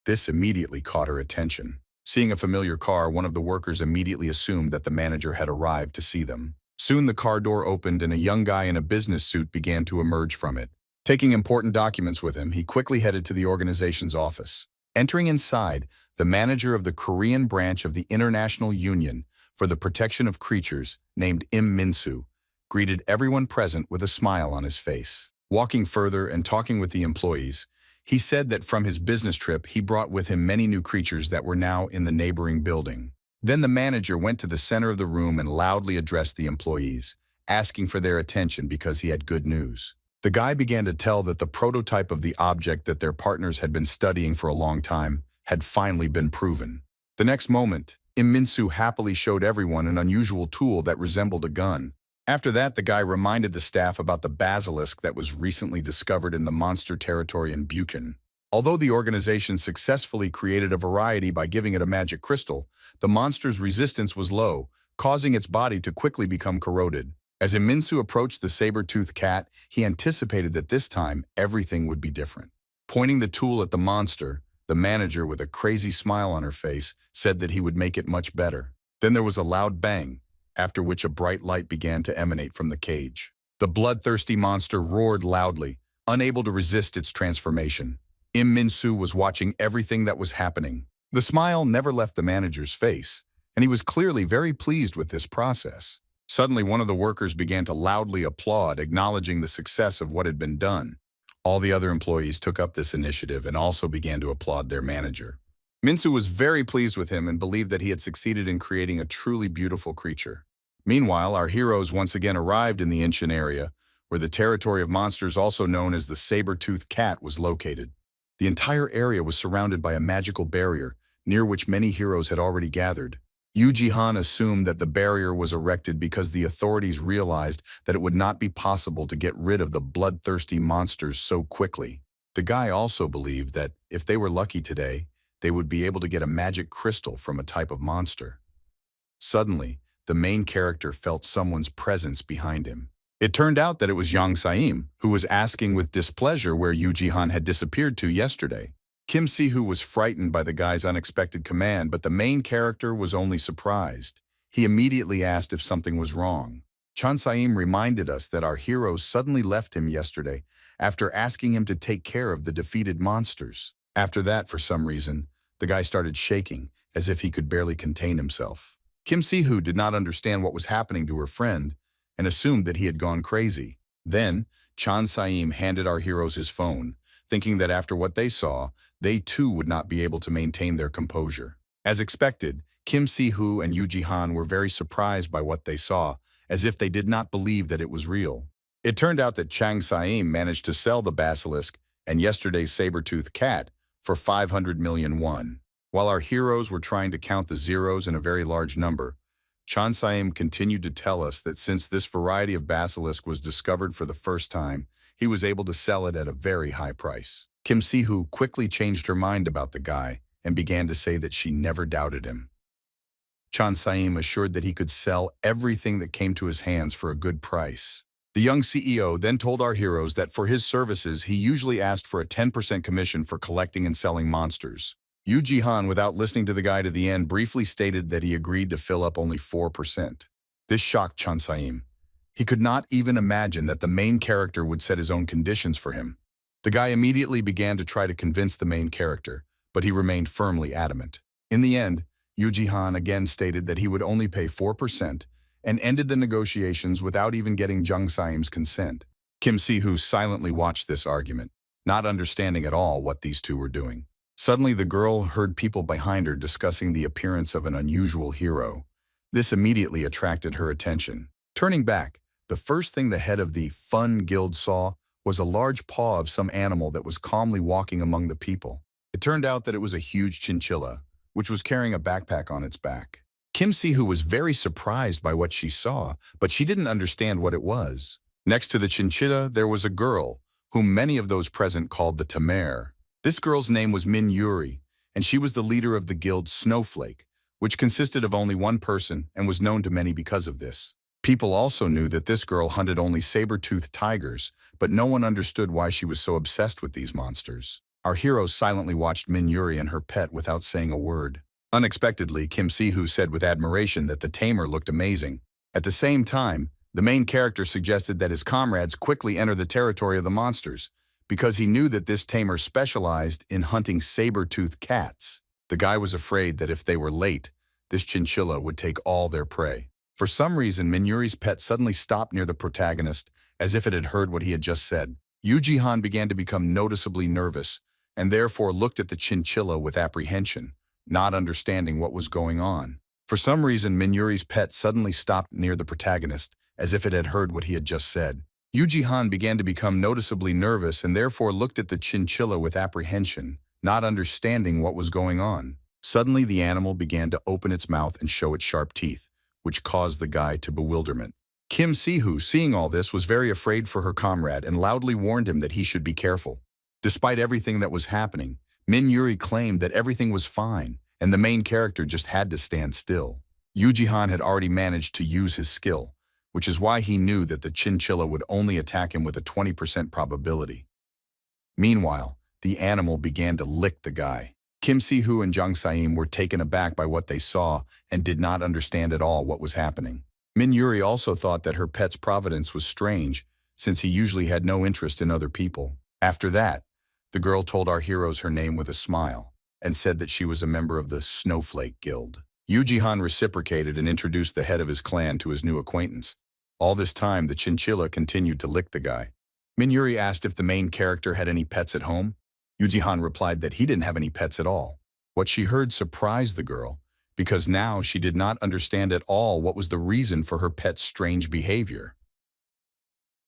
This immediately caught her attention. Seeing a familiar car, one of the workers immediately assumed that the manager had arrived to see them. Soon the car door opened and a young guy in a business suit began to emerge from it. Taking important documents with him, he quickly headed to the organization's office. Entering inside, the manager of the Korean branch of the International Union for the Protection of Creatures, named Lim Minsu, greeted everyone present with a smile on his face. Walking further and talking with the employees, he said that from his business trip he brought with him many new creatures that were now in the neighboring building. Then the manager went to the center of the room and loudly addressed the employees, asking for their attention because he had good news. The guy began to tell that the prototype of the object that their partners had been studying for a long time had finally been proven. The next moment, Lim Minsu happily showed everyone an unusual tool that resembled a gun. After that, the guy reminded the staff about the basilisk that was recently discovered in the monster territory in Buchan. Although the organization successfully created a variety by giving it a magic crystal, the monster's resistance was low, causing its body to quickly become corroded. As Lim Minsu approached the saber-tooth cat, he anticipated that this time everything would be different. Pointing the tool at the monster, the manager, with a crazy smile on her face, said that he would make it much better. Then there was a loud bang, after which a bright light began to emanate from the cage. The bloodthirsty monster roared loudly, unable to resist its transformation. Lim Minsu was watching everything that was happening. The smile never left the manager's face, and he was clearly very pleased with this process. Suddenly, one of the workers began to loudly applaud, acknowledging the success of what had been done. All the other employees took up this initiative and also began to applaud their manager. Minsu was very pleased with him and believed that he had succeeded in creating a truly beautiful creature. Meanwhile, our heroes once again arrived in the Incheon area, where the territory of monsters, also known as the Saber-tooth cat, was located. The entire area was surrounded by a magical barrier, near which many heroes had already gathered. Yuji assumed that the barrier was erected because the authorities realized that it would not be possible to get rid of the bloodthirsty monsters so quickly. The guy also believed that, if they were lucky today, they would be able to get a magic crystal from a type of monster. Suddenly, the main character felt someone's presence behind him. It turned out that it was Yang Saim, who was asking with displeasure where Yuji had disappeared to yesterday. Kim Si-hoo was frightened by the guy's unexpected command, but the main character was only surprised. He immediately asked if something was wrong. Chan Saim reminded us that our heroes suddenly left him yesterday after asking him to take care of the defeated monsters. After that, for some reason, the guy started shaking, as if he could barely contain himself. Kim Si-hoo did not understand what was happening to her friend and assumed that he had gone crazy. Then, Chan Saim handed our heroes his phone, thinking that after what they saw, they too would not be able to maintain their composure. As expected, Kim Si-hoo and Yuji were very surprised by what they saw, as if they did not believe that it was real. It turned out that Chang Saim managed to sell the basilisk and yesterday's saber-tooth cat for 500 million won. While our heroes were trying to count the zeros in a very large number, Chan Saim continued to tell us that since this variety of basilisk was discovered for the first time, he was able to sell it at a very high price. Kim Si-hoo quickly changed her mind about the guy and began to say that she never doubted him. Chan Saim assured that he could sell everything that came to his hands for a good price. The young CEO then told our heroes that for his services, he usually asked for a 10% commission for collecting and selling monsters. Yuji, without listening to the guy to the end, briefly stated that he agreed to fill up only 4%. This shocked Chan Saim. He could not even imagine that the main character would set his own conditions for him. The guy immediately began to try to convince the main character, but he remained firmly adamant. In the end, Yuji again stated that he would only pay 4% and ended the negotiations without even getting Jung Saim's consent. Kim Si-hoo silently watched this argument, not understanding at all what these two were doing. Suddenly, the girl heard people behind her discussing the appearance of an unusual hero. This immediately attracted her attention. Turning back, the first thing the head of the Fun Guild saw was a large paw of some animal that was calmly walking among the people. It turned out that it was a huge chinchilla, which was carrying a backpack on its back. Kim Si-hoo was very surprised by what she saw, but she didn't understand what it was. Next to the chinchilla, there was a girl, whom many of those present called the Tamer. This girl's name was Minuri, and she was the leader of the guild Snowflake, which consisted of only one person and was known to many because of this. People also knew that this girl hunted only saber-toothed tigers, but no one understood why she was so obsessed with these monsters. Our heroes silently watched Minuri and her pet without saying a word. Unexpectedly, Kim Si-hoo said with admiration that the tamer looked amazing. At the same time, the main character suggested that his comrades quickly enter the territory of the monsters, because he knew that this tamer specialized in hunting saber-toothed cats. The guy was afraid that if they were late, this chinchilla would take all their prey. For some reason, Minuri's pet suddenly stopped near the protagonist, as if it had heard what he had just said. Yuji began to become noticeably nervous, and therefore looked at the chinchilla with apprehension, not understanding what was going on. For some reason, Minuri's pet suddenly stopped near the protagonist, as if it had heard what he had just said. Yuji began to become noticeably nervous and therefore looked at the chinchilla with apprehension, not understanding what was going on. Suddenly, the animal began to open its mouth and show its sharp teeth, which caused the guy to bewilderment. Kim Si-hoo, seeing all this, was very afraid for her comrade and loudly warned him that he should be careful. Despite everything that was happening, Minuri claimed that everything was fine, and the main character just had to stand still. Yuji had already managed to use his skill, which is why he knew that the chinchilla would only attack him with a 20% probability. Meanwhile, the animal began to lick the guy. Kim Si-hoo and Jang Saim were taken aback by what they saw and did not understand at all what was happening. Minuri also thought that her pet's providence was strange, since he usually had no interest in other people. After that, the girl told our heroes her name with a smile, and said that she was a member of the Snowflake Guild. Yuji reciprocated and introduced the head of his clan to his new acquaintance. All this time, the chinchilla continued to lick the guy. Minuri asked if the main character had any pets at home. Yuji replied that he didn't have any pets at all. What she heard surprised the girl, because now she did not understand at all what was the reason for her pet's strange behavior.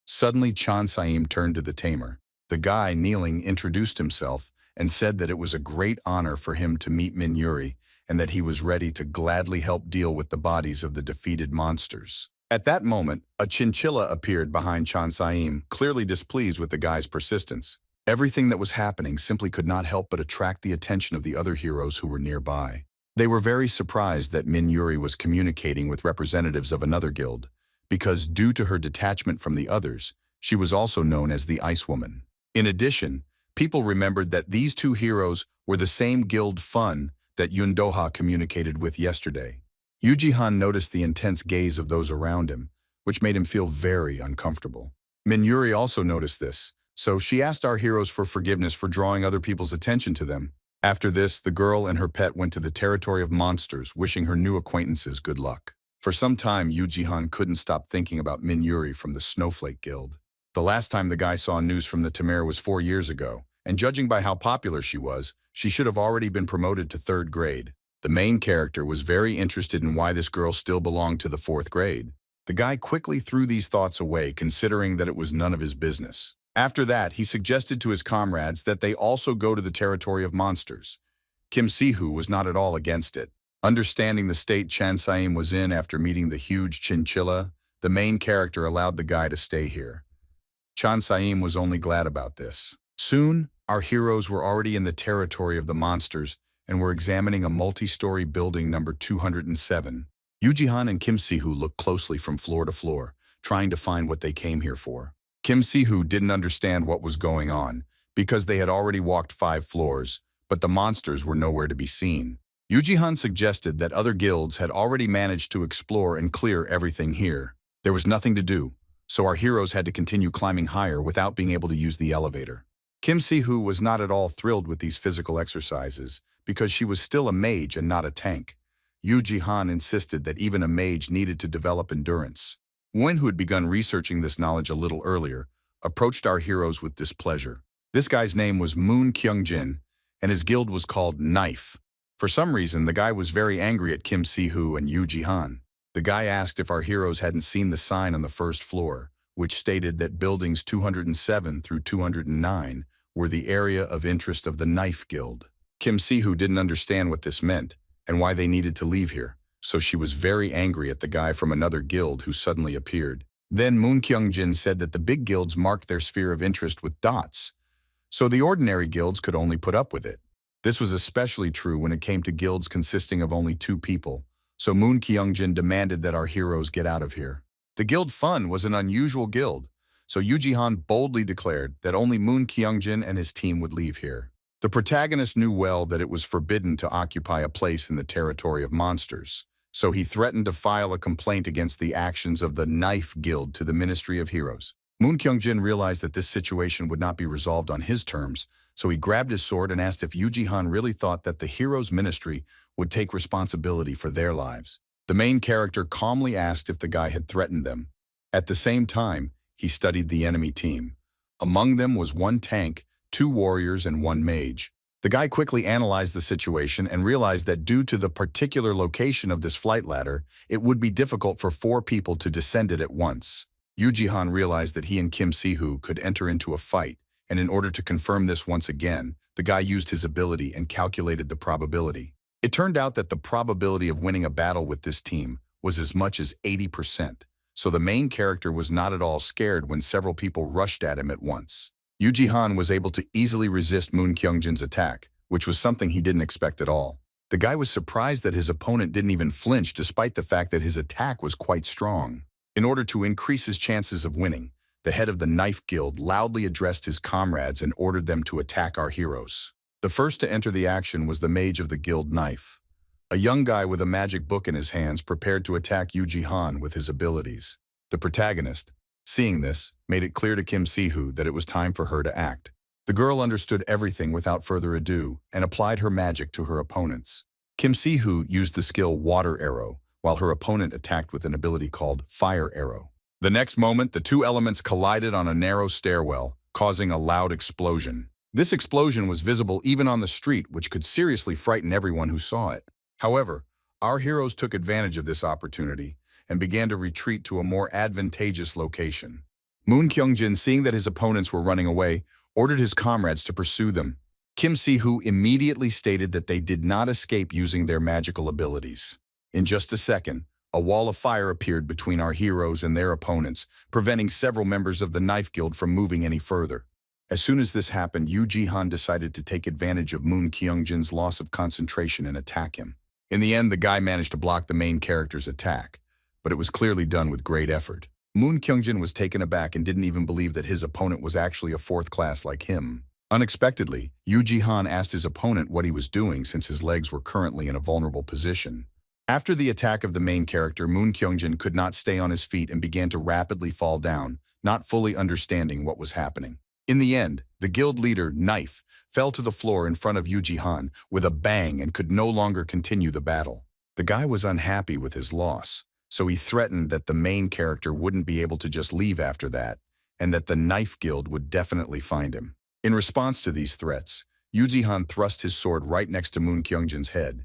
Suddenly, Chan Saim turned to the tamer. The guy, kneeling, introduced himself and said that it was a great honor for him to meet Minuri and that he was ready to gladly help deal with the bodies of the defeated monsters. At that moment, a chinchilla appeared behind Chan Saim, clearly displeased with the guy's persistence. Everything that was happening simply could not help but attract the attention of the other heroes who were nearby. They were very surprised that Minuri was communicating with representatives of another guild, because due to her detachment from the others, she was also known as the Ice Woman. In addition, people remembered that these two heroes were the same guild Fun that Yun Doha communicated with yesterday. Yuji noticed the intense gaze of those around him, which made him feel very uncomfortable. Minuri also noticed this, so she asked our heroes for forgiveness for drawing other people's attention to them. After this, the girl and her pet went to the territory of monsters, wishing her new acquaintances good luck. For some time, Yuji couldn't stop thinking about Minuri from the Snowflake Guild. The last time the guy saw news from the Tamer was 4 years ago, and judging by how popular she was, she should have already been promoted to 3rd grade. The main character was very interested in why this girl still belonged to the 4th grade. The guy quickly threw these thoughts away, considering that it was none of his business. After that, he suggested to his comrades that they also go to the territory of monsters. Kim Si-hoo was not at all against it. Understanding the state Chan Saim was in after meeting the huge chinchilla, the main character allowed the guy to stay here. Chan Saim was only glad about this. Soon, our heroes were already in the territory of the monsters and were examining a multi-story building number 207. Yuji and Kim Si-hoo looked closely from floor to floor, trying to find what they came here for. Kim Si-hoo didn't understand what was going on, because they had already walked 5 floors, but the monsters were nowhere to be seen. Yuji suggested that other guilds had already managed to explore and clear everything here. There was nothing to do, so our heroes had to continue climbing higher without being able to use the elevator. Kim Si-hoo was not at all thrilled with these physical exercises, because she was still a mage and not a tank. Yuji insisted that even a mage needed to develop endurance. Wen, who had begun researching this knowledge a little earlier, approached our heroes with displeasure. This guy's name was Moon Kyung-jin, and his guild was called Knife. For some reason, the guy was very angry at Kim Si-hoo and Yuji. The guy asked if our heroes hadn't seen the sign on the 1st floor, which stated that buildings 207 through 209 were the area of interest of the Knife Guild. Kim Si-hoo didn't understand what this meant and why they needed to leave here, so she was very angry at the guy from another guild who suddenly appeared. Then Moon Kyung-jin said that the big guilds marked their sphere of interest with dots, so the ordinary guilds could only put up with it. This was especially true when it came to guilds consisting of only 2 people, so Moon Kyungjin demanded that our heroes get out of here. The guild Fun was an unusual guild, so Yuji Han boldly declared that only Moon Kyungjin and his team would leave here. The protagonist knew well that it was forbidden to occupy a place in the territory of monsters, so he threatened to file a complaint against the actions of the Knife Guild to the Ministry of Heroes. Moon Kyungjin realized that this situation would not be resolved on his terms, so he grabbed his sword and asked if Yuji Han really thought that the Heroes Ministry would take responsibility for their lives. The main character calmly asked if the guy had threatened them. At the same time, he studied the enemy team. Among them was 1 tank, 2 warriors, and 1 mage. The guy quickly analyzed the situation and realized that due to the particular location of this flight ladder, it would be difficult for 4 people to descend it at once. Yuji Han realized that he and Kim Si-hoo could enter into a fight, and in order to confirm this once again, the guy used his ability and calculated the probability. It turned out that the probability of winning a battle with this team was as much as 80%, so the main character was not at all scared when several people rushed at him at once. Yuji Han was able to easily resist Moon Kyungjin's attack, which was something he didn't expect at all. The guy was surprised that his opponent didn't even flinch despite the fact that his attack was quite strong. In order to increase his chances of winning, the head of the Knife Guild loudly addressed his comrades and ordered them to attack our heroes. The first to enter the action was the mage of the guild Knife. A young guy with a magic book in his hands prepared to attack Yuji Han with his abilities. The protagonist, seeing this, made it clear to Kim Si-hoo that it was time for her to act. The girl understood everything without further ado and applied her magic to her opponents. Kim Si-hoo used the skill Water Arrow, while her opponent attacked with an ability called Fire Arrow. The next moment, the 2 elements collided on a narrow stairwell, causing a loud explosion. This explosion was visible even on the street, which could seriously frighten everyone who saw it. However, our heroes took advantage of this opportunity and began to retreat to a more advantageous location. Moon Kyungjin, seeing that his opponents were running away, ordered his comrades to pursue them. Kim Si-hoo immediately stated that they did not escape using their magical abilities. In just a second, a wall of fire appeared between our heroes and their opponents, preventing several members of the Knife Guild from moving any further. As soon as this happened, Yuji Han decided to take advantage of Moon Kyungjin's loss of concentration and attack him. In the end, the guy managed to block the main character's attack, but it was clearly done with great effort. Moon Kyungjin was taken aback and didn't even believe that his opponent was actually a 4th class like him. Unexpectedly, Yuji Han asked his opponent what he was doing since his legs were currently in a vulnerable position. After the attack of the main character, Moon Kyungjin could not stay on his feet and began to rapidly fall down, not fully understanding what was happening. In the end, the guild leader, Knife, fell to the floor in front of Yuji Han with a bang and could no longer continue the battle. The guy was unhappy with his loss, so he threatened that the main character wouldn't be able to just leave after that, and that the Knife Guild would definitely find him. In response to these threats, Yuji Han thrust his sword right next to Moon Kyungjin's head,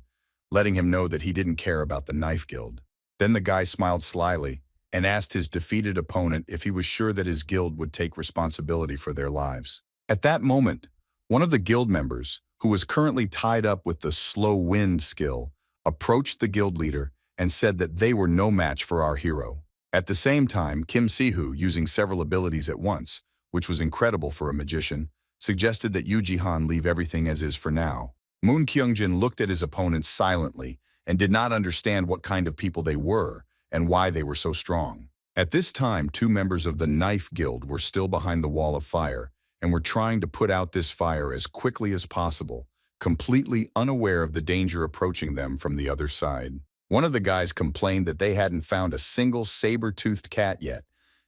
letting him know that he didn't care about the Knife Guild. Then the guy smiled slyly and asked his defeated opponent if he was sure that his guild would take responsibility for their lives. At that moment, one of the guild members, who was currently tied up with the Slow Wind skill, approached the guild leader and said that they were no match for our hero. At the same time, Kim Si-hoo, using several abilities at once, which was incredible for a magician, suggested that Yuji Han leave everything as is for now. Moon Kyungjin looked at his opponents silently and did not understand what kind of people they were and why they were so strong. At this time, 2 members of the Knife Guild were still behind the wall of fire and were trying to put out this fire as quickly as possible, completely unaware of the danger approaching them from the other side. One of the guys complained that they hadn't found a single saber-toothed cat yet,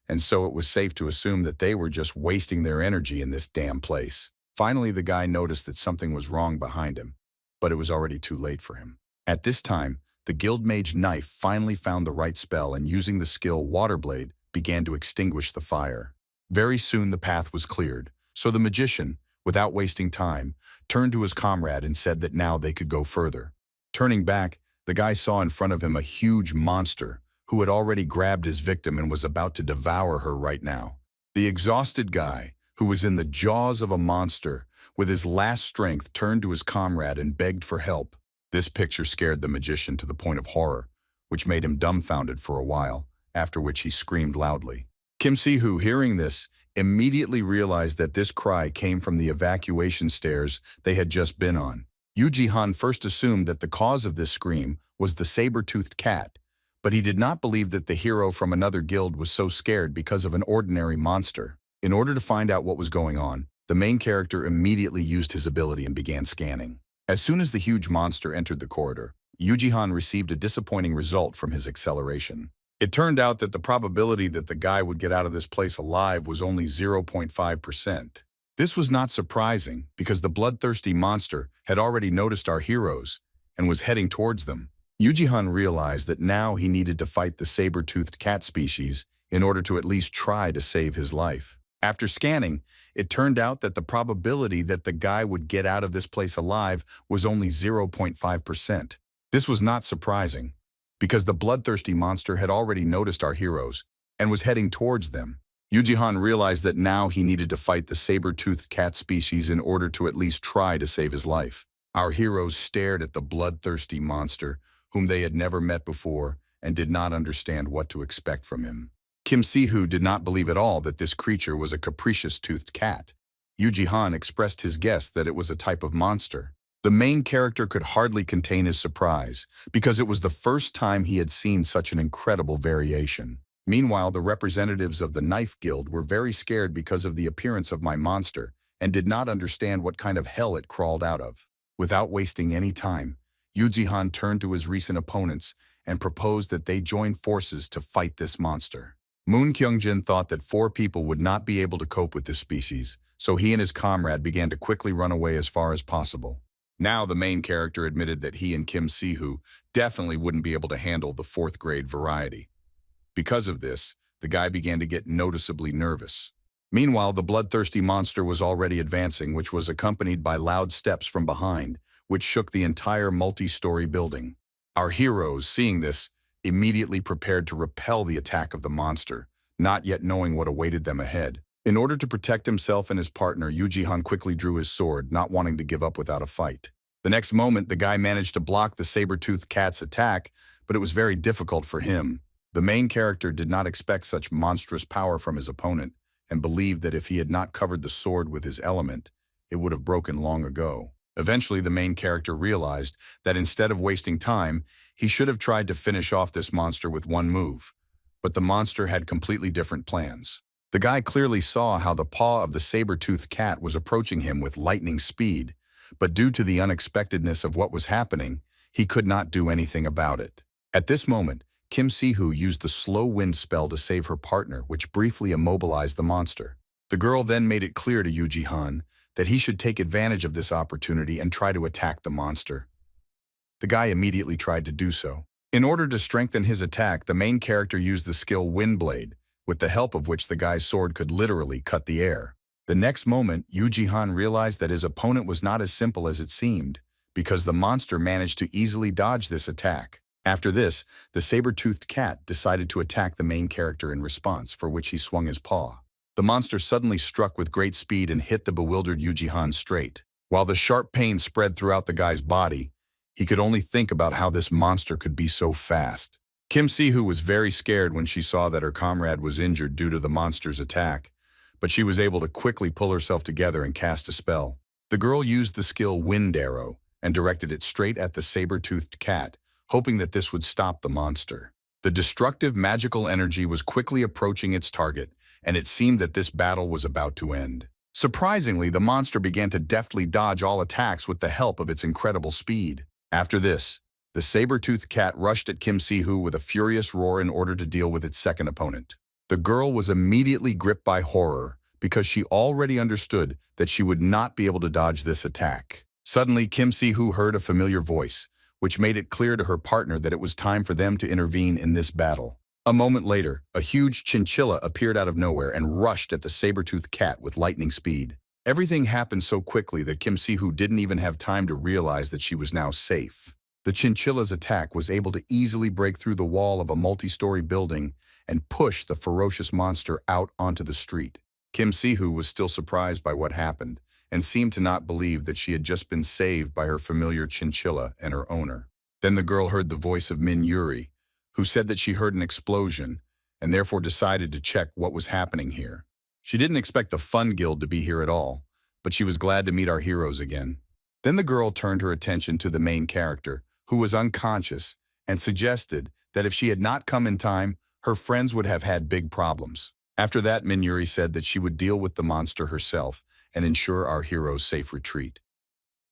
and so it was safe to assume that they were just wasting their energy in this damn place. Finally, the guy noticed that something was wrong behind him, but it was already too late for him. At this time, the guild mage Knife finally found the right spell and, using the skill Waterblade, began to extinguish the fire. Very soon the path was cleared, so the magician, without wasting time, turned to his comrade and said that now they could go further. Turning back, the guy saw in front of him a huge monster who had already grabbed his victim and was about to devour her right now. The exhausted guy, who was in the jaws of a monster, with his last strength, turned to his comrade and begged for help. This picture scared the magician to the point of horror, which made him dumbfounded for a while, after which he screamed loudly. Kim Si-hoo, hearing this, immediately realized that this cry came from the evacuation stairs they had just been on. Yuji Han first assumed that the cause of this scream was the saber-toothed cat, but he did not believe that the hero from another guild was so scared because of an ordinary monster. In order to find out what was going on, the main character immediately used his ability and began scanning. As soon as the huge monster entered the corridor, Yuji Han received a disappointing result from his acceleration. It turned out that the probability that the guy would get out of this place alive was only 0.5%. This was not surprising because the bloodthirsty monster had already noticed our heroes and was heading towards them. Yuji Han realized that now he needed to fight the saber-toothed cat species in order to at least try to save his life. After scanning, it turned out that the probability that the guy would get out of this place alive was only 0.5%. This was not surprising because the bloodthirsty monster had already noticed our heroes and was heading towards them. Yuji Han realized that now he needed to fight the saber-toothed cat species in order to at least try to save his life. Our heroes stared at the bloodthirsty monster, whom they had never met before and did not understand what to expect from him. Kim Si-hoo did not believe at all that this creature was a capricious-toothed cat. Yuji Han expressed his guess that it was a type of monster. The main character could hardly contain his surprise because it was the first time he had seen such an incredible variation. Meanwhile, the representatives of the Knife Guild were very scared because of the appearance of my monster and did not understand what kind of hell it crawled out of. Without wasting any time, Yuji Han turned to his recent opponents and proposed that they join forces to fight this monster. Moon Kyung-jin thought that 4 people would not be able to cope with this species, so he and his comrade began to quickly run away as far as possible. Now the main character admitted that he and Kim Si-hoo definitely wouldn't be able to handle the 4th grade variety. Because of this, the guy began to get noticeably nervous. Meanwhile, the bloodthirsty monster was already advancing, which was accompanied by loud steps from behind, which shook the entire multi-story building. Our heroes, seeing this, immediately prepared to repel the attack of the monster, not yet knowing what awaited them ahead. In order to protect himself and his partner, Yuji Han quickly drew his sword, not wanting to give up without a fight. The next moment, the guy managed to block the saber-toothed cat's attack, but it was very difficult for him. The main character did not expect such monstrous power from his opponent and believed that if he had not covered the sword with his element, it would have broken long ago. Eventually, the main character realized that instead of wasting time, he should have tried to finish off this monster with one move. But the monster had completely different plans. The guy clearly saw how the paw of the saber-toothed cat was approaching him with lightning speed, but due to the unexpectedness of what was happening, he could not do anything about it. At this moment, Kim Si-hoo used the slow wind spell to save her partner, which briefly immobilized the monster. The girl then made it clear to Yuji Han that he should take advantage of this opportunity and try to attack the monster. The guy immediately tried to do so. In order to strengthen his attack, the main character used the skill Windblade, with the help of which the guy's sword could literally cut the air. The next moment, Yuji Han realized that his opponent was not as simple as it seemed, because the monster managed to easily dodge this attack. After this, the saber-toothed cat decided to attack the main character in response, for which he swung his paw. The monster suddenly struck with great speed and hit the bewildered Yuji Han straight. While the sharp pain spread throughout the guy's body, he could only think about how this monster could be so fast. Kim Si-hoo was very scared when she saw that her comrade was injured due to the monster's attack, but she was able to quickly pull herself together and cast a spell. The girl used the skill Wind Arrow and directed it straight at the saber-toothed cat, hoping that this would stop the monster. The destructive magical energy was quickly approaching its target, and it seemed that this battle was about to end. Surprisingly, the monster began to deftly dodge all attacks with the help of its incredible speed. After this, the saber-toothed cat rushed at Kim Si-hoo with a furious roar in order to deal with its second opponent. The girl was immediately gripped by horror because she already understood that she would not be able to dodge this attack. Suddenly, Kim Si-hoo heard a familiar voice, which made it clear to her partner that it was time for them to intervene in this battle. A moment later, a huge chinchilla appeared out of nowhere and rushed at the saber-toothed cat with lightning speed. Everything happened so quickly that Kim Si-hoo didn't even have time to realize that she was now safe. The chinchilla's attack was able to easily break through the wall of a multi-story building and push the ferocious monster out onto the street. Kim Si-hoo was still surprised by what happened and seemed to not believe that she had just been saved by her familiar chinchilla and her owner. Then the girl heard the voice of Minuri, who said that she heard an explosion and therefore decided to check what was happening here. She didn't expect the Fun Guild to be here at all, but she was glad to meet our heroes again. Then the girl turned her attention to the main character, who was unconscious, and suggested that if she had not come in time, her friends would have had big problems. After that, Minuri said that she would deal with the monster herself and ensure our hero's safe retreat.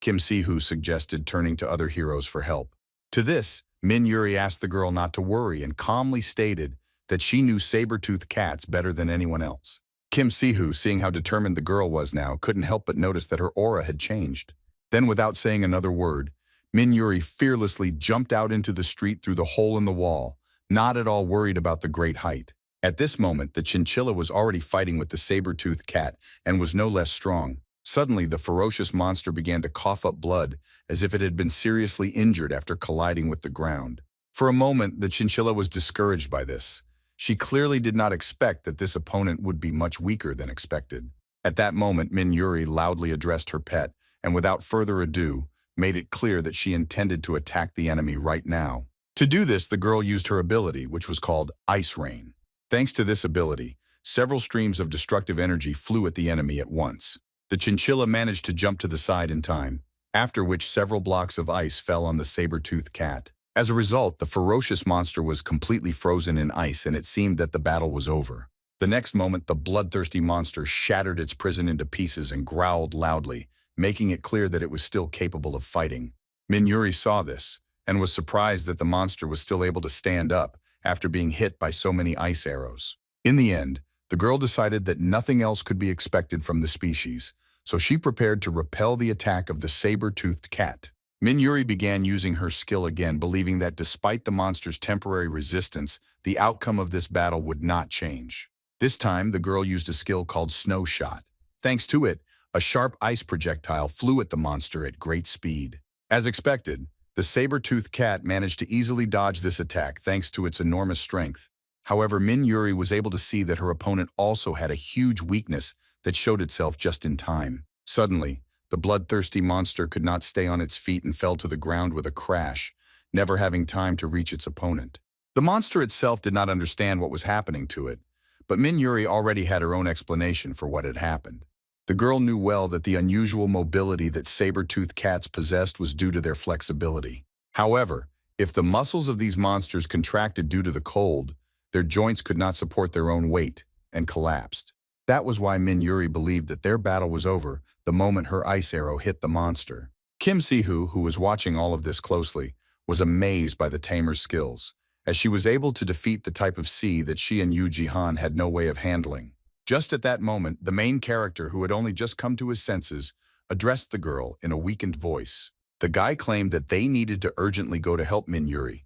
Kim Si-hoo suggested turning to other heroes for help. To this, Minuri asked the girl not to worry and calmly stated that she knew saber-tooth cats better than anyone else. Kim Si-hoo, seeing how determined the girl was now, couldn't help but notice that her aura had changed. Then, without saying another word, Minuri fearlessly jumped out into the street through the hole in the wall, not at all worried about the great height. At this moment, the chinchilla was already fighting with the saber-toothed cat and was no less strong. Suddenly, the ferocious monster began to cough up blood as if it had been seriously injured after colliding with the ground. For a moment, the chinchilla was discouraged by this. She clearly did not expect that this opponent would be much weaker than expected. At that moment, Minuri loudly addressed her pet, and without further ado, made it clear that she intended to attack the enemy right now. To do this, the girl used her ability, which was called Ice Rain. Thanks to this ability, several streams of destructive energy flew at the enemy at once. The chinchilla managed to jump to the side in time, after which several blocks of ice fell on the saber-toothed cat. As a result, the ferocious monster was completely frozen in ice and it seemed that the battle was over. The next moment, the bloodthirsty monster shattered its prison into pieces and growled loudly, making it clear that it was still capable of fighting. Minuri saw this and was surprised that the monster was still able to stand up after being hit by so many ice arrows. In the end, the girl decided that nothing else could be expected from the species, so she prepared to repel the attack of the saber-toothed cat. Minuri began using her skill again, believing that despite the monster's temporary resistance, the outcome of this battle would not change. This time, the girl used a skill called Snow Shot. Thanks to it, a sharp ice projectile flew at the monster at great speed. As expected, the saber-toothed cat managed to easily dodge this attack thanks to its enormous strength. However, Minuri was able to see that her opponent also had a huge weakness that showed itself just in time. Suddenly, the bloodthirsty monster could not stay on its feet and fell to the ground with a crash, never having time to reach its opponent. The monster itself did not understand what was happening to it, but Minuri already had her own explanation for what had happened. The girl knew well that the unusual mobility that saber-toothed cats possessed was due to their flexibility. However, if the muscles of these monsters contracted due to the cold, their joints could not support their own weight and collapsed. That was why Minuri believed that their battle was over the moment her ice arrow hit the monster. Kim Si-hoo, who was watching all of this closely, was amazed by the tamer's skills, as she was able to defeat the type of sea that she and Yuji had no way of handling. Just at that moment, the main character, who had only just come to his senses, addressed the girl in a weakened voice. The guy claimed that they needed to urgently go to help Minuri,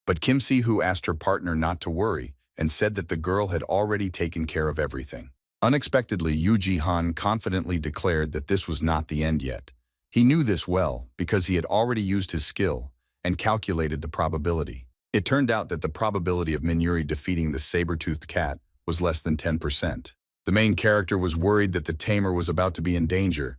but Kim Si-hoo asked her partner not to worry and said that the girl had already taken care of everything. Unexpectedly, Yuji confidently declared that this was not the end yet. He knew this well because he had already used his skill and calculated the probability. It turned out that the probability of Minuri defeating the saber-toothed cat was less than 10%. The main character was worried that the tamer was about to be in danger.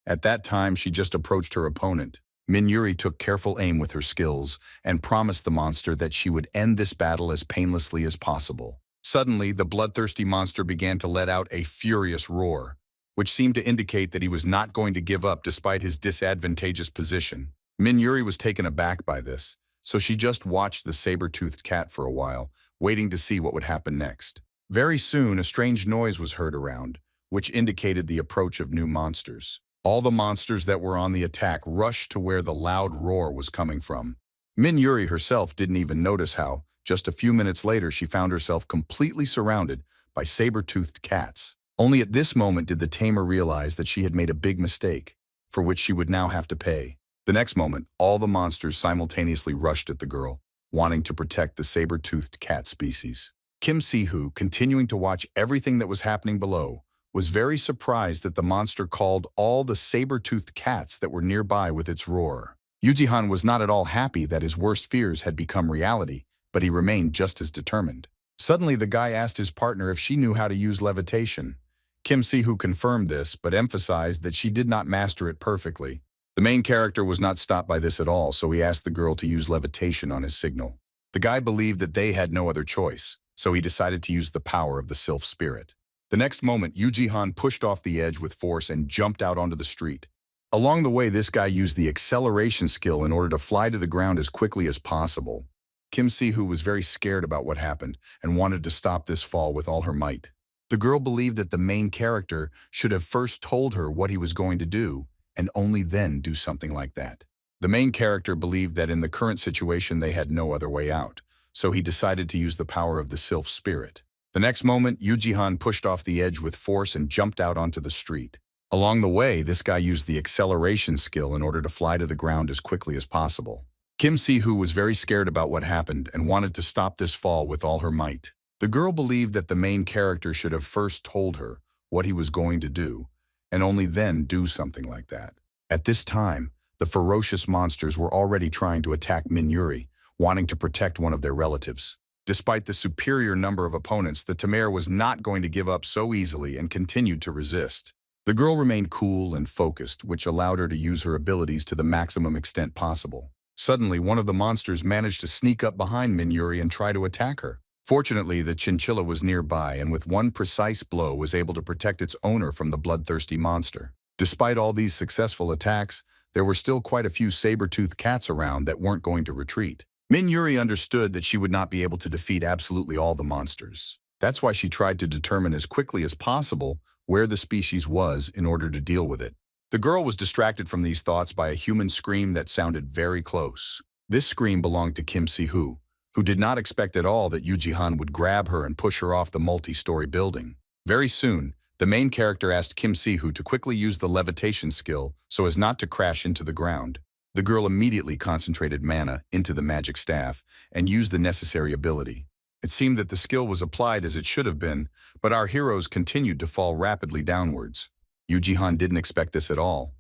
At that time, she just approached her opponent. Minuri took careful aim with her skills and promised the monster that she would end this battle as painlessly as possible. Suddenly, the bloodthirsty monster began to let out a furious roar, which seemed to indicate that he was not going to give up despite his disadvantageous position. Minuri was taken aback by this, so she just watched the saber-toothed cat for a while, waiting to see what would happen next. Very soon, a strange noise was heard around, which indicated the approach of new monsters. All the monsters that were on the attack rushed to where the loud roar was coming from. Minuri herself didn't even notice how, just a few minutes later, she found herself completely surrounded by saber-toothed cats. Only at this moment did the tamer realize that she had made a big mistake, for which she would now have to pay. The next moment, all the monsters simultaneously rushed at the girl, wanting to protect the saber-toothed cat species. Kim Si-hoo, continuing to watch everything that was happening below, was very surprised that the monster called all the saber-toothed cats that were nearby with its roar. Yuji was not at all happy that his worst fears had become reality, but he remained just as determined. Suddenly, the guy asked his partner if she knew how to use levitation. Kim Si-hoo confirmed this, but emphasized that she did not master it perfectly. The main character was not stopped by this at all, so he asked the girl to use levitation on his signal. The guy believed that they had no other choice, so he decided to use the power of the sylph spirit. The next moment, Yuji pushed off the edge with force and jumped out onto the street. Along the way, this guy used the acceleration skill in order to fly to the ground as quickly as possible. Kim Si-hoo was very scared about what happened and wanted to stop this fall with all her might. The girl believed that the main character should have first told her what he was going to do and only then do something like that. The main character believed that in the current situation they had no other way out, so he decided to use the power of the sylph spirit. The next moment, Yuji pushed off the edge with force and jumped out onto the street. Along the way, this guy used the acceleration skill in order to fly to the ground as quickly as possible. Kim Si-hoo was very scared about what happened and wanted to stop this fall with all her might. The girl believed that the main character should have first told her what he was going to do, and only then do something like that. At this time, the ferocious monsters were already trying to attack Minuri, wanting to protect one of their relatives. Despite the superior number of opponents, the Tamare was not going to give up so easily and continued to resist. The girl remained cool and focused, which allowed her to use her abilities to the maximum extent possible. Suddenly, one of the monsters managed to sneak up behind Minuri and try to attack her. Fortunately, the chinchilla was nearby and with one precise blow was able to protect its owner from the bloodthirsty monster. Despite all these successful attacks, there were still quite a few saber-tooth cats around that weren't going to retreat. Minuri understood that she would not be able to defeat absolutely all the monsters. That's why she tried to determine as quickly as possible where the species was in order to deal with it. The girl was distracted from these thoughts by a human scream that sounded very close. This scream belonged to Kim Si-hoo, who did not expect at all that Yuji would grab her and push her off the multi-story building. Very soon, the main character asked Kim Si-hoo to quickly use the levitation skill so as not to crash into the ground. The girl immediately concentrated mana into the magic staff and used the necessary ability. It seemed that the skill was applied as it should have been, but our heroes continued to fall rapidly downwards. Yuji didn't expect this at all.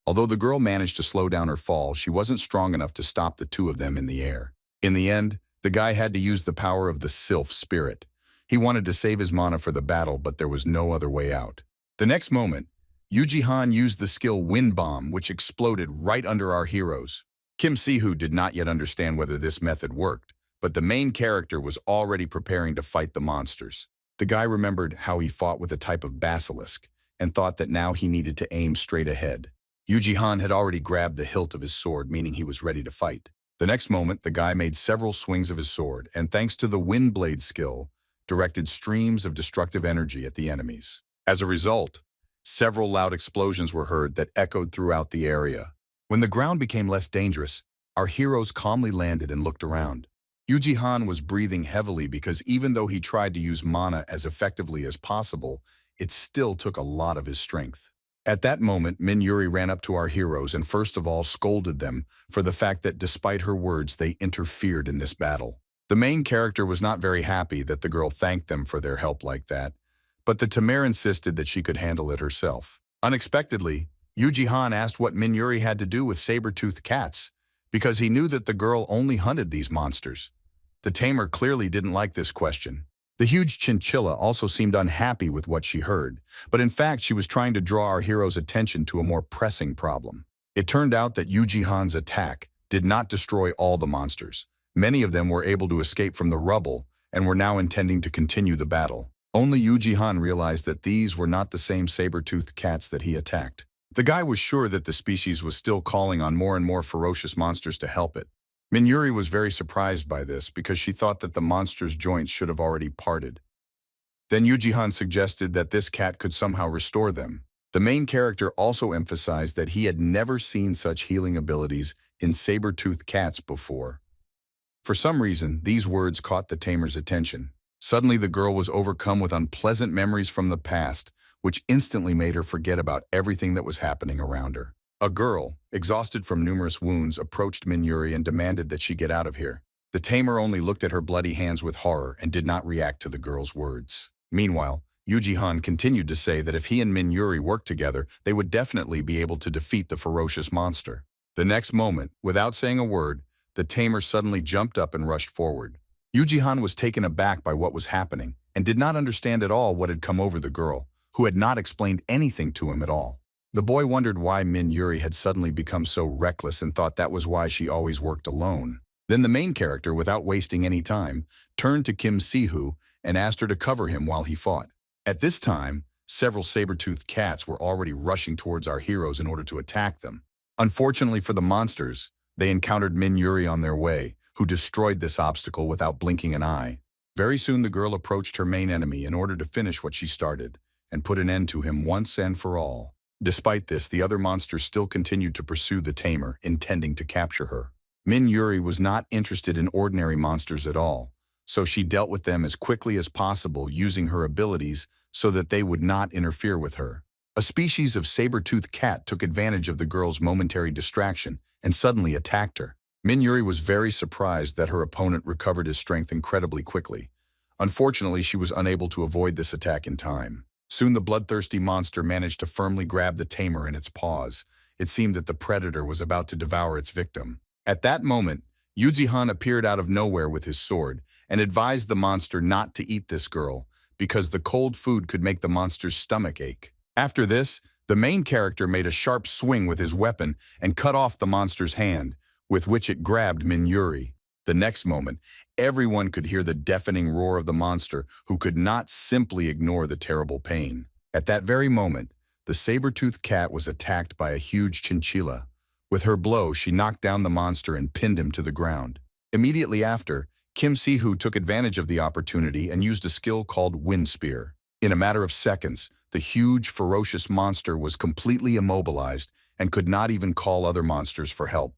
Although the girl managed to slow down her fall, she wasn't strong enough to stop the two of them in the air. In the end, the guy had to use the power of the sylph spirit. He wanted to save his mana for the battle, but there was no other way out. The next moment, Yuji used the skill Wind Bomb, which exploded right under our heroes. Kim Si-hoo did not yet understand whether this method worked, but the main character was already preparing to fight the monsters. The guy remembered how he fought with a type of basilisk and thought that now he needed to aim straight ahead. Yuji had already grabbed the hilt of his sword, meaning he was ready to fight. The next moment, the guy made several swings of his sword and, thanks to the wind blade skill, directed streams of destructive energy at the enemies. As a result, several loud explosions were heard that echoed throughout the area. When the ground became less dangerous, our heroes calmly landed and looked around. Yuji was breathing heavily because even though he tried to use mana as effectively as possible, it still took a lot of his strength. At that moment, Minuri ran up to our heroes and first of all scolded them for the fact that despite her words, they interfered in this battle. The main character was not very happy that the girl thanked them for their help like that, but the Tamare insisted that she could handle it herself. Unexpectedly, Yuji asked what Minuri had to do with saber-toothed cats, because he knew that the girl only hunted these monsters. The tamer clearly didn't like this question. The huge chinchilla also seemed unhappy with what she heard, but in fact she was trying to draw our hero's attention to a more pressing problem. It turned out that Yuji attack did not destroy all the monsters. Many of them were able to escape from the rubble and were now intending to continue the battle. Only Yuji realized that these were not the same saber-toothed cats that he attacked. The guy was sure that the species was still calling on more and more ferocious monsters to help it. Minuri was very surprised by this because she thought that the monster's joints should have already parted. Then Yuji suggested that this cat could somehow restore them. The main character also emphasized that he had never seen such healing abilities in saber-toothed cats before. For some reason, these words caught the tamer's attention. Suddenly, the girl was overcome with unpleasant memories from the past, which instantly made her forget about everything that was happening around her. A girl, exhausted from numerous wounds, approached Minuri and demanded that she get out of here. The tamer only looked at her bloody hands with horror and did not react to the girl's words. Meanwhile, Yuji continued to say that if he and Minuri worked together, they would definitely be able to defeat the ferocious monster. The next moment, without saying a word, the tamer suddenly jumped up and rushed forward. Yuji was taken aback by what was happening and did not understand at all what had come over the girl, who had not explained anything to him at all. The boy wondered why Minuri had suddenly become so reckless and thought that was why she always worked alone. Then the main character, without wasting any time, turned to Kim Si-hoo and asked her to cover him while he fought. At this time, several saber-toothed cats were already rushing towards our heroes in order to attack them. Unfortunately for the monsters, they encountered Minuri on their way, who destroyed this obstacle without blinking an eye. Very soon the girl approached her main enemy in order to finish what she started, and put an end to him once and for all. Despite this, the other monsters still continued to pursue the tamer, intending to capture her. Minuri was not interested in ordinary monsters at all, so she dealt with them as quickly as possible using her abilities so that they would not interfere with her. A species of saber-toothed cat took advantage of the girl's momentary distraction and suddenly attacked her. Minuri was very surprised that her opponent recovered his strength incredibly quickly. Unfortunately, she was unable to avoid this attack in time. Soon the bloodthirsty monster managed to firmly grab the tamer in its paws. It seemed that the predator was about to devour its victim. At that moment, Yuji appeared out of nowhere with his sword and advised the monster not to eat this girl because the cold food could make the monster's stomach ache. After this, the main character made a sharp swing with his weapon and cut off the monster's hand, with which it grabbed Minuri. The next moment, everyone could hear the deafening roar of the monster, who could not simply ignore the terrible pain. At that very moment, the saber-toothed cat was attacked by a huge chinchilla. With her blow, she knocked down the monster and pinned him to the ground. Immediately after, Kim Si-hoo took advantage of the opportunity and used a skill called Wind Spear. In a matter of seconds, the huge, ferocious monster was completely immobilized and could not even call other monsters for help.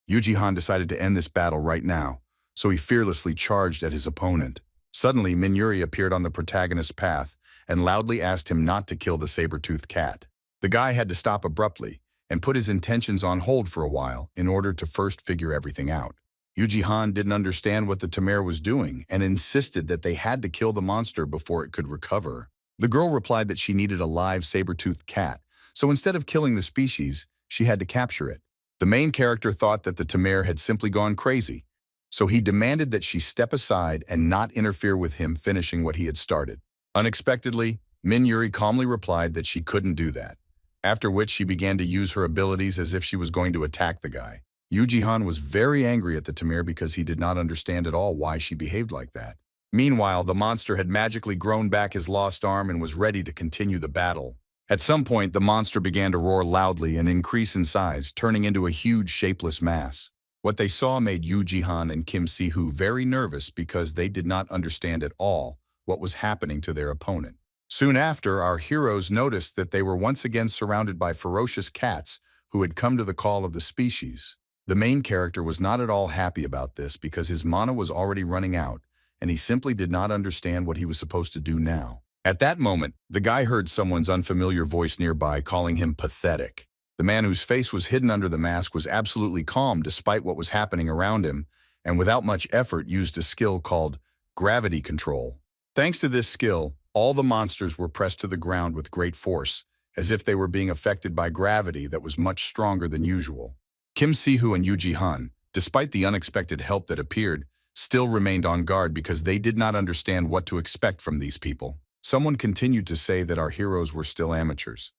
Yuji decided to end this battle right now, so he fearlessly charged at his opponent. Suddenly, Minuri appeared on the protagonist's path and loudly asked him not to kill the saber-toothed cat. The guy had to stop abruptly and put his intentions on hold for a while in order to first figure everything out. Yuji didn't understand what the tamer was doing and insisted that they had to kill the monster before it could recover. The girl replied that she needed a live saber-toothed cat, so instead of killing the species, she had to capture it. The main character thought that the tamer had simply gone crazy, so he demanded that she step aside and not interfere with him finishing what he had started. Unexpectedly, Minuri calmly replied that she couldn't do that, after which she began to use her abilities as if she was going to attack the guy. Yuji was very angry at the tamer because he did not understand at all why she behaved like that. Meanwhile, the monster had magically grown back his lost arm and was ready to continue the battle. At some point, the monster began to roar loudly and increase in size, turning into a huge, shapeless mass. What they saw made Yuji and Kim Si-hoo very nervous because they did not understand at all what was happening to their opponent. Soon after, our heroes noticed that they were once again surrounded by ferocious cats who had come to the call of the species. The main character was not at all happy about this because his mana was already running out, and he simply did not understand what he was supposed to do now. At that moment, the guy heard someone's unfamiliar voice nearby calling him pathetic. The man whose face was hidden under the mask was absolutely calm despite what was happening around him, and without much effort used a skill called gravity control. Thanks to this skill, all the monsters were pressed to the ground with great force, as if they were being affected by gravity that was much stronger than usual. Kim Si-hoo and Yuji, despite the unexpected help that appeared, still remained on guard because they did not understand what to expect from these people. Someone continued to say that our heroes were still amateurs.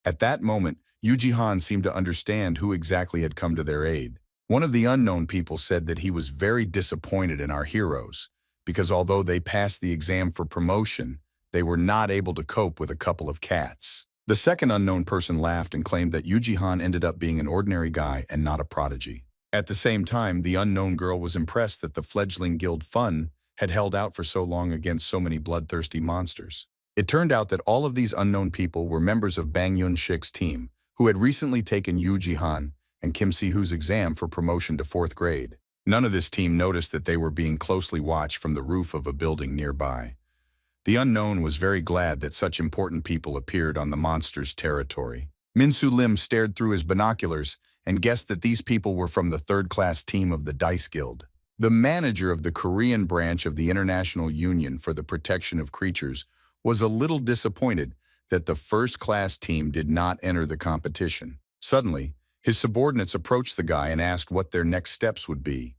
At that moment, Yuji seemed to understand who exactly had come to their aid. One of the unknown people said that he was very disappointed in our heroes, because although they passed the exam for promotion, they were not able to cope with a couple of cats. The second unknown person laughed and claimed that Yuji ended up being an ordinary guy and not a prodigy. At the same time, the unknown girl was impressed that the fledgling guild Fun had held out for so long against so many bloodthirsty monsters. It turned out that all of these unknown people were members of Bang Yun-shik's team, who had recently taken Yuji and Kim Si-hoo's exam for promotion to 4th grade. None of this team noticed that they were being closely watched from the roof of a building nearby. The unknown was very glad that such important people appeared on the monster's territory. Minsu Lim stared through his binoculars and guessed that these people were from the 3rd-class team of the Dice Guild. The manager of the Korean branch of the International Union for the Protection of Creatures was a little disappointed that the 1st-class team did not enter the competition. Suddenly, his subordinates approached the guy and asked what their next steps would be.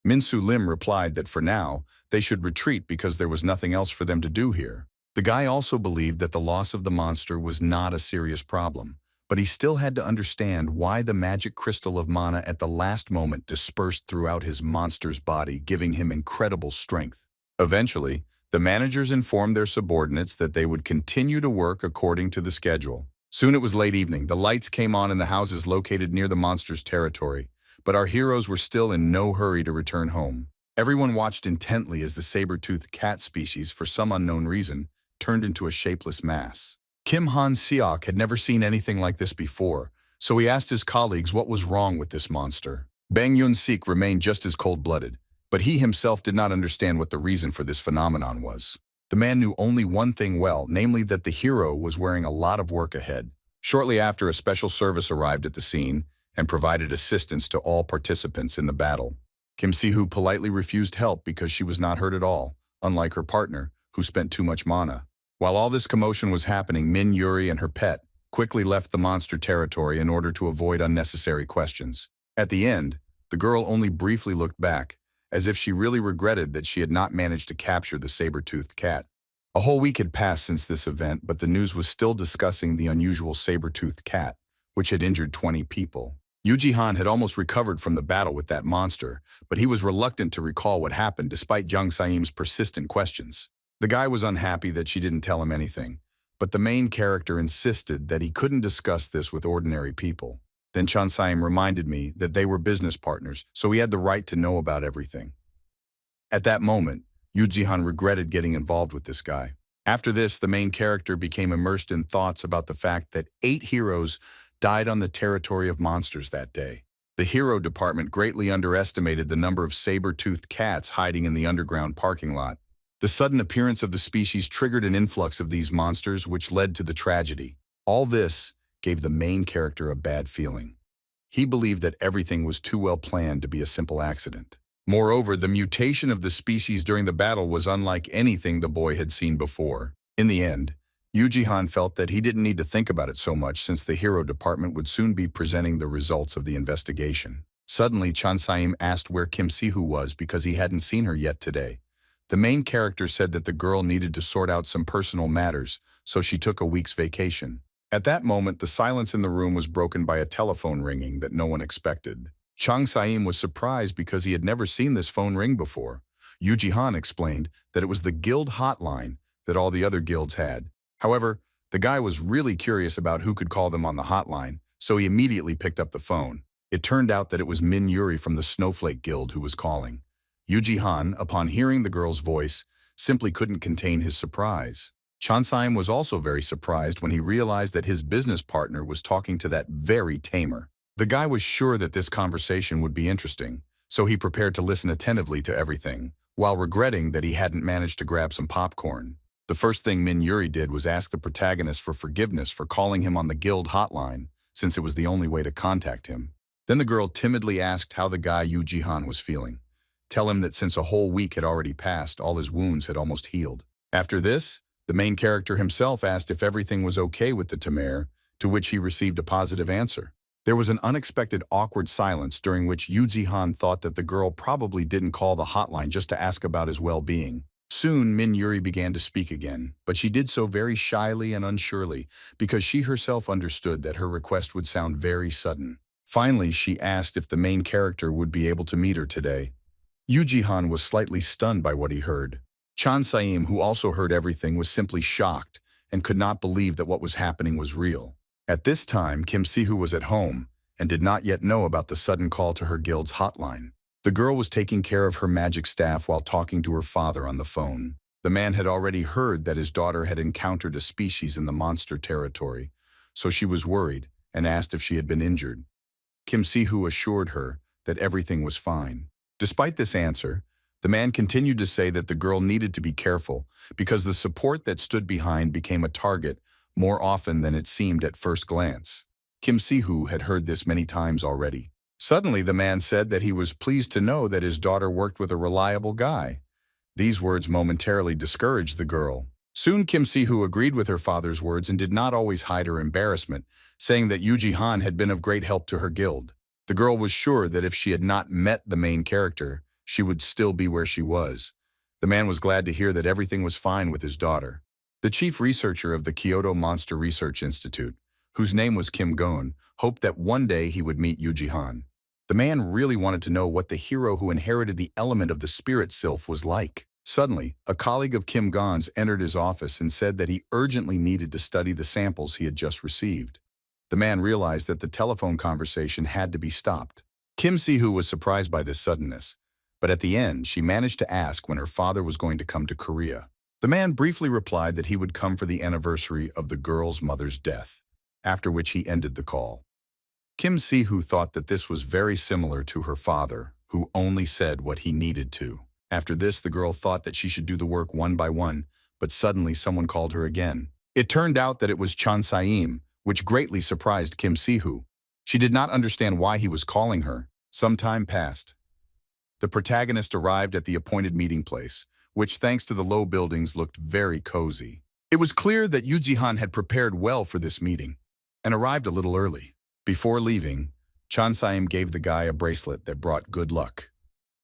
Minsu Lim replied that for now, they should retreat because there was nothing else for them to do here. The guy also believed that the loss of the monster was not a serious problem, but he still had to understand why the magic crystal of mana at the last moment dispersed throughout his monster's body, giving him incredible strength. Eventually, The managers informed their subordinates that they would continue to work according to the schedule. Soon it was late evening. The lights came on in the houses located near the monster's territory, but our heroes were still in no hurry to return home. Everyone watched intently as the saber-toothed cat species, for some unknown reason, turned into a shapeless mass. Kim Han-seok had never seen anything like this before, so he asked his colleagues what was wrong with this monster. Bang Yun-sik remained just as cold-blooded, but he himself did not understand what the reason for this phenomenon was. The man knew only one thing well, namely that the hero was wearing a lot of work ahead. Shortly after, a special service arrived at the scene and provided assistance to all participants in the battle. Kim Si-hoo politely refused help because she was not hurt at all, unlike her partner, who spent too much mana. While all this commotion was happening, Minuri and her pet quickly left the monster territory in order to avoid unnecessary questions. At the end, the girl only briefly looked back, as if she really regretted that she had not managed to capture the saber-toothed cat. A whole week had passed since this event, but the news was still discussing the unusual saber-toothed cat, which had injured 20 people. Yuji had almost recovered from the battle with that monster, but he was reluctant to recall what happened despite Jang Saim's persistent questions. The guy was unhappy that she didn't tell him anything, but the main character insisted that he couldn't discuss this with ordinary people. Then Chan Saim reminded me that they were business partners, so he had the right to know about everything. At that moment, Yuji regretted getting involved with this guy. After this, the main character became immersed in thoughts about the fact that 8 heroes died on the territory of monsters that day. The hero department greatly underestimated the number of saber-toothed cats hiding in the underground parking lot. The sudden appearance of the species triggered an influx of these monsters, which led to the tragedy. All this gave the main character a bad feeling. He believed that everything was too well planned to be a simple accident. Moreover, the mutation of the species during the battle was unlike anything the boy had seen before. In the end, Yuji felt that he didn't need to think about it so much since the hero department would soon be presenting the results of the investigation. Suddenly, Chan Saim asked where Kim Si-hoo was because he hadn't seen her yet today. The main character said that the girl needed to sort out some personal matters, so she took a week's vacation. At that moment, the silence in the room was broken by a telephone ringing that no one expected. Chang Saim was surprised because he had never seen this phone ring before. Yuji explained that it was the guild hotline that all the other guilds had. However, the guy was really curious about who could call them on the hotline, so he immediately picked up the phone. It turned out that it was Minuri from the Snowflake Guild who was calling. Yuji, upon hearing the girl's voice, simply couldn't contain his surprise. Chan Saim was also very surprised when he realized that his business partner was talking to that very tamer. The guy was sure that this conversation would be interesting, so he prepared to listen attentively to everything, while regretting that he hadn't managed to grab some popcorn. The first thing Minuri did was ask the protagonist for forgiveness for calling him on the guild hotline, since it was the only way to contact him. Then the girl timidly asked how the guy Yuji was feeling. Tell him that since a whole week had already passed, all his wounds had almost healed. After this, the main character himself asked if everything was okay with the tamer, to which he received a positive answer. There was an unexpected awkward silence during which Yuji thought that the girl probably didn't call the hotline just to ask about his well-being. Soon, Minuri began to speak again, but she did so very shyly and unsurely because she herself understood that her request would sound very sudden. Finally, she asked if the main character would be able to meet her today. Yuji was slightly stunned by what he heard. Chan Saim, who also heard everything, was simply shocked and could not believe that what was happening was real. At this time, Kim Si-hoo was at home and did not yet know about the sudden call to her guild's hotline. The girl was taking care of her magic staff while talking to her father on the phone. The man had already heard that his daughter had encountered a species in the monster territory, so she was worried and asked if she had been injured. Kim Si-hoo assured her that everything was fine. Despite this answer, the man continued to say that the girl needed to be careful because the support that stood behind became a target more often than it seemed at first glance. Kim Si-hoo had heard this many times already. Suddenly, the man said that he was pleased to know that his daughter worked with a reliable guy. These words momentarily discouraged the girl. Soon, Kim Si-hoo agreed with her father's words and did not always hide her embarrassment, saying that Yuji had been of great help to her guild. The girl was sure that if she had not met the main character, she would still be where she was. The man was glad to hear that everything was fine with his daughter. The chief researcher of the Kyoto Monster Research Institute, whose name was Kim Gon, hoped that one day he would meet Yuji. The man really wanted to know what the hero who inherited the element of the spirit sylph was like. Suddenly, a colleague of Kim Gon's entered his office and said that he urgently needed to study the samples he had just received. The man realized that the telephone conversation had to be stopped. Kim Si-hoo was surprised by this suddenness, but at the end, she managed to ask when her father was going to come to Korea. The man briefly replied that he would come for the anniversary of the girl's mother's death, after which he ended the call. Kim Si-hoo thought that this was very similar to her father, who only said what he needed to. After this, the girl thought that she should do the work one by one, but suddenly someone called her again. It turned out that it was Chon Saim, which greatly surprised Kim Si-hoo. She did not understand why he was calling her. Some time passed. The protagonist arrived at the appointed meeting place, which, thanks to the low buildings, looked very cozy. It was clear that Yuji-han had prepared well for this meeting and arrived a little early. Before leaving, Chon Saim gave the guy a bracelet that brought good luck.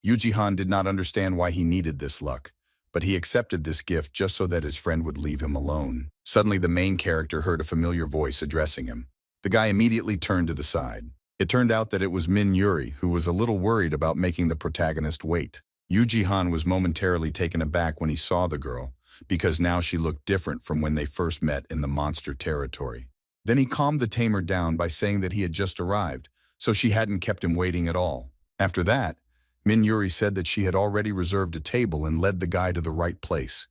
Yuji-han did not understand why he needed this luck, but he accepted this gift just so that his friend would leave him alone. Suddenly, the main character heard a familiar voice addressing him. The guy immediately turned to the side. It turned out that it was Minuri, who was a little worried about making the protagonist wait. Yuji-han was momentarily taken aback when he saw the girl, because now she looked different from when they first met in the monster territory. Then he calmed the tamer down by saying that he had just arrived, so she hadn't kept him waiting at all. After that, Minuri said that she had already reserved a table and led the guy to the right place.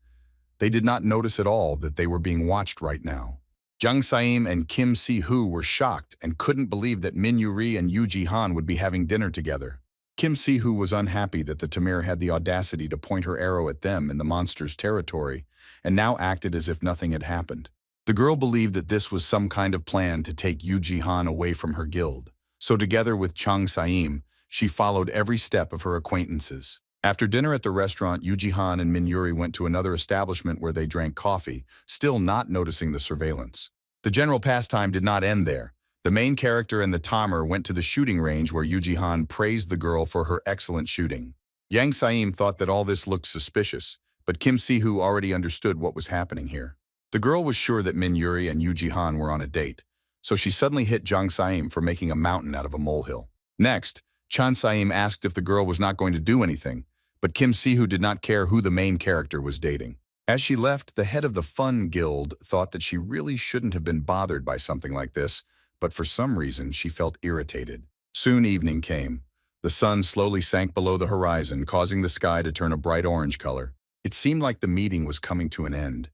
They did not notice at all that they were being watched right now. Jung Saim and Kim Si-hoo were shocked and couldn't believe that Minuri and Yuji-han would be having dinner together. Kim Si-hoo was unhappy that the Tamir had the audacity to point her arrow at them in the monster's territory and now acted as if nothing had happened. The girl believed that this was some kind of plan to take Yuji-han away from her guild. So together with Chung Saim, she followed every step of her acquaintances. After dinner at the restaurant, Yuji-han and Minuri went to another establishment where they drank coffee, still not noticing the surveillance. The general pastime did not end there. The main character and the Tamer went to the shooting range where Yuji-han praised the girl for her excellent shooting. Yang Saim thought that all this looked suspicious, but Kim Si-hoo already understood what was happening here. The girl was sure that Minuri and Yuji-han were on a date, so she suddenly hit Jung Saim for making a mountain out of a molehill. Next, Chon Saim asked if the girl was not going to do anything, but Kim Si-hoo did not care who the main character was dating. As she left, the head of the Fun Guild thought that she really shouldn't have been bothered by something like this, but for some reason she felt irritated. Soon evening came. The sun slowly sank below the horizon, causing the sky to turn a bright orange color. It seemed like the meeting was coming to an end.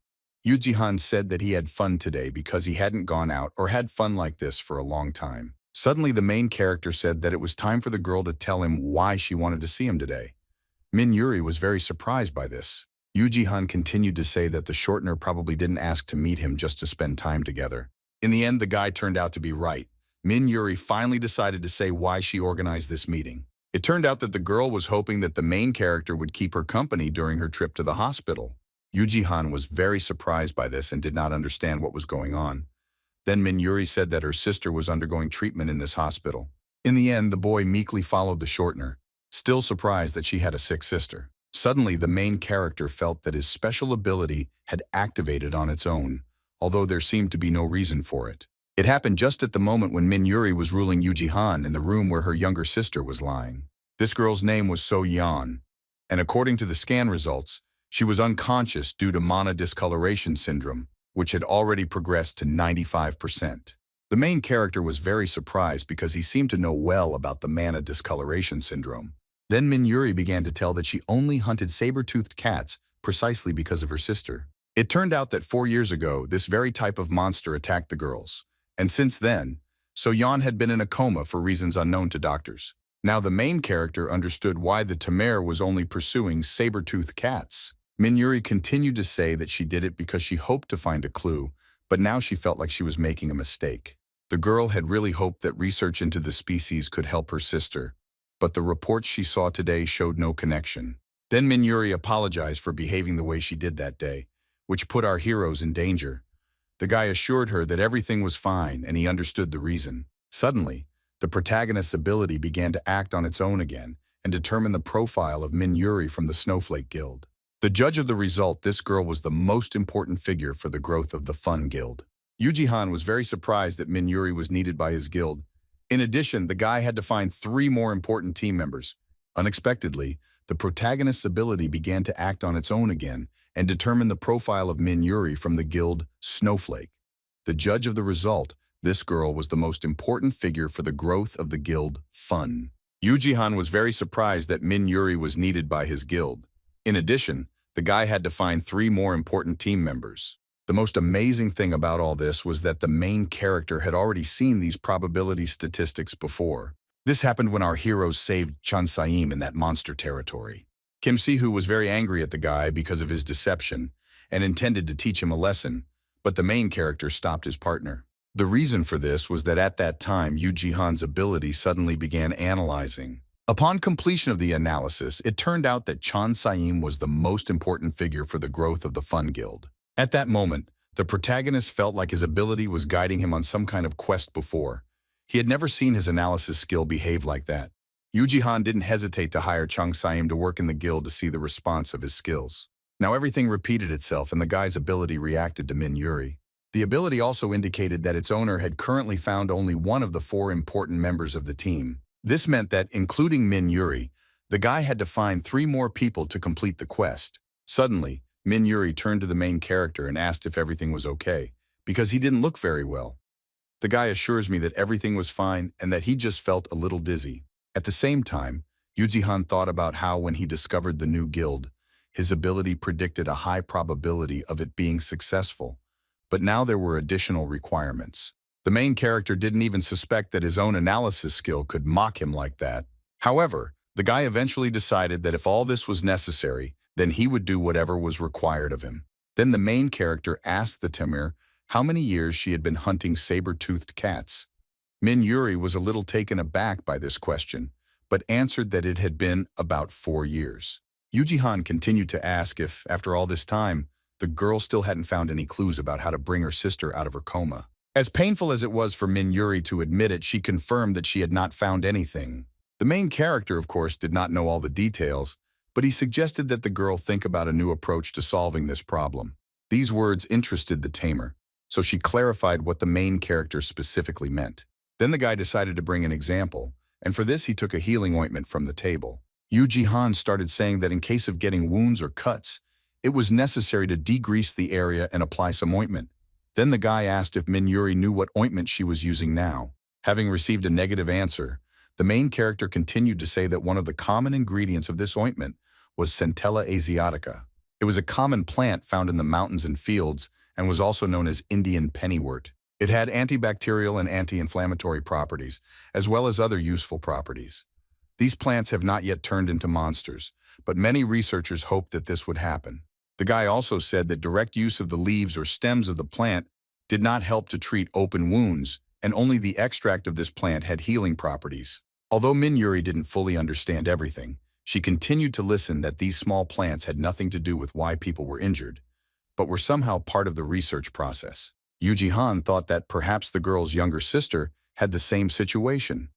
Yuji-han said that he had fun today because he hadn't gone out or had fun like this for a long time. Suddenly, the main character said that it was time for the girl to tell him why she wanted to see him today. Minuri was very surprised by this. Yuji-han continued to say that the shortener probably didn't ask to meet him just to spend time together. In the end, the guy turned out to be right. Minuri finally decided to say why she organized this meeting. It turned out that the girl was hoping that the main character would keep her company during her trip to the hospital. Yuji-han was very surprised by this and did not understand what was going on. Then Minuri said that her sister was undergoing treatment in this hospital. In the end, the boy meekly followed the shortener, still surprised that she had a sick sister. Suddenly, the main character felt that his special ability had activated on its own, although there seemed to be no reason for it. It happened just at the moment when Minuri was ruling Yuji-han in the room where her younger sister was lying. This girl's name was So Yeon, and according to the scan results, she was unconscious due to mana discoloration syndrome, which had already progressed to 95%. The main character was very surprised because he seemed to know well about the mana discoloration syndrome. Then Minuri began to tell that she only hunted saber-toothed cats precisely because of her sister. It turned out that 4 years ago, this very type of monster attacked the girls. And since then, So-yeon had been in a coma for reasons unknown to doctors. Now the main character understood why the Tamer was only pursuing saber-toothed cats. Minuri continued to say that she did it because she hoped to find a clue, but now she felt like she was making a mistake. The girl had really hoped that research into the species could help her sister, but the reports she saw today showed no connection. Then Minuri apologized for behaving the way she did that day, which put our heroes in danger. The guy assured her that everything was fine and he understood the reason. Suddenly, the protagonist's ability began to act on its own again and determine the profile of Minuri from the Snowflake Guild. The judge of the result, this girl was the most important figure for the growth of the Fun Guild. Yuji-han was very surprised that Minuri was needed by his guild. In addition, the guy had to find 3 more important team members. Unexpectedly, the protagonist's ability began to act on its own again and determine the profile of Minuri from the guild Snowflake. The judge of the result, this girl was the most important figure for the growth of the guild Fun. Yuji was very surprised that Minuri was needed by his guild. In addition, the guy had to find 3 more important team members. The most amazing thing about all this was that the main character had already seen these probability statistics before. This happened when our heroes saved Chun-Saim in that monster territory. Kim Si-hoo was very angry at the guy because of his deception and intended to teach him a lesson, but the main character stopped his partner. The reason for this was that at that time, Yuji-han's ability suddenly began analyzing. Upon completion of the analysis, it turned out that Chun-Saim was the most important figure for the growth of the Fun Guild. At that moment, the protagonist felt like his ability was guiding him on some kind of quest before. He had never seen his analysis skill behave like that. Yuji didn't hesitate to hire Chun-Saim to work in the guild to see the response of his skills. Now everything repeated itself and the guy's ability reacted to Minuri. The ability also indicated that its owner had currently found only one of the 4 important members of the team. This meant that, including Minuri, the guy had to find 3 more people to complete the quest. Suddenly, Minuri turned to the main character and asked if everything was okay, because he didn't look very well. The guy assures me that everything was fine and that he just felt a little dizzy. At the same time, Yuji thought about how when he discovered the new guild, his ability predicted a high probability of it being successful. But now there were additional requirements. The main character didn't even suspect that his own analysis skill could mock him like that. However, the guy eventually decided that if all this was necessary, then he would do whatever was required of him. Then the main character asked the Tamir how many years she had been hunting saber-toothed cats. Minuri was a little taken aback by this question, but answered that it had been about 4 years. Yuji continued to ask if, after all this time, the girl still hadn't found any clues about how to bring her sister out of her coma. As painful as it was for Minuri to admit it, she confirmed that she had not found anything. The main character, of course, did not know all the details, but he suggested that the girl think about a new approach to solving this problem. These words interested the tamer, so she clarified what the main character specifically meant. Then the guy decided to bring an example, and for this he took a healing ointment from the table. Yuji started saying that in case of getting wounds or cuts, it was necessary to degrease the area and apply some ointment. Then the guy asked if Minuri knew what ointment she was using now. Having received a negative answer, the main character continued to say that one of the common ingredients of this ointment was Centella asiatica. It was a common plant found in the mountains and fields and was also known as Indian pennywort. It had antibacterial and anti-inflammatory properties, as well as other useful properties. These plants have not yet turned into monsters, but many researchers hoped that this would happen. The guy also said that direct use of the leaves or stems of the plant did not help to treat open wounds, and only the extract of this plant had healing properties. Although Minuri didn't fully understand everything, she continued to listen that these small plants had nothing to do with why people were injured, but were somehow part of the research process. Yuji thought that perhaps the girl's younger sister had the same situation.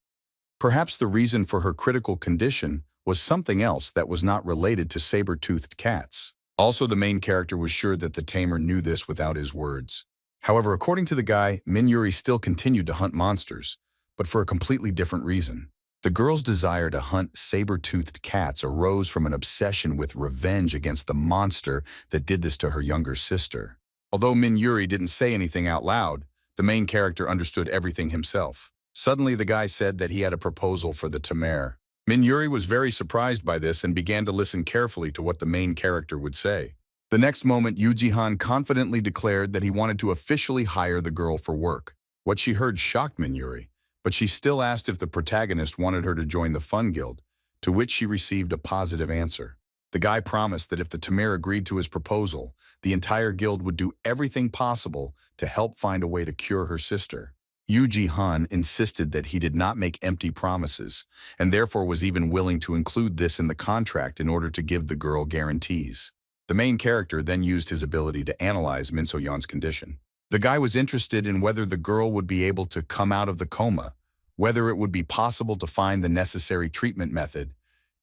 Perhaps the reason for her critical condition was something else that was not related to saber-toothed cats. Also, the main character was sure that the tamer knew this without his words. However, according to the guy, Minuri still continued to hunt monsters, but for a completely different reason. The girl's desire to hunt saber-toothed cats arose from an obsession with revenge against the monster that did this to her younger sister. Although Minuri didn't say anything out loud, the main character understood everything himself. Suddenly, the guy said that he had a proposal for the tamer. Minuri was very surprised by this and began to listen carefully to what the main character would say. The next moment, Yuji confidently declared that he wanted to officially hire the girl for work. What she heard shocked Minuri, but she still asked if the protagonist wanted her to join the Fun Guild, to which she received a positive answer. The guy promised that if the tamer agreed to his proposal, the entire guild would do everything possible to help find a way to cure her sister. Yuji insisted that he did not make empty promises, and therefore was even willing to include this in the contract in order to give the girl guarantees. The main character then used his ability to analyze Min So-yeon's condition. The guy was interested in whether the girl would be able to come out of the coma, whether it would be possible to find the necessary treatment method,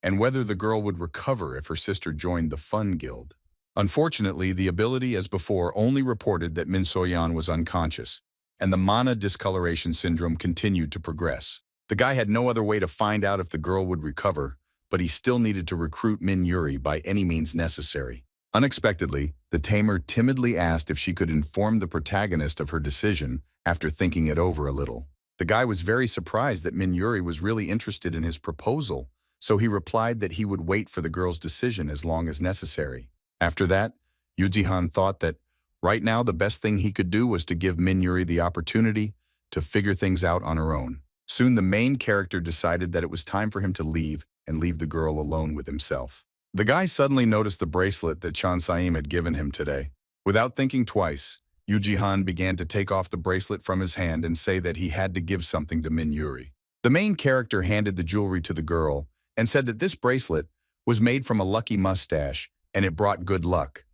and whether the girl would recover if her sister joined the Fun Guild. Unfortunately, the ability, as before, only reported that Min So-yeon was unconscious, and the mana discoloration syndrome continued to progress. The guy had no other way to find out if the girl would recover, but he still needed to recruit Minuri by any means necessary. Unexpectedly, the tamer timidly asked if she could inform the protagonist of her decision after thinking it over a little. The guy was very surprised that Minuri was really interested in his proposal, so he replied that he would wait for the girl's decision as long as necessary. After that, Yuji thought that right now the best thing he could do was to give Minuri the opportunity to figure things out on her own. Soon the main character decided that it was time for him to leave and leave the girl alone with himself. The guy suddenly noticed the bracelet that Saim had given him today. Without thinking twice, Yuji began to take off the bracelet from his hand and say that he had to give something to Minuri. The main character handed the jewelry to the girl and said that this bracelet was made from a lucky mustache and it brought good luck.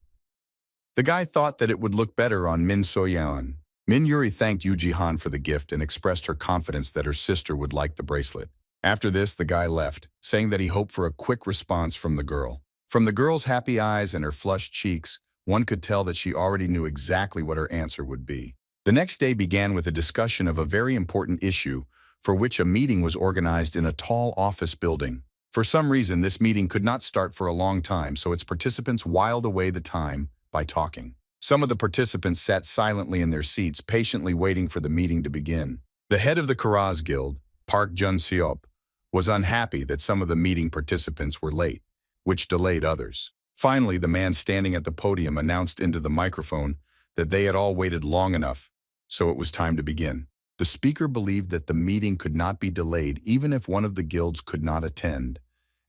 The guy thought that it would look better on Minsoyeon. Minuri thanked Yuji for the gift and expressed her confidence that her sister would like the bracelet. After this, the guy left, saying that he hoped for a quick response from the girl. From the girl's happy eyes and her flushed cheeks, one could tell that she already knew exactly what her answer would be. The next day began with a discussion of a very important issue for which a meeting was organized in a tall office building. For some reason, this meeting could not start for a long time, so its participants whiled away the time by talking. Some of the participants sat silently in their seats, patiently waiting for the meeting to begin. The head of the Keras Guild, Park Jun-seop, was unhappy that some of the meeting participants were late, which delayed others. Finally, the man standing at the podium announced into the microphone that they had all waited long enough, so it was time to begin. The speaker believed that the meeting could not be delayed even if one of the guilds could not attend.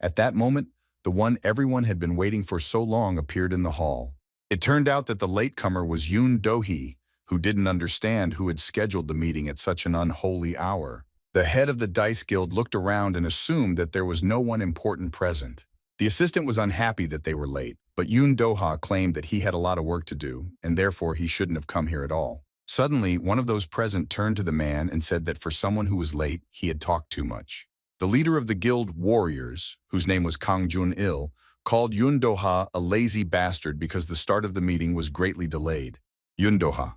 At that moment, the one everyone had been waiting for so long appeared in the hall. It turned out that the latecomer was Yun Doha, who didn't understand who had scheduled the meeting at such an unholy hour. The head of the Dice Guild looked around and assumed that there was no one important present. The assistant was unhappy that they were late, but Yun Doha claimed that he had a lot of work to do, and therefore he shouldn't have come here at all. Suddenly, one of those present turned to the man and said that for someone who was late, he had talked too much. The leader of the guild warriors, whose name was Kang Jun-il, called Yun Doha a lazy bastard because the start of the meeting was greatly delayed. Yun Doha.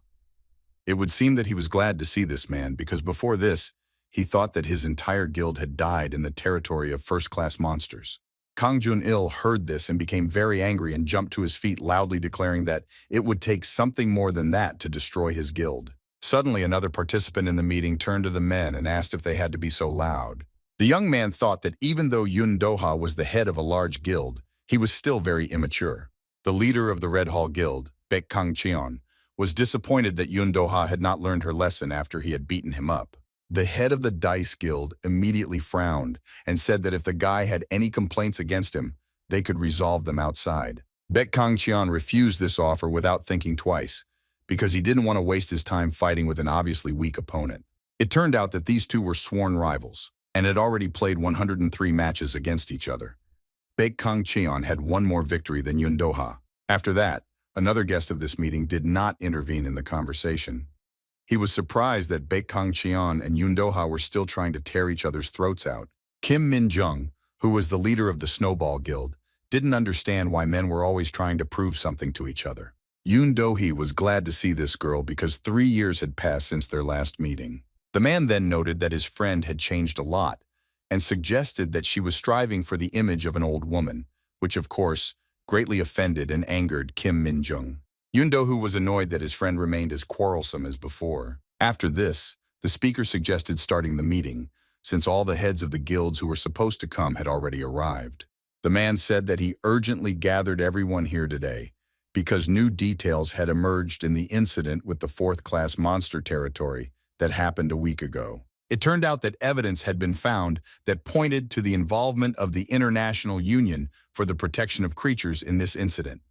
It would seem that he was glad to see this man because before this, he thought that his entire guild had died in the territory of first-class monsters. Kang Jun-il heard this and became very angry and jumped to his feet loudly declaring that it would take something more than that to destroy his guild. Suddenly, another participant in the meeting turned to the men and asked if they had to be so loud. The young man thought that even though Yun Doha was the head of a large guild, he was still very immature. The leader of the Red Hall Guild, Baek Kang Cheon, was disappointed that Yun Doha had not learned her lesson after he had beaten him up. The head of the Dice Guild immediately frowned and said that if the guy had any complaints against him, they could resolve them outside. Baek Kang Cheon refused this offer without thinking twice, because he didn't want to waste his time fighting with an obviously weak opponent. It turned out that these two were sworn rivals, and had already played 103 matches against each other. Baek Kang Cheon had one more victory than Yun Doha. After that, another guest of this meeting did not intervene in the conversation. He was surprised that Baek Kang Cheon and Yun Doha were still trying to tear each other's throats out. Kim Min-jung, who was the leader of the Snowball Guild, didn't understand why men were always trying to prove something to each other. Yun Doha was glad to see this girl because 3 years had passed since their last meeting. The man then noted that his friend had changed a lot and suggested that she was striving for the image of an old woman, which of course greatly offended and angered Kim Min-jung. Yun Doha was annoyed that his friend remained as quarrelsome as before. After this, the speaker suggested starting the meeting, since all the heads of the guilds who were supposed to come had already arrived. The man said that he urgently gathered everyone here today because new details had emerged in the incident with the fourth-class monster territory that happened a week ago. It turned out that evidence had been found that pointed to the involvement of the International Union for the Protection of Creatures in this incident.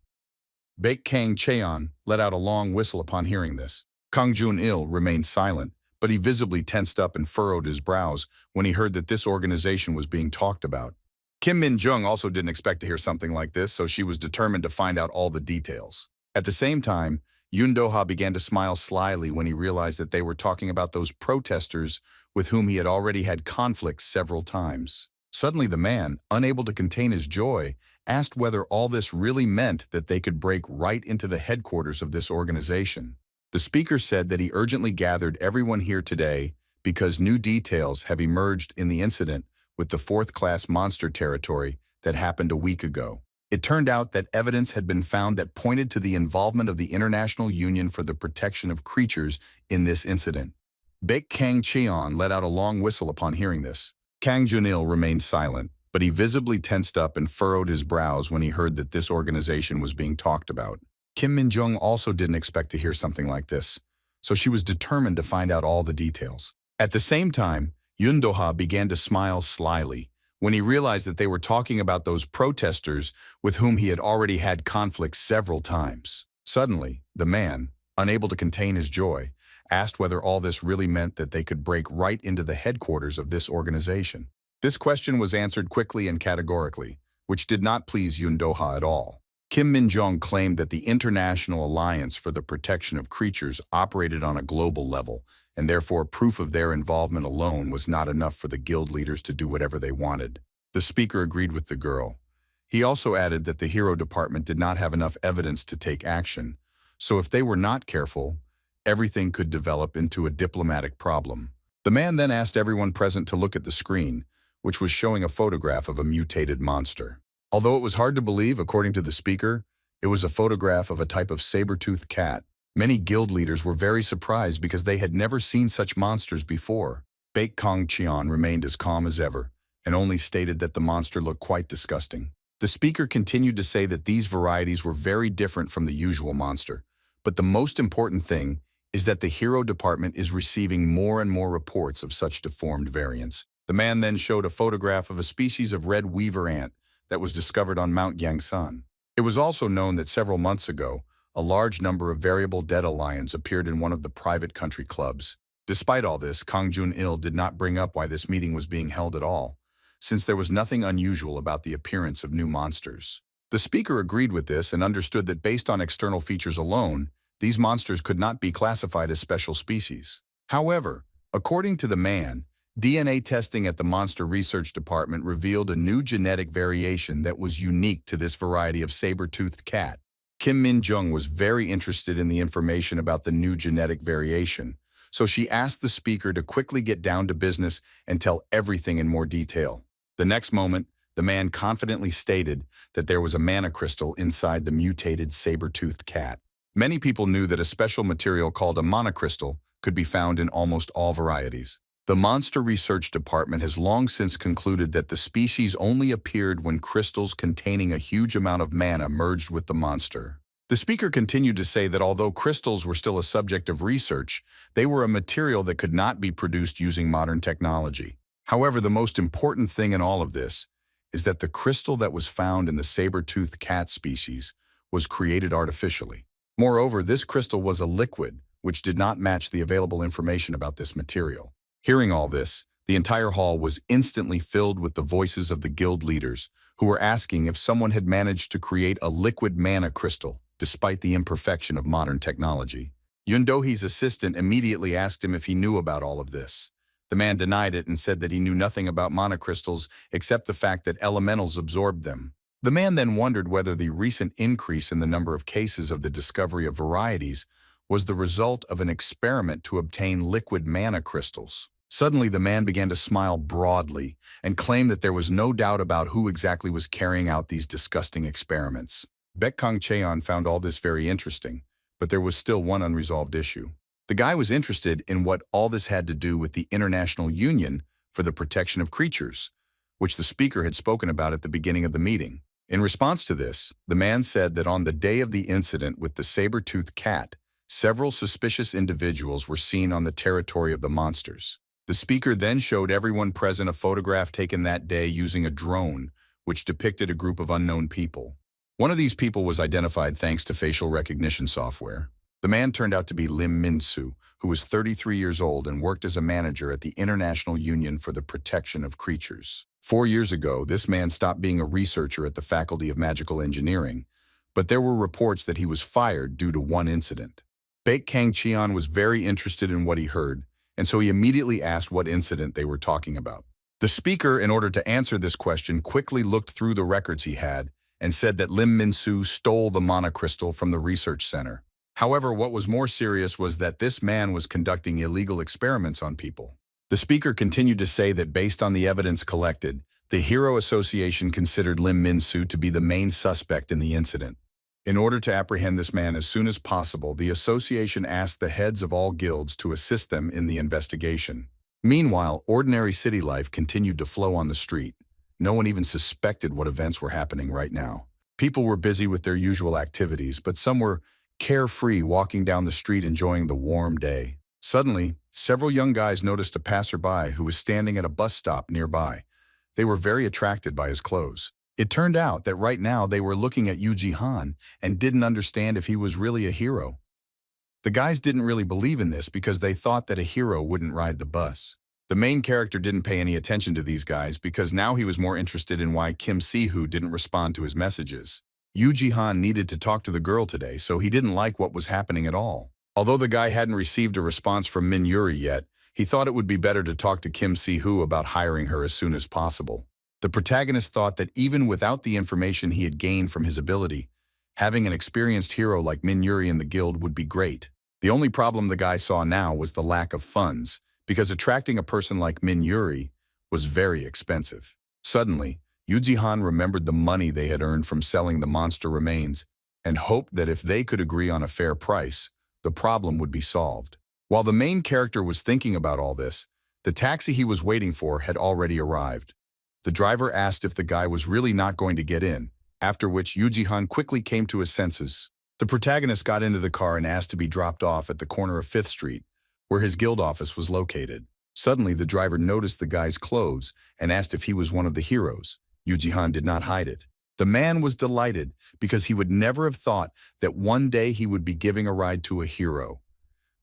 Baek Kang Cheon let out a long whistle upon hearing this. Kang Jun-il remained silent, but he visibly tensed up and furrowed his brows when he heard that this organization was being talked about. Kim Min-jung also didn't expect to hear something like this, so she was determined to find out all the details. At the same time, Yun Doha began to smile slyly when he realized that they were talking about those protesters with whom he had already had conflicts several times. Suddenly the man, unable to contain his joy, asked whether all this really meant that they could break right into the headquarters of this organization. The speaker said that he urgently gathered everyone here today because new details have emerged in the incident with the fourth-class monster territory that happened a week ago. It turned out that evidence had been found that pointed to the involvement of the International Union for the Protection of Creatures in this incident. Baek Kang Cheon let out a long whistle upon hearing this. Kang Junil remained silent, but he visibly tensed up and furrowed his brows when he heard that this organization was being talked about. Kim Min-jung also didn't expect to hear something like this, so she was determined to find out all the details. At the same time, Yun Doha began to smile slyly when he realized that they were talking about those protesters with whom he had already had conflicts several times. Suddenly, the man, unable to contain his joy, asked whether all this really meant that they could break right into the headquarters of this organization. This question was answered quickly and categorically, which did not please Yun Doha at all. Kim Min-jung claimed that the International Alliance for the Protection of Creatures operated on a global level, and therefore proof of their involvement alone was not enough for the guild leaders to do whatever they wanted. The speaker agreed with the girl. He also added that the hero department did not have enough evidence to take action, so if they were not careful, everything could develop into a diplomatic problem. The man then asked everyone present to look at the screen, which was showing a photograph of a mutated monster. Although it was hard to believe, according to the speaker, it was a photograph of a type of saber-tooth cat. Many guild leaders were very surprised because they had never seen such monsters before. Baek Kang Cheon remained as calm as ever and only stated that the monster looked quite disgusting. The speaker continued to say that these varieties were very different from the usual monster, but the most important thing is that the hero department is receiving more and more reports of such deformed variants. The man then showed a photograph of a species of red weaver ant that was discovered on Mount Yangsan. It was also known that several months ago, a large number of variable dead lions appeared in one of the private country clubs. Despite all this, Kang Jun-il did not bring up why this meeting was being held at all, since there was nothing unusual about the appearance of new monsters. The speaker agreed with this and understood that based on external features alone, these monsters could not be classified as special species. However, according to the man, DNA testing at the Monster Research Department revealed a new genetic variation that was unique to this variety of saber-toothed cat. Kim Min-jung was very interested in the information about the new genetic variation, so she asked the speaker to quickly get down to business and tell everything in more detail. The next moment, the man confidently stated that there was a mana crystal inside the mutated saber-toothed cat. Many people knew that a special material called a mana crystal could be found in almost all varieties. The Monster Research Department has long since concluded that the species only appeared when crystals containing a huge amount of mana merged with the monster. The speaker continued to say that although crystals were still a subject of research, they were a material that could not be produced using modern technology. However, the most important thing in all of this is that the crystal that was found in the saber-toothed cat species was created artificially. Moreover, this crystal was a liquid, which did not match the available information about this material. Hearing all this, the entire hall was instantly filled with the voices of the guild leaders, who were asking if someone had managed to create a liquid mana crystal, despite the imperfection of modern technology. Yun Doha's assistant immediately asked him if he knew about all of this. The man denied it and said that he knew nothing about mana crystals except the fact that elementals absorbed them. The man then wondered whether the recent increase in the number of cases of the discovery of varieties was the result of an experiment to obtain liquid mana crystals. Suddenly, the man began to smile broadly and claim that there was no doubt about who exactly was carrying out these disgusting experiments. Baek Kang Cheon found all this very interesting, but there was still one unresolved issue. The guy was interested in what all this had to do with the International Union for the Protection of Creatures, which the speaker had spoken about at the beginning of the meeting. In response to this, the man said that on the day of the incident with the saber-toothed cat, several suspicious individuals were seen on the territory of the monsters. The speaker then showed everyone present a photograph taken that day using a drone, which depicted a group of unknown people. One of these people was identified thanks to facial recognition software. The man turned out to be Lim Minsu, who was 33 years old and worked as a manager at the International Union for the Protection of Creatures. 4 years ago, this man stopped being a researcher at the Faculty of Magical Engineering, but there were reports that he was fired due to one incident. Baek Kang Cheon was very interested in what he heard, and so he immediately asked what incident they were talking about. The speaker, in order to answer this question, quickly looked through the records he had and said that Lim Minsu stole the mana crystal from the research center. However, what was more serious was that this man was conducting illegal experiments on people. The speaker continued to say that based on the evidence collected, the Hero Association considered Lim Minsu to be the main suspect in the incident. In order to apprehend this man as soon as possible, the association asked the heads of all guilds to assist them in the investigation. Meanwhile, ordinary city life continued to flow on the street. No one even suspected what events were happening right now. People were busy with their usual activities, but some were carefree, walking down the street enjoying the warm day. Suddenly, several young guys noticed a passerby who was standing at a bus stop nearby. They were very attracted by his clothes. It turned out that right now they were looking at Yuji and didn't understand if he was really a hero. The guys didn't really believe in this because they thought that a hero wouldn't ride the bus. The main character didn't pay any attention to these guys because now he was more interested in why Kim Si-hoo didn't respond to his messages. Yuji needed to talk to the girl today, so he didn't like what was happening at all. Although the guy hadn't received a response from Minuri yet, he thought it would be better to talk to Kim Si-hoo about hiring her as soon as possible. The protagonist thought that even without the information he had gained from his ability, having an experienced hero like Minuri in the guild would be great. The only problem the guy saw now was the lack of funds, because attracting a person like Minuri was very expensive. Suddenly, Yuji remembered the money they had earned from selling the monster remains and hoped that if they could agree on a fair price, the problem would be solved. While the main character was thinking about all this, the taxi he was waiting for had already arrived. The driver asked if the guy was really not going to get in, after which Yuji quickly came to his senses. The protagonist got into the car and asked to be dropped off at the corner of 5th Street, where his guild office was located. Suddenly, the driver noticed the guy's clothes and asked if he was one of the heroes. Yuji did not hide it. The man was delighted because he would never have thought that one day he would be giving a ride to a hero.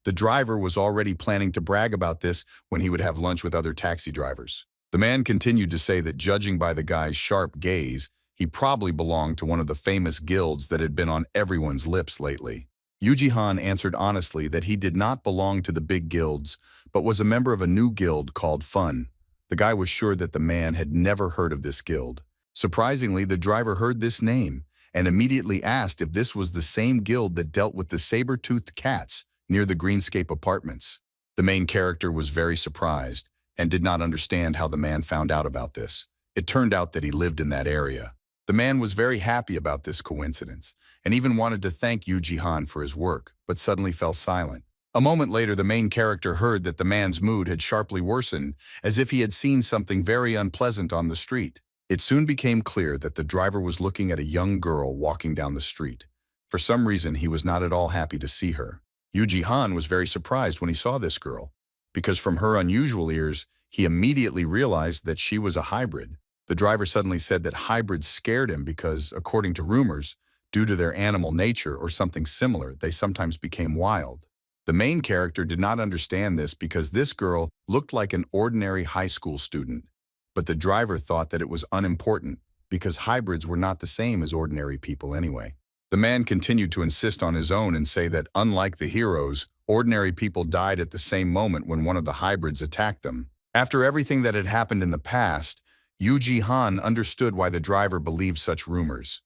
The driver was already planning to brag about this when he would have lunch with other taxi drivers. The man continued to say that judging by the guy's sharp gaze, he probably belonged to one of the famous guilds that had been on everyone's lips lately. Yuji answered honestly that he did not belong to the big guilds, but was a member of a new guild called Fun. The guy was sure that the man had never heard of this guild. Surprisingly, the driver heard this name and immediately asked if this was the same guild that dealt with the saber-toothed cats near the Greenscape apartments. The main character was very surprised and did not understand how the man found out about this. It turned out that he lived in that area. The man was very happy about this coincidence and even wanted to thank Yuji for his work, but suddenly fell silent. A moment later, the main character heard that the man's mood had sharply worsened, as if he had seen something very unpleasant on the street. It soon became clear that the driver was looking at a young girl walking down the street. For some reason, he was not at all happy to see her. Yuji was very surprised when he saw this girl, because from her unusual ears, he immediately realized that she was a hybrid. The driver suddenly said that hybrids scared him because, according to rumors, due to their animal nature or something similar, they sometimes became wild. The main character did not understand this because this girl looked like an ordinary high school student. But the driver thought that it was unimportant because hybrids were not the same as ordinary people anyway. The man continued to insist on his own and say that unlike the heroes, ordinary people died at the same moment when one of the hybrids attacked them. After everything that had happened in the past, Yuji understood why the driver believed such rumors.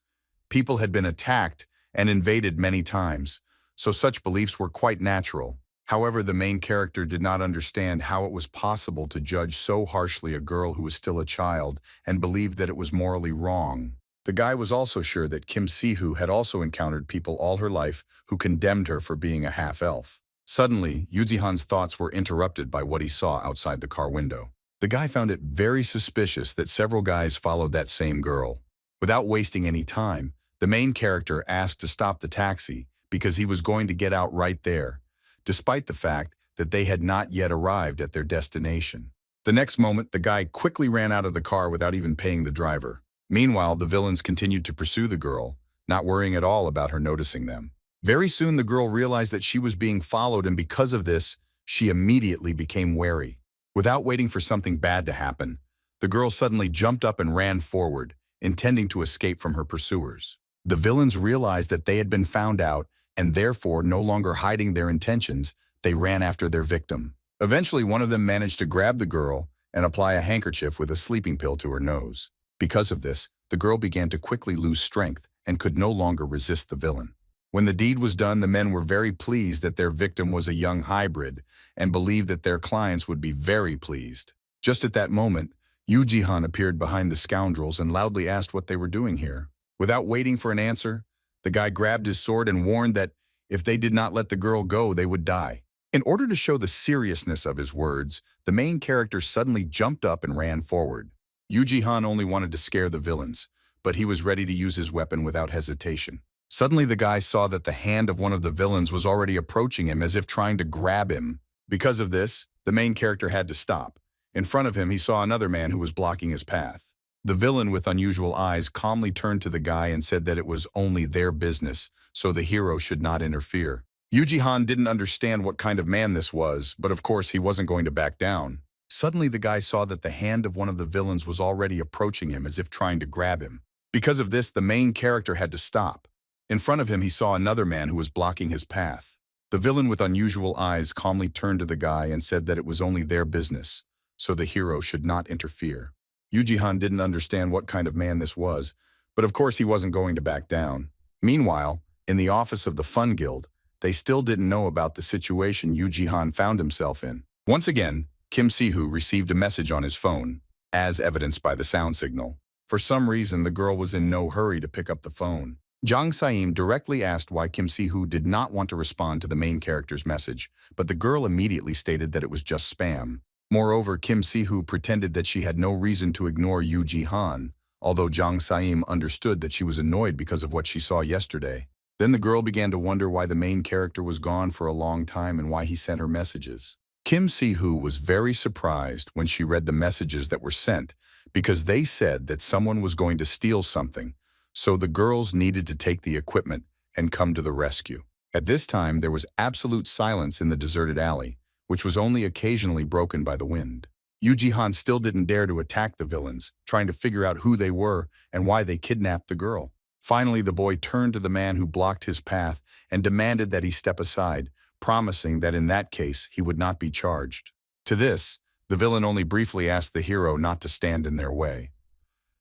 People had been attacked and invaded many times, so such beliefs were quite natural. However, the main character did not understand how it was possible to judge so harshly a girl who was still a child and believed that it was morally wrong. The guy was also sure that Kim Si-hoo had also encountered people all her life who condemned her for being a half-elf. Suddenly, Yuji thoughts were interrupted by what he saw outside the car window. The guy found it very suspicious that several guys followed that same girl. Without wasting any time, the main character asked to stop the taxi because he was going to get out right there, despite the fact that they had not yet arrived at their destination. The next moment, the guy quickly ran out of the car without even paying the driver. Meanwhile, the villains continued to pursue the girl, not worrying at all about her noticing them. Very soon, the girl realized that she was being followed, and because of this, she immediately became wary. Without waiting for something bad to happen, the girl suddenly jumped up and ran forward, intending to escape from her pursuers. The villains realized that they had been found out, and therefore, no longer hiding their intentions, they ran after their victim. Eventually, one of them managed to grab the girl and apply a handkerchief with a sleeping pill to her nose. Because of this, the girl began to quickly lose strength and could no longer resist the villain. When the deed was done, the men were very pleased that their victim was a young hybrid and believed that their clients would be very pleased. Just at that moment, Yuji appeared behind the scoundrels and loudly asked what they were doing here. Without waiting for an answer, the guy grabbed his sword and warned that if they did not let the girl go, they would die. In order to show the seriousness of his words, the main character suddenly jumped up and ran forward. Yuji only wanted to scare the villains, but he was ready to use his weapon without hesitation. Suddenly, the guy saw that the hand of one of the villains was already approaching him as if trying to grab him. Because of this, the main character had to stop. In front of him, he saw another man who was blocking his path. The villain with unusual eyes calmly turned to the guy and said that it was only their business, so the hero should not interfere. Yuji didn't understand what kind of man this was, but of course he wasn't going to back down. Suddenly, the guy saw that the hand of one of the villains was already approaching him as if trying to grab him. Because of this, the main character had to stop. In front of him, he saw another man who was blocking his path. The villain with unusual eyes calmly turned to the guy and said that it was only their business, so the hero should not interfere. Yuji didn't understand what kind of man this was, but of course he wasn't going to back down. Meanwhile, in the office of the Fun Guild, they still didn't know about the situation Yuji found himself in. Once again, Kim Si-hoo received a message on his phone, as evidenced by the sound signal. For some reason, the girl was in no hurry to pick up the phone. Jang Saim directly asked why Kim Si-hoo did not want to respond to the main character's message, but the girl immediately stated that it was just spam. Moreover, Kim Si-hoo pretended that she had no reason to ignore Yuji, although Jang Saim understood that she was annoyed because of what she saw yesterday. Then the girl began to wonder why the main character was gone for a long time and why he sent her messages. Kim Si-hoo was very surprised when she read the messages that were sent because they said that someone was going to steal something, so the girls needed to take the equipment and come to the rescue. At this time, there was absolute silence in the deserted alley, which was only occasionally broken by the wind. Yuji still didn't dare to attack the villains, trying to figure out who they were and why they kidnapped the girl. Finally, the boy turned to the man who blocked his path and demanded that he step aside, promising that in that case he would not be charged. To this, the villain only briefly asked the hero not to stand in their way.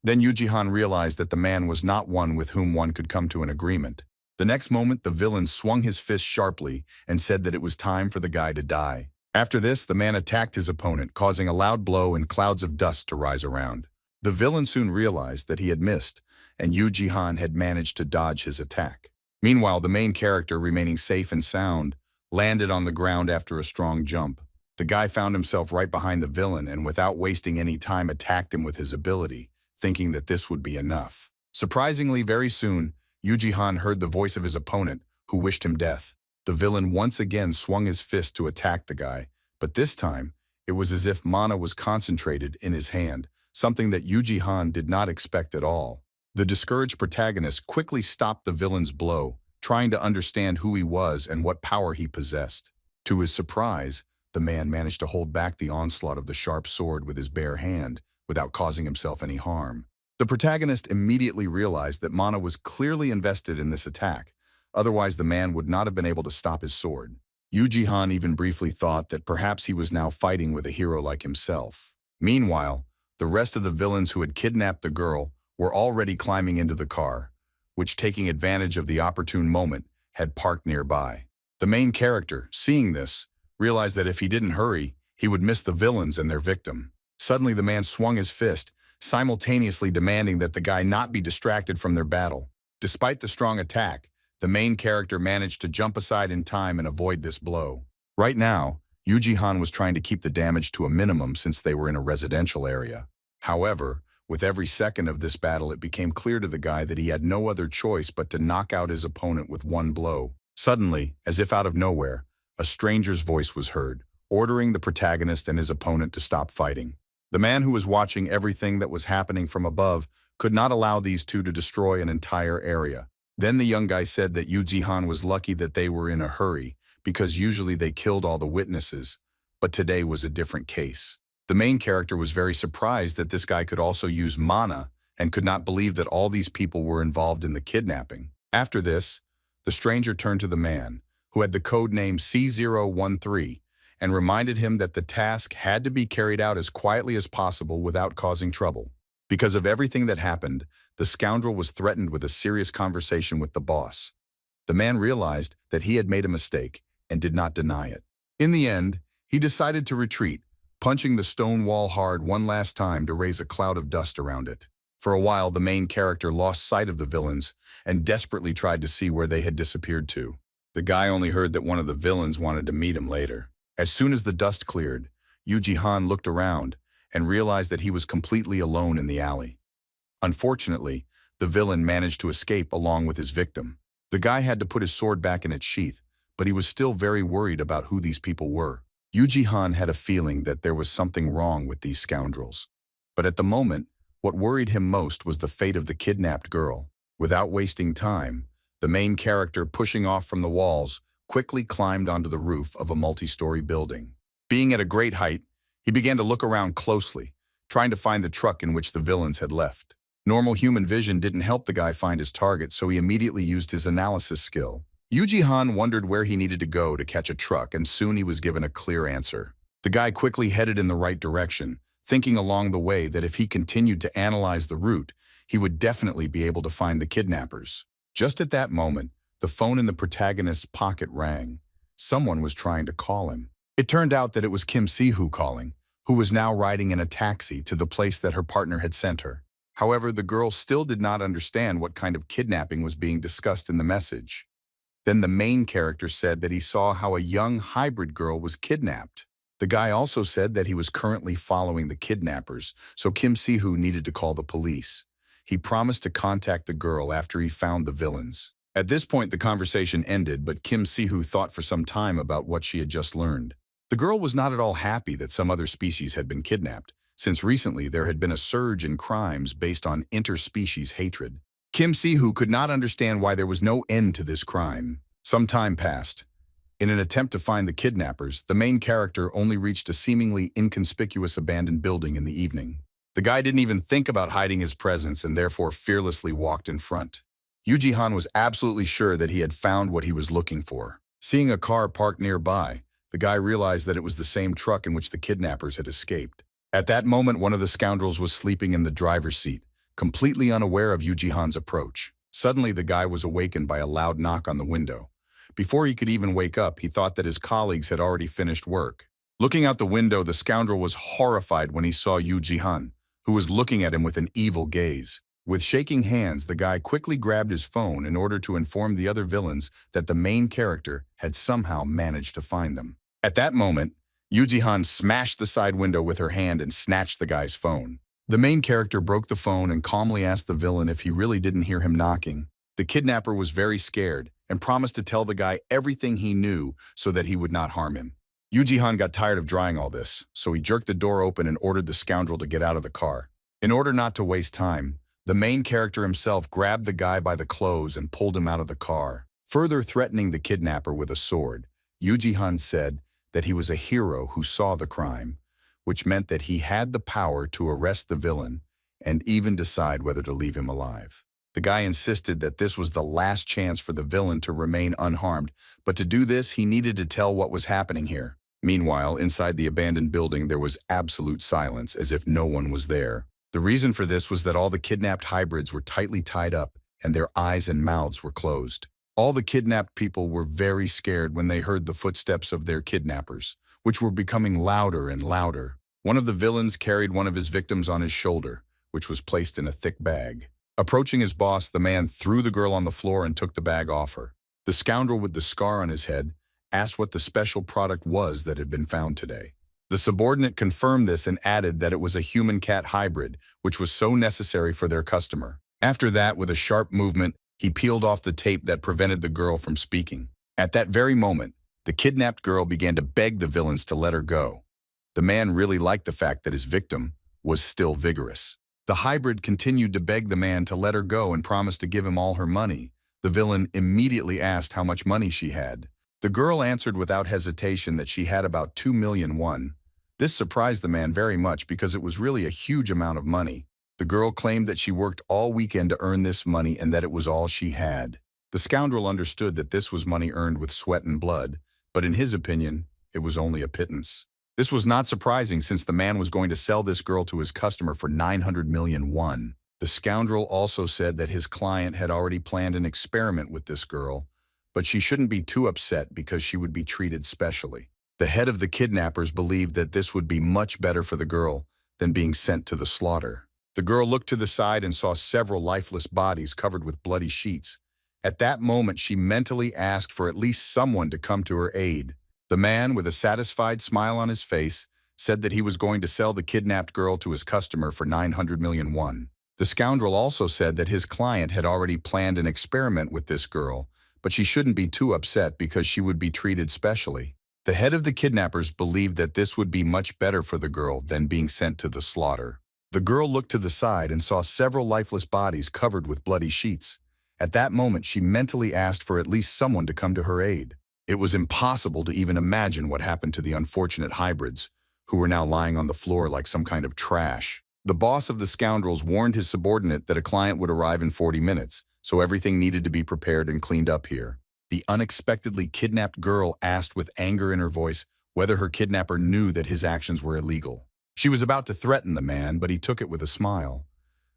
Then Yuji realized that the man was not one with whom one could come to an agreement. The next moment, the villain swung his fist sharply and said that it was time for the guy to die. After this, the man attacked his opponent, causing a loud blow and clouds of dust to rise around. The villain soon realized that he had missed, and Yuji had managed to dodge his attack. Meanwhile, the main character, remaining safe and sound, landed on the ground after a strong jump. The guy found himself right behind the villain and without wasting any time attacked him with his ability, thinking that this would be enough. Surprisingly, very soon, Yuji heard the voice of his opponent, who wished him death. The villain once again swung his fist to attack the guy, but this time, it was as if mana was concentrated in his hand, something that Yuji did not expect at all. The discouraged protagonist quickly stopped the villain's blow, trying to understand who he was and what power he possessed. To his surprise, the man managed to hold back the onslaught of the sharp sword with his bare hand, without causing himself any harm. The protagonist immediately realized that mana was clearly invested in this attack, otherwise the man would not have been able to stop his sword. Yuji even briefly thought that perhaps he was now fighting with a hero like himself. Meanwhile, the rest of the villains who had kidnapped the girl were already climbing into the car, which, taking advantage of the opportune moment, had parked nearby. The main character, seeing this, realized that if he didn't hurry, he would miss the villains and their victim. Suddenly, the man swung his fist, simultaneously demanding that the guy not be distracted from their battle. Despite the strong attack, the main character managed to jump aside in time and avoid this blow. Right now, Yuji was trying to keep the damage to a minimum since they were in a residential area. However, with every second of this battle, it became clear to the guy that he had no other choice but to knock out his opponent with one blow. Suddenly, as if out of nowhere, a stranger's voice was heard, ordering the protagonist and his opponent to stop fighting. The man who was watching everything that was happening from above could not allow these two to destroy an entire area. Then the young guy said that Yuji was lucky that they were in a hurry, because usually they killed all the witnesses, but today was a different case. The main character was very surprised that this guy could also use mana and could not believe that all these people were involved in the kidnapping. After this, the stranger turned to the man, who had the code name C013, and reminded him that the task had to be carried out as quietly as possible without causing trouble. Because of everything that happened, the scoundrel was threatened with a serious conversation with the boss. The man realized that he had made a mistake and did not deny it. In the end, he decided to retreat, punching the stone wall hard one last time to raise a cloud of dust around it. For a while, the main character lost sight of the villains and desperately tried to see where they had disappeared to. The guy only heard that one of the villains wanted to meet him later. As soon as the dust cleared, Yuji looked around and realized that he was completely alone in the alley. Unfortunately, the villain managed to escape along with his victim. The guy had to put his sword back in its sheath, but he was still very worried about who these people were. Yuji had a feeling that there was something wrong with these scoundrels. But at the moment, what worried him most was the fate of the kidnapped girl. Without wasting time, the main character, pushing off from the walls, quickly climbed onto the roof of a multi-story building. Being at a great height, he began to look around closely, trying to find the truck in which the villains had left. Normal human vision didn't help the guy find his target, so he immediately used his analysis skill. Yuji wondered where he needed to go to catch a truck, and soon he was given a clear answer. The guy quickly headed in the right direction, thinking along the way that if he continued to analyze the route, he would definitely be able to find the kidnappers. Just at that moment, the phone in the protagonist's pocket rang. Someone was trying to call him. It turned out that it was Kim Si-hoo calling, who was now riding in a taxi to the place that her partner had sent her. However, the girl still did not understand what kind of kidnapping was being discussed in the message. Then the main character said that he saw how a young hybrid girl was kidnapped. The guy also said that he was currently following the kidnappers, so Kim Si-hoo needed to call the police. He promised to contact the girl after he found the villains. At this point, the conversation ended, but Kim Si-hoo thought for some time about what she had just learned. The girl was not at all happy that some other species had been kidnapped, since recently there had been a surge in crimes based on interspecies hatred. Kim Si-hoo could not understand why there was no end to this crime. Some time passed. In an attempt to find the kidnappers, the main character only reached a seemingly inconspicuous abandoned building in the evening. The guy didn't even think about hiding his presence and therefore fearlessly walked in front. Yuji was absolutely sure that he had found what he was looking for. Seeing a car parked nearby, the guy realized that it was the same truck in which the kidnappers had escaped. At that moment, one of the scoundrels was sleeping in the driver's seat, completely unaware of Yuji approach. Suddenly, the guy was awakened by a loud knock on the window. Before he could even wake up, he thought that his colleagues had already finished work. Looking out the window, the scoundrel was horrified when he saw Yuji, who was looking at him with an evil gaze. With shaking hands, the guy quickly grabbed his phone in order to inform the other villains that the main character had somehow managed to find them. At that moment, Yuji smashed the side window with her hand and snatched the guy's phone. The main character broke the phone and calmly asked the villain if he really didn't hear him knocking. The kidnapper was very scared and promised to tell the guy everything he knew so that he would not harm him. Yuji got tired of trying all this, so he jerked the door open and ordered the scoundrel to get out of the car. In order not to waste time, the main character himself grabbed the guy by the clothes and pulled him out of the car. Further threatening the kidnapper with a sword, Yuji said that he was a hero who saw the crime, which meant that he had the power to arrest the villain and even decide whether to leave him alive. The guy insisted that this was the last chance for the villain to remain unharmed, but to do this, he needed to tell what was happening here. Meanwhile, inside the abandoned building, there was absolute silence, as if no one was there. The reason for this was that all the kidnapped hybrids were tightly tied up and their eyes and mouths were closed. All the kidnapped people were very scared when they heard the footsteps of their kidnappers, which were becoming louder and louder. One of the villains carried one of his victims on his shoulder, which was placed in a thick bag. Approaching his boss, the man threw the girl on the floor and took the bag off her. The scoundrel with the scar on his head asked what the special product was that had been found today. The subordinate confirmed this and added that it was a human-cat hybrid, which was so necessary for their customer. After that, with a sharp movement, he peeled off the tape that prevented the girl from speaking. At that very moment, the kidnapped girl began to beg the villains to let her go. The man really liked the fact that his victim was still vigorous. The hybrid continued to beg the man to let her go and promised to give him all her money. The villain immediately asked how much money she had. The girl answered without hesitation that she had about 2 million won. This surprised the man very much because it was really a huge amount of money. The girl claimed that she worked all weekend to earn this money and that it was all she had. The scoundrel understood that this was money earned with sweat and blood, but in his opinion, it was only a pittance. This was not surprising since the man was going to sell this girl to his customer for 900 million won. The scoundrel also said that his client had already planned an experiment with this girl, but she shouldn't be too upset because she would be treated specially. The head of the kidnappers believed that this would be much better for the girl than being sent to the slaughter. The girl looked to the side and saw several lifeless bodies covered with bloody sheets. At that moment, she mentally asked for at least someone to come to her aid. The man, with a satisfied smile on his face, said that he was going to sell the kidnapped girl to his customer for 900 million won. The scoundrel also said that his client had already planned an experiment with this girl, but she shouldn't be too upset because she would be treated specially. The head of the kidnappers believed that this would be much better for the girl than being sent to the slaughter. The girl looked to the side and saw several lifeless bodies covered with bloody sheets. At that moment, she mentally asked for at least someone to come to her aid. It was impossible to even imagine what happened to the unfortunate hybrids, who were now lying on the floor like some kind of trash. The boss of the scoundrels warned his subordinate that a client would arrive in 40 minutes, so everything needed to be prepared and cleaned up here. The unexpectedly kidnapped girl asked with anger in her voice whether her kidnapper knew that his actions were illegal. She was about to threaten the man, but he took it with a smile.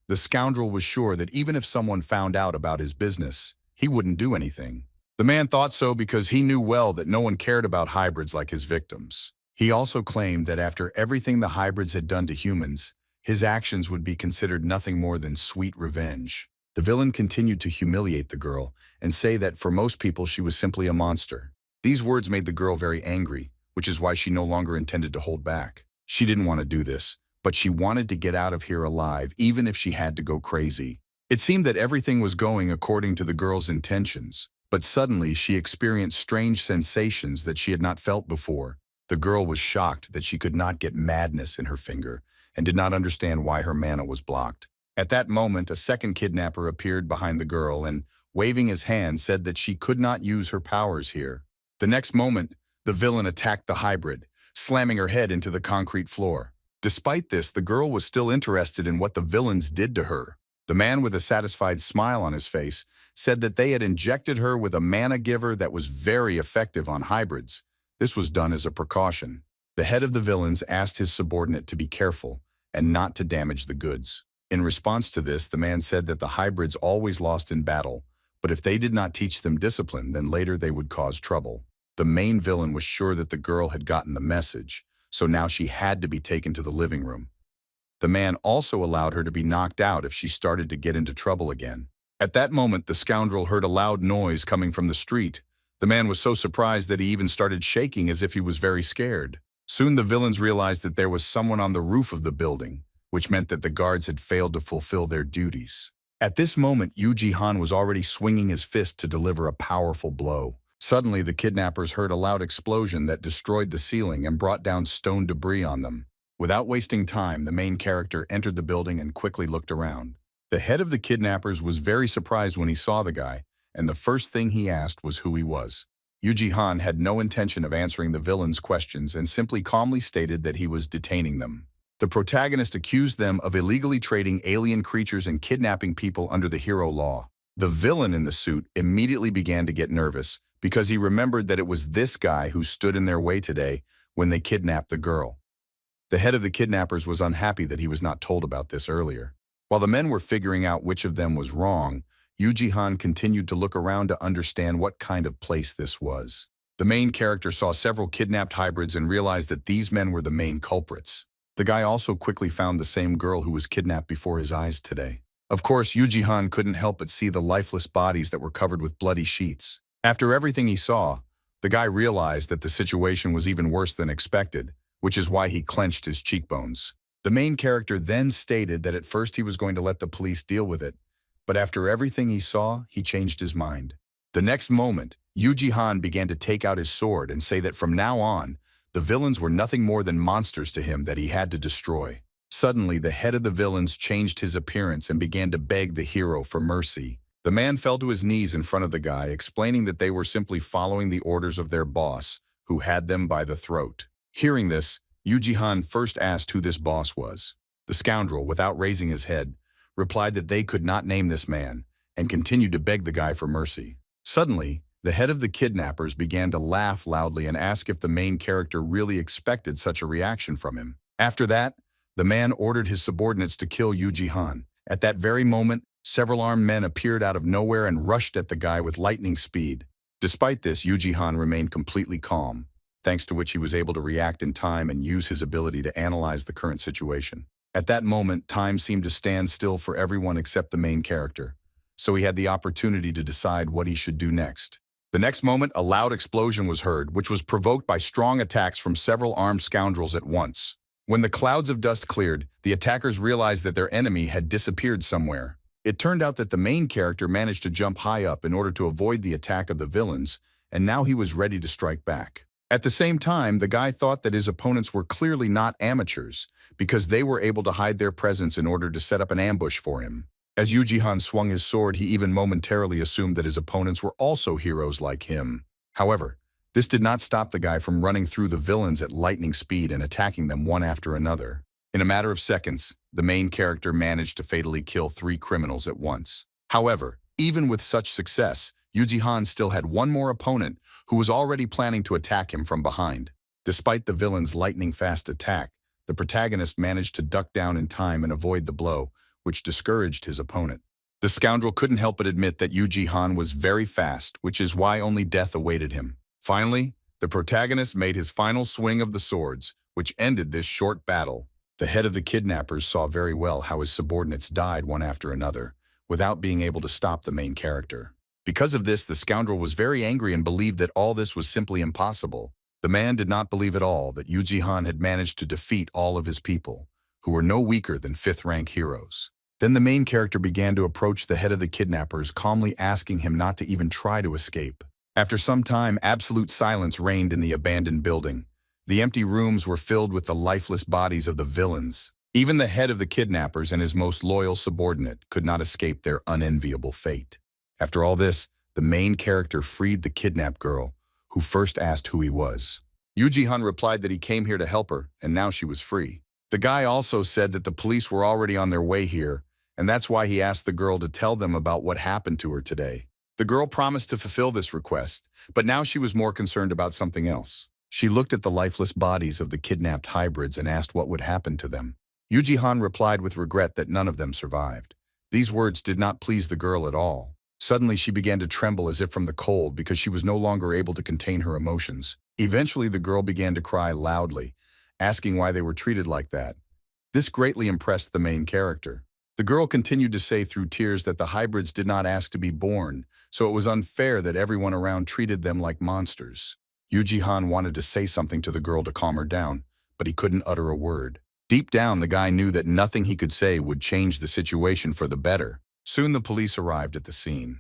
The scoundrel was sure that even if someone found out about his business, he wouldn't do anything. The man thought so because he knew well that no one cared about hybrids like his victims. He also claimed that after everything the hybrids had done to humans, his actions would be considered nothing more than sweet revenge. The villain continued to humiliate the girl and say that for most people she was simply a monster. These words made the girl very angry, which is why she no longer intended to hold back. She didn't want to do this, but she wanted to get out of here alive, even if she had to go crazy. It seemed that everything was going according to the girl's intentions, but suddenly she experienced strange sensations that she had not felt before. The girl was shocked that she could not get madness in her finger and did not understand why her mana was blocked. At that moment, a second kidnapper appeared behind the girl and, waving his hand, said that she could not use her powers here. The next moment, the villain attacked the hybrid, slamming her head into the concrete floor. Despite this, the girl was still interested in what the villains did to her. The man, with a satisfied smile on his face, said that they had injected her with a mana giver that was very effective on hybrids. This was done as a precaution. The head of the villains asked his subordinate to be careful and not to damage the goods. In response to this, the man said that the hybrids always lost in battle, but if they did not teach them discipline, then later they would cause trouble. The main villain was sure that the girl had gotten the message, so now she had to be taken to the living room. The man also allowed her to be knocked out if she started to get into trouble again. At that moment, the scoundrel heard a loud noise coming from the street. The man was so surprised that he even started shaking as if he was very scared. Soon the villains realized that there was someone on the roof of the building, which meant that the guards had failed to fulfill their duties. At this moment, Yuji was already swinging his fist to deliver a powerful blow. Suddenly, the kidnappers heard a loud explosion that destroyed the ceiling and brought down stone debris on them. Without wasting time, the main character entered the building and quickly looked around. The head of the kidnappers was very surprised when he saw the guy, and the first thing he asked was who he was. Yuji had no intention of answering the villains' questions and simply calmly stated that he was detaining them. The protagonist accused them of illegally trading alien creatures and kidnapping people under the hero law. The villain in the suit immediately began to get nervous because he remembered that it was this guy who stood in their way today when they kidnapped the girl. The head of the kidnappers was unhappy that he was not told about this earlier. While the men were figuring out which of them was wrong, Yuji continued to look around to understand what kind of place this was. The main character saw several kidnapped hybrids and realized that these men were the main culprits. The guy also quickly found the same girl who was kidnapped before his eyes today. Of course, Yuji couldn't help but see the lifeless bodies that were covered with bloody sheets. After everything he saw, the guy realized that the situation was even worse than expected, which is why he clenched his cheekbones. The main character then stated that at first he was going to let the police deal with it, but after everything he saw, he changed his mind. The next moment, Yuji began to take out his sword and say that from now on, the villains were nothing more than monsters to him that he had to destroy. Suddenly, the head of the villains changed his appearance and began to beg the hero for mercy. The man fell to his knees in front of the guy, explaining that they were simply following the orders of their boss, who had them by the throat. Hearing this, Yuji first asked who this boss was. The scoundrel, without raising his head, replied that they could not name this man, and continued to beg the guy for mercy. Suddenly, the head of the kidnappers began to laugh loudly and ask if the main character really expected such a reaction from him. After that, the man ordered his subordinates to kill Yuji. At that very moment, several armed men appeared out of nowhere and rushed at the guy with lightning speed. Despite this, Yuji Han remained completely calm, thanks to which he was able to react in time and use his ability to analyze the current situation. At that moment, time seemed to stand still for everyone except the main character, so he had the opportunity to decide what he should do next. The next moment, a loud explosion was heard, which was provoked by strong attacks from several armed scoundrels at once. When the clouds of dust cleared, the attackers realized that their enemy had disappeared somewhere. It turned out that the main character managed to jump high up in order to avoid the attack of the villains, and now he was ready to strike back. At the same time, the guy thought that his opponents were clearly not amateurs, because they were able to hide their presence in order to set up an ambush for him. As Yuji Han swung his sword, he even momentarily assumed that his opponents were also heroes like him. However, this did not stop the guy from running through the villains at lightning speed and attacking them one after another. In a matter of seconds, the main character managed to fatally kill 3 criminals at once. However, even with such success, Yuji Han still had one more opponent who was already planning to attack him from behind. Despite the villain's lightning-fast attack, the protagonist managed to duck down in time and avoid the blow, which discouraged his opponent. The scoundrel couldn't help but admit that Yuji Han was very fast, which is why only death awaited him. Finally, the protagonist made his final swing of the swords, which ended this short battle. The head of the kidnappers saw very well how his subordinates died one after another, without being able to stop the main character. Because of this, the scoundrel was very angry and believed that all this was simply impossible. The man did not believe at all that Yuji Han had managed to defeat all of his people, who were no weaker than 5th-rank heroes. Then the main character began to approach the head of the kidnappers, calmly asking him not to even try to escape. After some time, absolute silence reigned in the abandoned building. The empty rooms were filled with the lifeless bodies of the villains. Even the head of the kidnappers and his most loyal subordinate could not escape their unenviable fate. After all this, the main character freed the kidnapped girl, who first asked who he was. Yuji Han replied that he came here to help her, and now she was free. The guy also said that the police were already on their way here, and that's why he asked the girl to tell them about what happened to her today. The girl promised to fulfill this request, but now she was more concerned about something else. She looked at the lifeless bodies of the kidnapped hybrids and asked what would happen to them. Yuji Han replied with regret that none of them survived. These words did not please the girl at all. Suddenly, she began to tremble as if from the cold because she was no longer able to contain her emotions. Eventually, the girl began to cry loudly, asking why they were treated like that. This greatly impressed the main character. The girl continued to say through tears that the hybrids did not ask to be born, so it was unfair that everyone around treated them like monsters. Yuji Han wanted to say something to the girl to calm her down, but he couldn't utter a word. Deep down, the guy knew that nothing he could say would change the situation for the better. Soon the police arrived at the scene.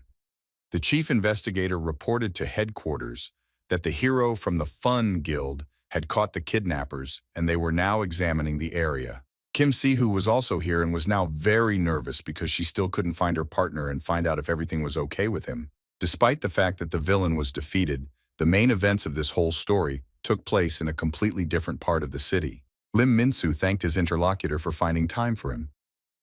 The chief investigator reported to headquarters that the hero from the Fun Guild had caught the kidnappers and they were now examining the area. Kim Si-hoo was also here and was now very nervous because she still couldn't find her partner and find out if everything was okay with him. Despite the fact that the villain was defeated, the main events of this whole story took place in a completely different part of the city. Lim Minsu thanked his interlocutor for finding time for him.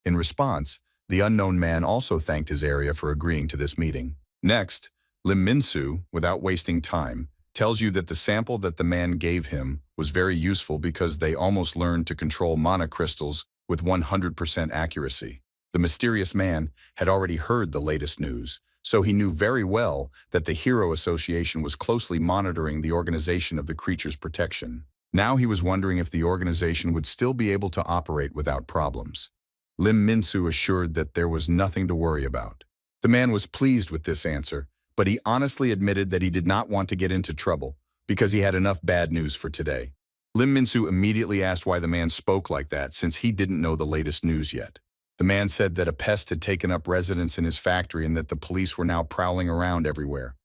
In response, the unknown man also thanked his area for agreeing to this meeting. Next, Lim Minsu, without wasting time, tells you that the sample that the man gave him was very useful because they almost learned to control mana crystals with 100% accuracy. The mysterious man had already heard the latest news, so he knew very well that the Hero Association was closely monitoring the organization of the creature's protection. Now he was wondering if the organization would still be able to operate without problems. Lim Minsu assured that there was nothing to worry about. The man was pleased with this answer, but he honestly admitted that he did not want to get into trouble because he had enough bad news for today. Lim Minsu immediately asked why the man spoke like that since he didn't know the latest news yet. The man said that a pest had taken up residence in his factory and that the police were now prowling around everywhere.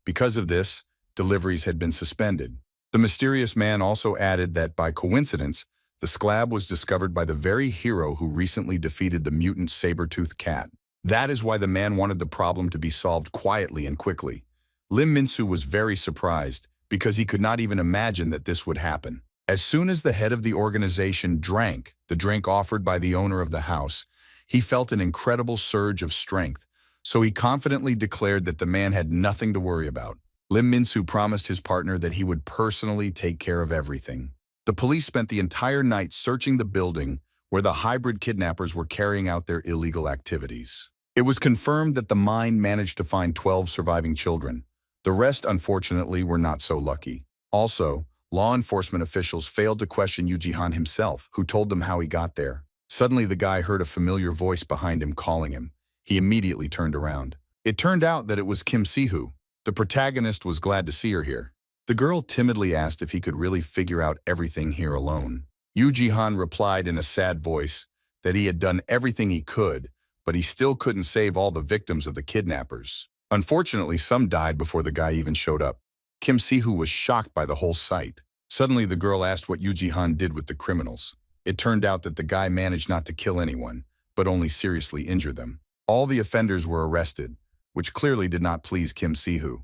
Because of this, deliveries had been suspended. The mysterious man also added that, by coincidence, the scab was discovered by the very hero who recently defeated the mutant saber-tooth cat. That is why the man wanted the problem to be solved quietly and quickly. Lim Minsu was very surprised because he could not even imagine that this would happen. As soon as the head of the organization drank the drink offered by the owner of the house, he felt an incredible surge of strength, so he confidently declared that the man had nothing to worry about. Lim Minsu promised his partner that he would personally take care of everything. The police spent the entire night searching the building where the hybrid kidnappers were carrying out their illegal activities. It was confirmed that the mine managed to find 12 surviving children, The rest, unfortunately, were not so lucky. Also, law enforcement officials failed to question Yuji Han himself, who told them how he got there. Suddenly, the guy heard a familiar voice behind him calling him. He immediately turned around. It turned out that it was Kim Si-hoo. The protagonist was glad to see her here. The girl timidly asked if he could really figure out everything here alone. Yuji Han replied in a sad voice that he had done everything he could, but he still couldn't save all the victims of the kidnappers. Unfortunately, some died before the guy even showed up. Kim Si-hoo was shocked by the whole sight. Suddenly, the girl asked what Yuji Han did with the criminals. It turned out that the guy managed not to kill anyone, but only seriously injure them. All the offenders were arrested, which clearly did not please Kim Si-hoo.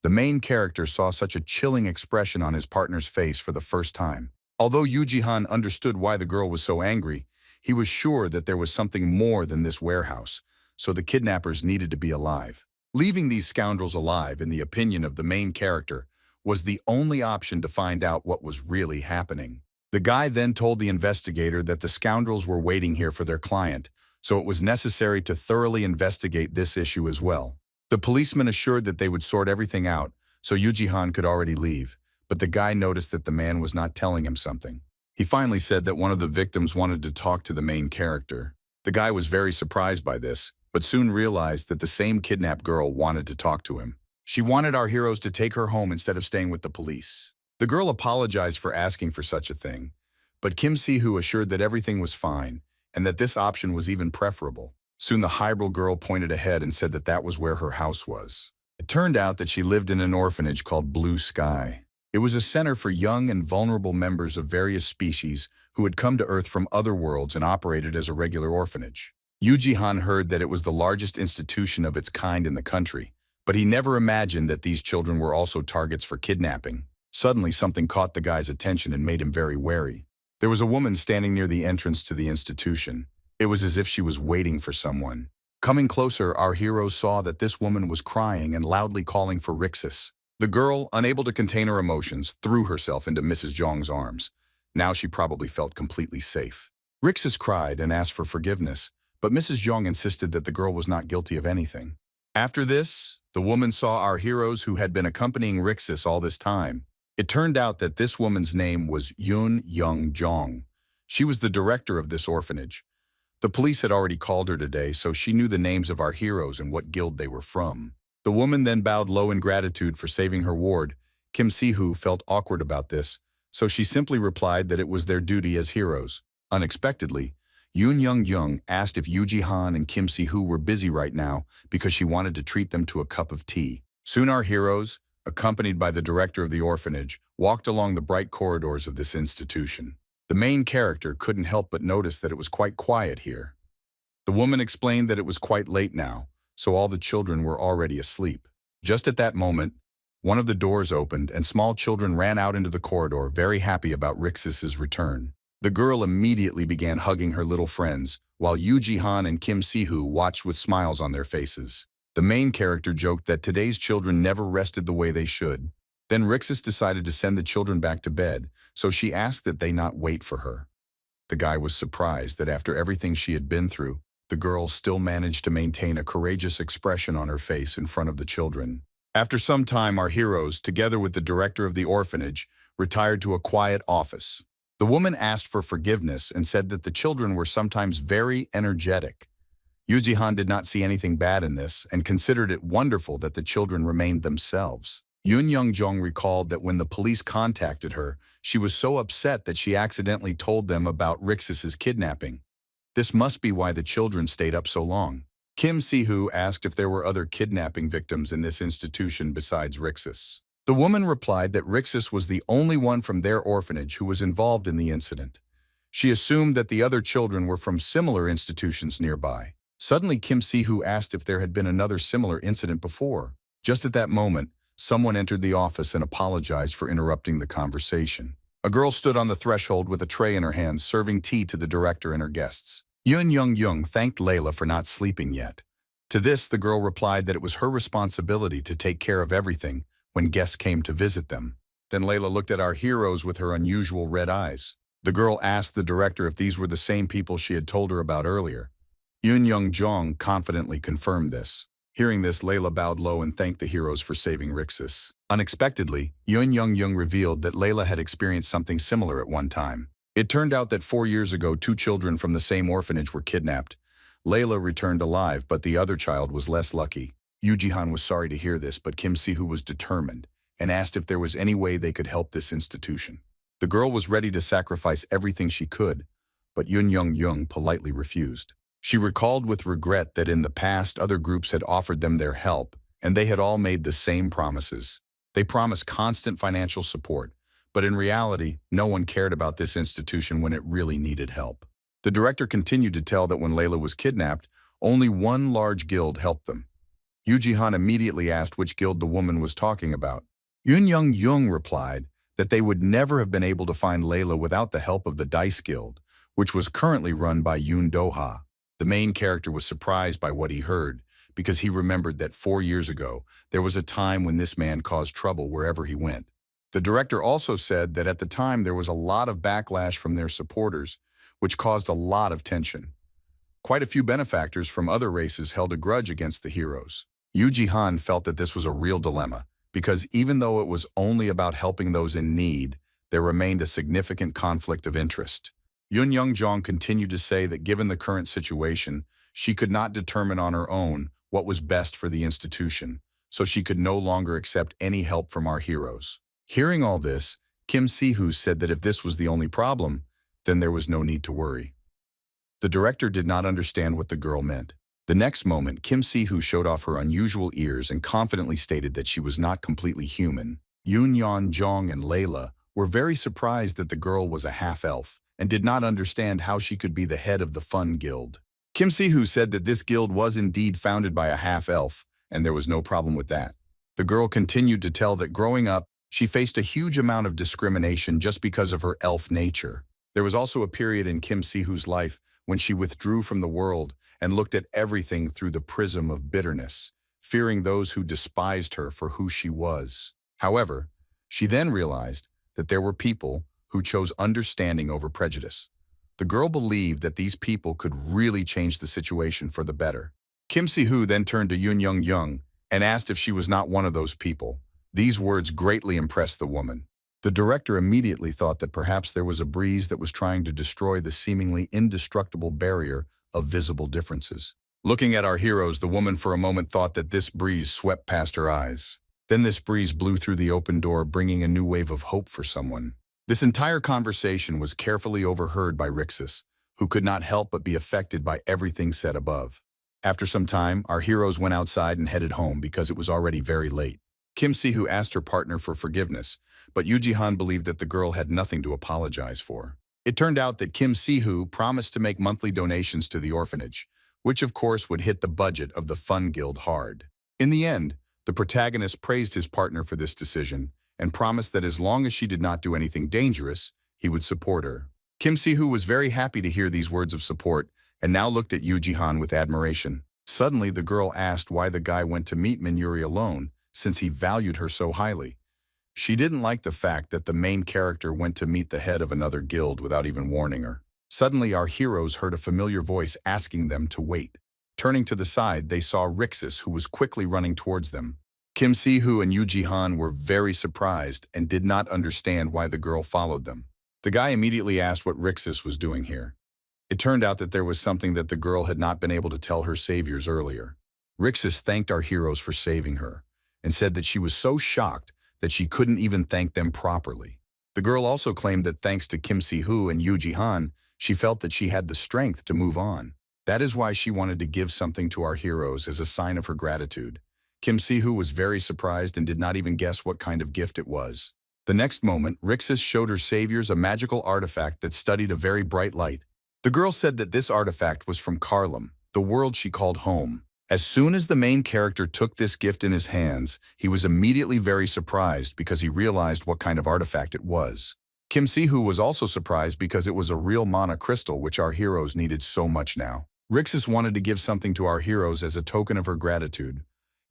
The main character saw such a chilling expression on his partner's face for the first time. Although Yuji Han understood why the girl was so angry, he was sure that there was something more than this warehouse, so the kidnappers needed to be alive. Leaving these scoundrels alive, in the opinion of the main character, was the only option to find out what was really happening. The guy then told the investigator that the scoundrels were waiting here for their client, so it was necessary to thoroughly investigate this issue as well. The policeman assured that they would sort everything out, so Yuji Han could already leave, but the guy noticed that the man was not telling him something. He finally said that one of the victims wanted to talk to the main character. The guy was very surprised by this, but soon realized that the same kidnapped girl wanted to talk to him. She wanted our heroes to take her home instead of staying with the police. The girl apologized for asking for such a thing, but Kim Si-hoo assured that everything was fine and that this option was even preferable. Soon the highbrow girl pointed ahead and said that that was where her house was. It turned out that she lived in an orphanage called Blue Sky. It was a center for young and vulnerable members of various species who had come to Earth from other worlds and operated as a regular orphanage. Yuji Han heard that it was the largest institution of its kind in the country, but he never imagined that these children were also targets for kidnapping. Suddenly, something caught the guy's attention and made him very wary. There was a woman standing near the entrance to the institution. It was as if she was waiting for someone. Coming closer, our heroes saw that this woman was crying and loudly calling for Rixus. The girl, unable to contain her emotions, threw herself into Mrs. Zhong's arms. Now she probably felt completely safe. Rixus cried and asked for forgiveness, but Mrs. Zhong insisted that the girl was not guilty of anything. After this, the woman saw our heroes who had been accompanying Rixus all this time. It turned out that this woman's name was Yun Doha. She was the director of this orphanage. The police had already called her today, so she knew the names of our heroes and what guild they were from. The woman then bowed low in gratitude for saving her ward. Kim Si-hoo felt awkward about this, so she simply replied that it was their duty as heroes. Unexpectedly, Yun asked if Yuji Han and Kim Si-hoo were busy right now because she wanted to treat them to a cup of tea. Soon our heroes, accompanied by the director of the orphanage, walked along the bright corridors of this institution. The main character couldn't help but notice that it was quite quiet here. The woman explained that it was quite late now, so all the children were already asleep. Just at that moment, one of the doors opened and small children ran out into the corridor, very happy about Rixus's return. The girl immediately began hugging her little friends, while Yuji Han and Kim Si-hoo watched with smiles on their faces. The main character joked that today's children never rested the way they should. Then Rixus decided to send the children back to bed, so she asked that they not wait for her. The guy was surprised that after everything she had been through, the girl still managed to maintain a courageous expression on her face in front of the children. After some time, our heroes, together with the director of the orphanage, retired to a quiet office. The woman asked for forgiveness and said that the children were sometimes very energetic. Yuji Han did not see anything bad in this and considered it wonderful that the children remained themselves. Yun Doha recalled that when the police contacted her, she was so upset that she accidentally told them about Rixus's kidnapping. This must be why the children stayed up so long. Kim Si-hoo asked if there were other kidnapping victims in this institution besides Rixus. The woman replied that Rixus was the only one from their orphanage who was involved in the incident. She assumed that the other children were from similar institutions nearby. Suddenly, Kim Si-hoo asked if there had been another similar incident before. Just at that moment, someone entered the office and apologized for interrupting the conversation. A girl stood on the threshold with a tray in her hands, serving tea to the director and her guests. Yun Doha thanked Layla for not sleeping yet. To this, the girl replied that it was her responsibility to take care of everything when guests came to visit them. Then Layla looked at our heroes with her unusual red eyes. The girl asked the director if these were the same people she had told her about earlier. Yun Doha confidently confirmed this. Hearing this, Layla bowed low and thanked the heroes for saving Rixus. Unexpectedly, Yun revealed that Layla had experienced something similar at one time. It turned out that 4 years ago, 2 children from the same orphanage were kidnapped. Layla returned alive, but the other child was less lucky. Yuji was sorry to hear this, but Kim Si-hoo was determined and asked if there was any way they could help this institution. The girl was ready to sacrifice everything she could, but Yun politely refused. She recalled with regret that in the past other groups had offered them their help, and they had all made the same promises. They promised constant financial support, but in reality, no one cared about this institution when it really needed help. The director continued to tell that when Layla was kidnapped, only one large guild helped them. Yuji immediately asked which guild the woman was talking about. Yun replied that they would never have been able to find Layla without the help of the Dice Guild, which was currently run by Yun Doha. The main character was surprised by what he heard, because he remembered that 4 years ago, there was a time when this man caused trouble wherever he went. The director also said that at the time there was a lot of backlash from their supporters, which caused a lot of tension. Quite a few benefactors from other races held a grudge against the heroes. Yuji felt that this was a real dilemma, because even though it was only about helping those in need, there remained a significant conflict of interest. Yun continued to say that given the current situation, she could not determine on her own what was best for the institution, so she could no longer accept any help from our heroes. Hearing all this, Kim Si-hoo said that if this was the only problem, then there was no need to worry. The director did not understand what the girl meant. The next moment, Kim Si-hoo showed off her unusual ears and confidently stated that she was not completely human. Yun and Layla were very surprised that the girl was a half-elf and did not understand how she could be the head of the Fun Guild. Kim Si-hoo said that this guild was indeed founded by a half-elf, and there was no problem with that. The girl continued to tell that growing up, she faced a huge amount of discrimination just because of her elf nature. There was also a period in Kim Si-hoo's life when she withdrew from the world and looked at everything through the prism of bitterness, fearing those who despised her for who she was. However, she then realized that there were people who chose understanding over prejudice. The girl believed that these people could really change the situation for the better. Kim Si-hoo then turned to Yun and asked if she was not one of those people. These words greatly impressed the woman. The director immediately thought that perhaps there was a breeze that was trying to destroy the seemingly indestructible barrier of visible differences. Looking at our heroes, the woman for a moment thought that this breeze swept past her eyes. Then this breeze blew through the open door, bringing a new wave of hope for someone. This entire conversation was carefully overheard by Rixus, who could not help but be affected by everything said above. After some time, our heroes went outside and headed home because it was already very late. Kim Si-hoo asked her partner for forgiveness, but Yuji believed that the girl had nothing to apologize for. It turned out that Kim Si-hoo promised to make monthly donations to the orphanage, which of course would hit the budget of the Fun Guild hard. In the end, the protagonist praised his partner for this decision and promised that as long as she did not do anything dangerous, he would support her. Kim Si-hoo was very happy to hear these words of support and now looked at Yuji with admiration. Suddenly, the girl asked why the guy went to meet Minuri alone, since he valued her so highly. She didn't like the fact that the main character went to meet the head of another guild without even warning her. Suddenly, our heroes heard a familiar voice asking them to wait. Turning to the side, they saw Rixus, who was quickly running towards them. Kim Si-hoo and Yuji were very surprised and did not understand why the girl followed them. The guy immediately asked what Rixus was doing here. It turned out that there was something that the girl had not been able to tell her saviors earlier. Rixus thanked our heroes for saving her and said that she was so shocked that she couldn't even thank them properly. The girl also claimed that thanks to Kim Si-hoo and Yuji, she felt that she had the strength to move on. That is why she wanted to give something to our heroes as a sign of her gratitude. Kim Si-hoo was very surprised and did not even guess what kind of gift it was. The next moment, Rixus showed her saviors a magical artifact that studied a very bright light. The girl said that this artifact was from Karlam, the world she called home. As soon as the main character took this gift in his hands, he was immediately very surprised because he realized what kind of artifact it was. Kim Si-hoo was also surprised because it was a real mana crystal which our heroes needed so much now. Rixus wanted to give something to our heroes as a token of her gratitude.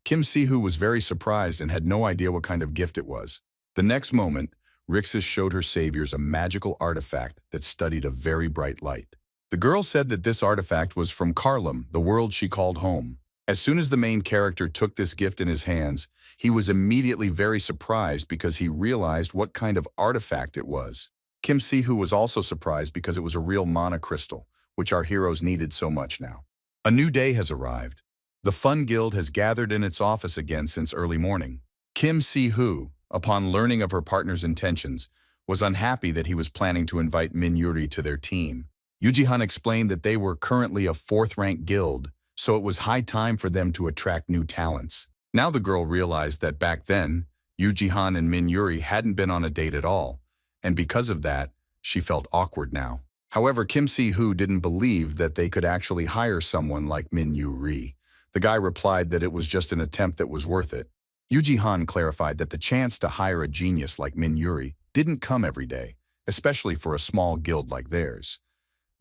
Kim Si-hoo was very surprised and had no idea what kind of gift it was. The next moment, Rixus showed her saviors a magical artifact that studied a very bright light. The girl said that this artifact was from Karlam, the world she called home. As soon as the main character took this gift in his hands, he was immediately very surprised because he realized what kind of artifact it was. Kim Si-hoo was also surprised because it was a real mana crystal, which our heroes needed so much now. A new day has arrived. The Fun Guild has gathered in its office again since early morning. Kim Si-hoo, upon learning of her partner's intentions, was unhappy that he was planning to invite Minuri to their team. Yuji explained that they were currently a 4th-rank guild, so it was high time for them to attract new talents. Now the girl realized that back then, Yuji and Minuri hadn't been on a date at all, and because of that, she felt awkward now. However, Kim Si-hoo didn't believe that they could actually hire someone like Minuri. The guy replied that it was just an attempt that was worth it. Yuji clarified that the chance to hire a genius like Minuri didn't come every day, especially for a small guild like theirs.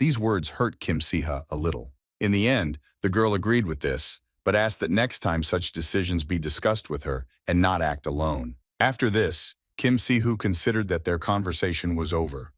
These words hurt Kim Si-hoo a little. In the end, the girl agreed with this, but asked that next time such decisions be discussed with her and not act alone. After this, Kim Si-hoo considered that their conversation was over.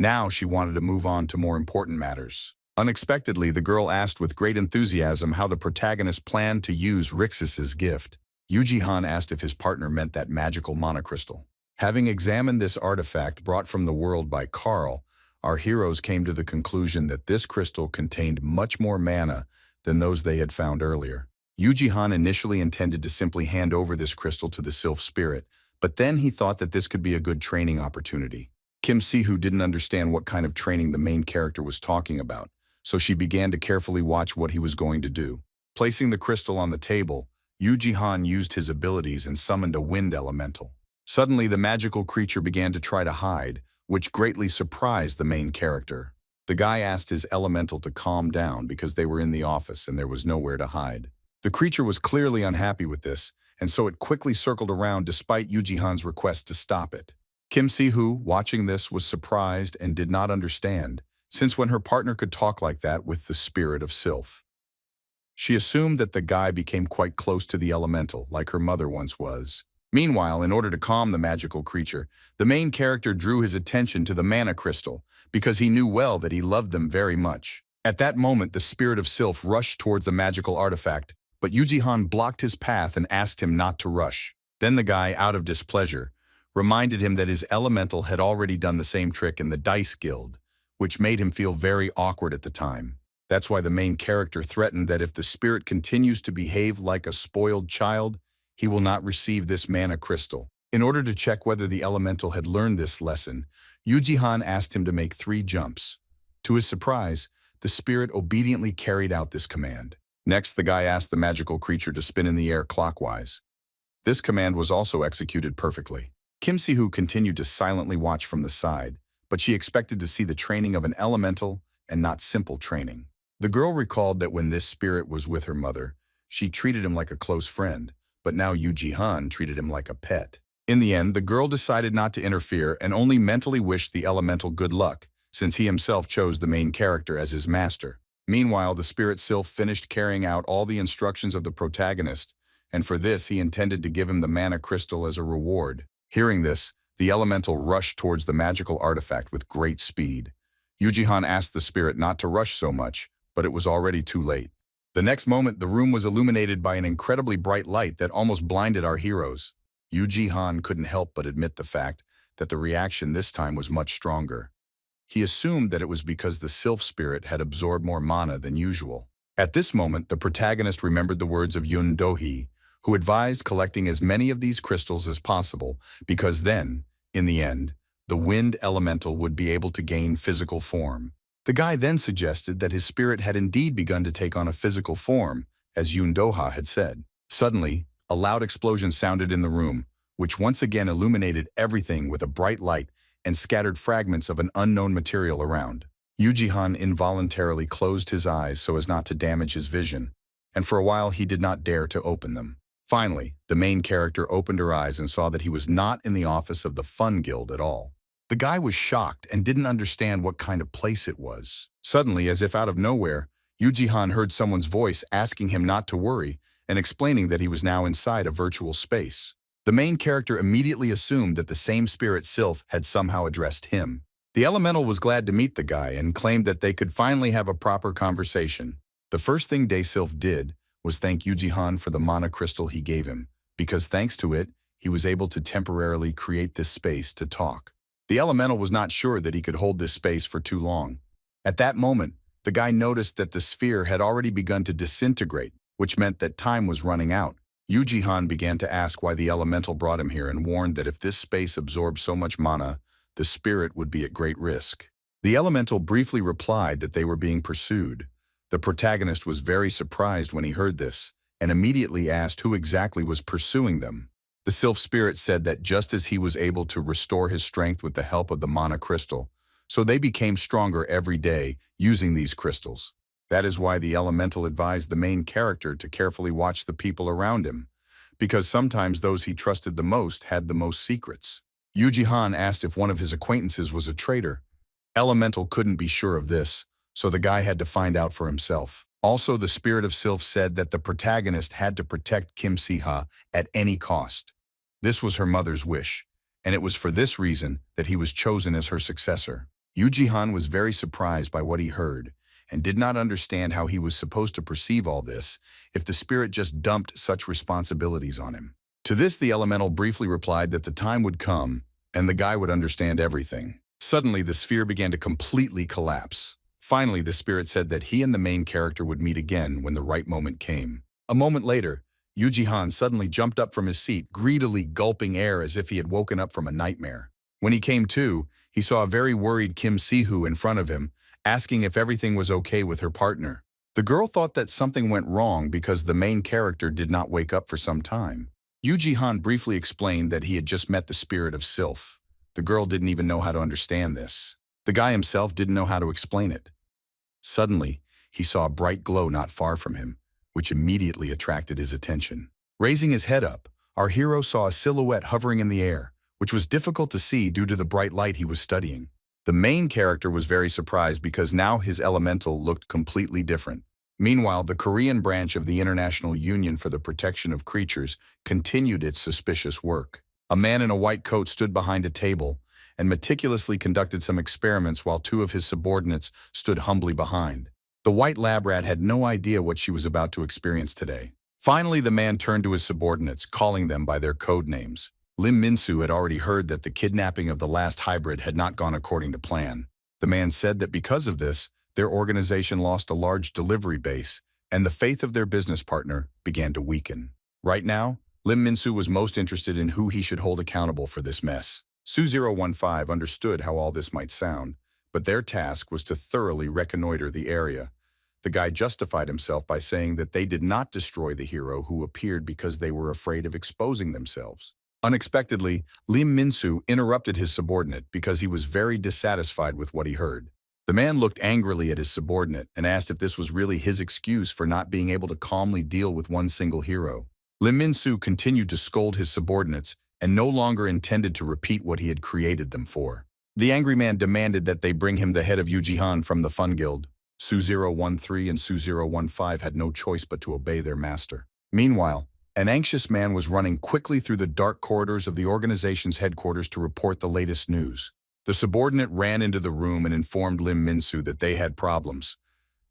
Now she wanted to move on to more important matters. Unexpectedly, the girl asked with great enthusiasm how the protagonist planned to use Rixus's gift. Yuji asked if his partner meant that magical monocrystal. Having examined this artifact brought from the world by Carl, our heroes came to the conclusion that this crystal contained much more mana than those they had found earlier. Yuji initially intended to simply hand over this crystal to the Sylph spirit, but then he thought that this could be a good training opportunity. Kim Si-hoo didn't understand what kind of training the main character was talking about, so she began to carefully watch what he was going to do. Placing the crystal on the table, Yuji used his abilities and summoned a wind elemental. Suddenly, the magical creature began to try to hide, which greatly surprised the main character. The guy asked his elemental to calm down because they were in the office and there was nowhere to hide. The creature was clearly unhappy with this, and so it quickly circled around despite Yuji request to stop it. Kim Si-hoo, watching this, was surprised and did not understand, since when her partner could talk like that with the spirit of Sylph. She assumed that the guy became quite close to the elemental, like her mother once was. Meanwhile, in order to calm the magical creature, the main character drew his attention to the mana crystal, because he knew well that he loved them very much. At that moment, the spirit of Sylph rushed towards the magical artifact, but Yuji blocked his path and asked him not to rush. Then the guy, out of displeasure, reminded him that his elemental had already done the same trick in the Dice Guild, which made him feel very awkward at the time. That's why the main character threatened that if the spirit continues to behave like a spoiled child, he will not receive this mana crystal. In order to check whether the elemental had learned this lesson, Yuji asked him to make 3 jumps. To his surprise, the spirit obediently carried out this command. Next, the guy asked the magical creature to spin in the air clockwise. This command was also executed perfectly. Kim Si-hoo continued to silently watch from the side, but she expected to see the training of an elemental and not simple training. The girl recalled that when this spirit was with her mother, she treated him like a close friend, but now Yuji treated him like a pet. In the end, the girl decided not to interfere and only mentally wished the elemental good luck, since he himself chose the main character as his master. Meanwhile, the spirit Sylph finished carrying out all the instructions of the protagonist, and for this he intended to give him the mana crystal as a reward. Hearing this, the elemental rushed towards the magical artifact with great speed. Yuji asked the spirit not to rush so much, but it was already too late. The next moment, the room was illuminated by an incredibly bright light that almost blinded our heroes. Yuji couldn't help but admit the fact that the reaction this time was much stronger. He assumed that it was because the Sylph spirit had absorbed more mana than usual. At this moment, the protagonist remembered the words of Yun Doha, who advised collecting as many of these crystals as possible because then, in the end, the wind elemental would be able to gain physical form. The guy then suggested that his spirit had indeed begun to take on a physical form, as Yun Doha had said. Suddenly, a loud explosion sounded in the room, which once again illuminated everything with a bright light and scattered fragments of an unknown material around. Yuji involuntarily closed his eyes so as not to damage his vision, and for a while he did not dare to open them. Finally, the main character opened her eyes and saw that he was not in the office of the Fun Guild at all. The guy was shocked and didn't understand what kind of place it was. Suddenly, as if out of nowhere, Yuji heard someone's voice asking him not to worry and explaining that he was now inside a virtual space. The main character immediately assumed that the same spirit Sylph had somehow addressed him. The elemental was glad to meet the guy and claimed that they could finally have a proper conversation. The first thing Sylph did was thank Yuji for the mana crystal he gave him, because thanks to it, he was able to temporarily create this space to talk. The elemental was not sure that he could hold this space for too long. At that moment, the guy noticed that the sphere had already begun to disintegrate, which meant that time was running out. Yuji began to ask why the elemental brought him here and warned that if this space absorbed so much mana, the spirit would be at great risk. The elemental briefly replied that they were being pursued. The protagonist was very surprised when he heard this, and immediately asked who exactly was pursuing them. The sylph spirit said that just as he was able to restore his strength with the help of the mana crystal, so they became stronger every day using these crystals. That is why the elemental advised the main character to carefully watch the people around him, because sometimes those he trusted the most had the most secrets. Yuji asked if one of his acquaintances was a traitor. Elemental couldn't be sure of this, so the guy had to find out for himself. Also, the spirit of Sylph said that the protagonist had to protect Kim Si-ha at any cost. This was her mother's wish, and it was for this reason that he was chosen as her successor. Yuji was very surprised by what he heard, and did not understand how he was supposed to perceive all this if the spirit just dumped such responsibilities on him. To this, the elemental briefly replied that the time would come, and the guy would understand everything. Suddenly, the sphere began to completely collapse. Finally, the spirit said that he and the main character would meet again when the right moment came. A moment later, Yuji suddenly jumped up from his seat, greedily gulping air as if he had woken up from a nightmare. When he came to, he saw a very worried Kim Si-hu in front of him, asking if everything was okay with her partner. The girl thought that something went wrong because the main character did not wake up for some time. Yuji briefly explained that he had just met the spirit of Sylph. The girl didn't even know how to understand this. The guy himself didn't know how to explain it. Suddenly, he saw a bright glow not far from him, which immediately attracted his attention. Raising his head up, our hero saw a silhouette hovering in the air, which was difficult to see due to the bright light he was studying. The main character was very surprised because now his elemental looked completely different. Meanwhile, the Korean branch of the International Union for the Protection of Creatures continued its suspicious work. A man in a white coat stood behind a table and meticulously conducted some experiments while two of his subordinates stood humbly behind. The white lab rat had no idea what she was about to experience today. Finally, the man turned to his subordinates, calling them by their code names. Lim Minsu had already heard that the kidnapping of the last hybrid had not gone according to plan. The man said that because of this, their organization lost a large delivery base, and the faith of their business partner began to weaken. Right now, Lim Minsu was most interested in who he should hold accountable for this mess. Su-015 understood how all this might sound, but their task was to thoroughly reconnoiter the area. The guy justified himself by saying that they did not destroy the hero who appeared because they were afraid of exposing themselves. Unexpectedly, Lim Minsu interrupted his subordinate because he was very dissatisfied with what he heard. The man looked angrily at his subordinate and asked if this was really his excuse for not being able to calmly deal with one single hero. Lim Minsu continued to scold his subordinates and no longer intended to repeat what he had created them for. The angry man demanded that they bring him the head of Yuji from the Fun Guild. Su-013 and Su-015 had no choice but to obey their master. Meanwhile, an anxious man was running quickly through the dark corridors of the organization's headquarters to report the latest news. The subordinate ran into the room and informed Lim Minsu that they had problems.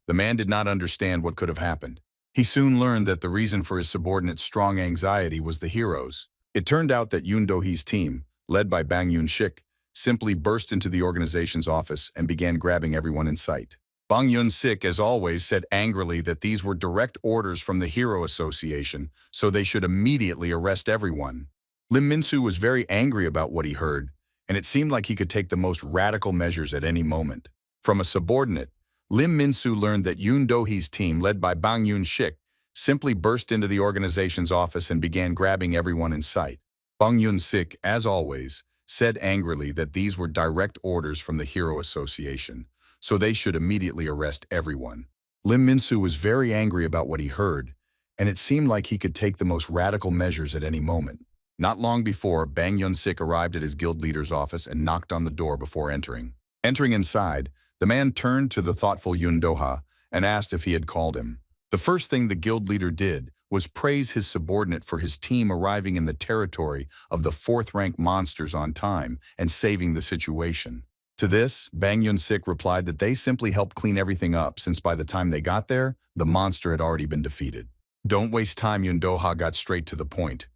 The man did not understand what could have happened. He soon learned that the reason for his subordinate's strong anxiety was the heroes. It turned out that Yun Doha's team, led by Bang Yun-sik, simply burst into the organization's office and began grabbing everyone in sight. Bang Yun-sik, as always, said angrily that these were direct orders from the Hero Association, so they should immediately arrest everyone. Lim Minsu was very angry about what he heard, and it seemed like he could take the most radical measures at any moment. From a subordinate, Lim Minsu learned that Yun Doha's team, led by Bang Yun-sik, simply burst into the organization's office and began grabbing everyone in sight. Bang Yun-sik, as always, said angrily that these were direct orders from the Hero Association, so they should immediately arrest everyone. Lim Minsu was very angry about what he heard, and it seemed like he could take the most radical measures at any moment. Not long before, Bang Yun-sik arrived at his guild leader's office and knocked on the door before entering. Entering inside, the man turned to the thoughtful Yun Doha and asked if he had called him. The first thing the guild leader did was praise his subordinate for his team arriving in the territory of the fourth-rank monsters on time and saving the situation. To this, Bang Yun-sik replied that they simply helped clean everything up since by the time they got there, the monster had already been defeated. Don't waste time, Yun Doha got straight to the point.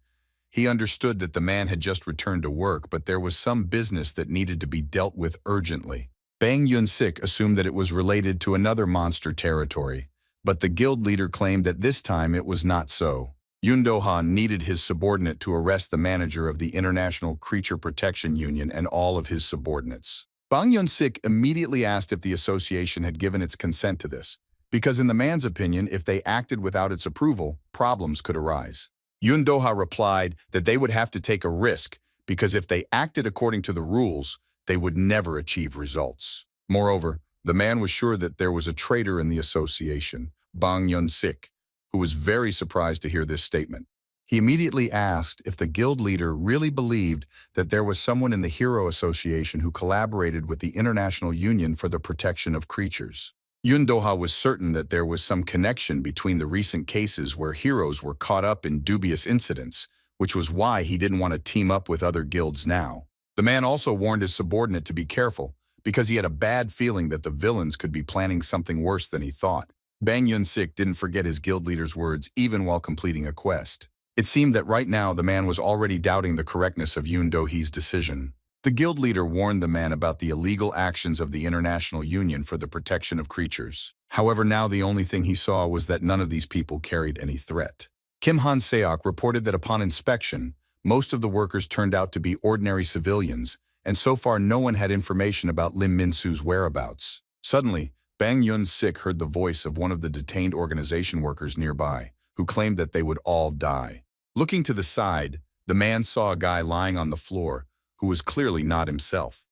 He understood that the man had just returned to work, but there was some business that needed to be dealt with urgently. Bang Yun-sik assumed that it was related to another monster territory, but the guild leader claimed that this time it was not so. Yun Doha needed his subordinate to arrest the manager of the International Creature Protection Union and all of his subordinates. Bang Yun-sik immediately asked if the association had given its consent to this, because in the man's opinion, if they acted without its approval, problems could arise. Yun Doha replied that they would have to take a risk because if they acted according to the rules, they would never achieve results. Moreover, the man was sure that there was a traitor in the association, Bang Yun-sik, who was very surprised to hear this statement. He immediately asked if the guild leader really believed that there was someone in the Hero Association who collaborated with the International Union for the Protection of Creatures. Yun Doha was certain that there was some connection between the recent cases where heroes were caught up in dubious incidents, which was why he didn't want to team up with other guilds now. The man also warned his subordinate to be careful, because he had a bad feeling that the villains could be planning something worse than he thought. Bang Yun-sik didn't forget his guild leader's words even while completing a quest. It seemed that right now the man was already doubting the correctness of Yun Dohe's decision. The guild leader warned the man about the illegal actions of the International Union for the Protection of Creatures. However, now the only thing he saw was that none of these people carried any threat. Kim Han-seok reported that upon inspection, most of the workers turned out to be ordinary civilians, and so far no one had information about Lim Minsu's whereabouts. Suddenly, Bang Yun-sik heard the voice of one of the detained organization workers nearby, who claimed that they would all die. Looking to the side, the man saw a guy lying on the floor, who was clearly not himself.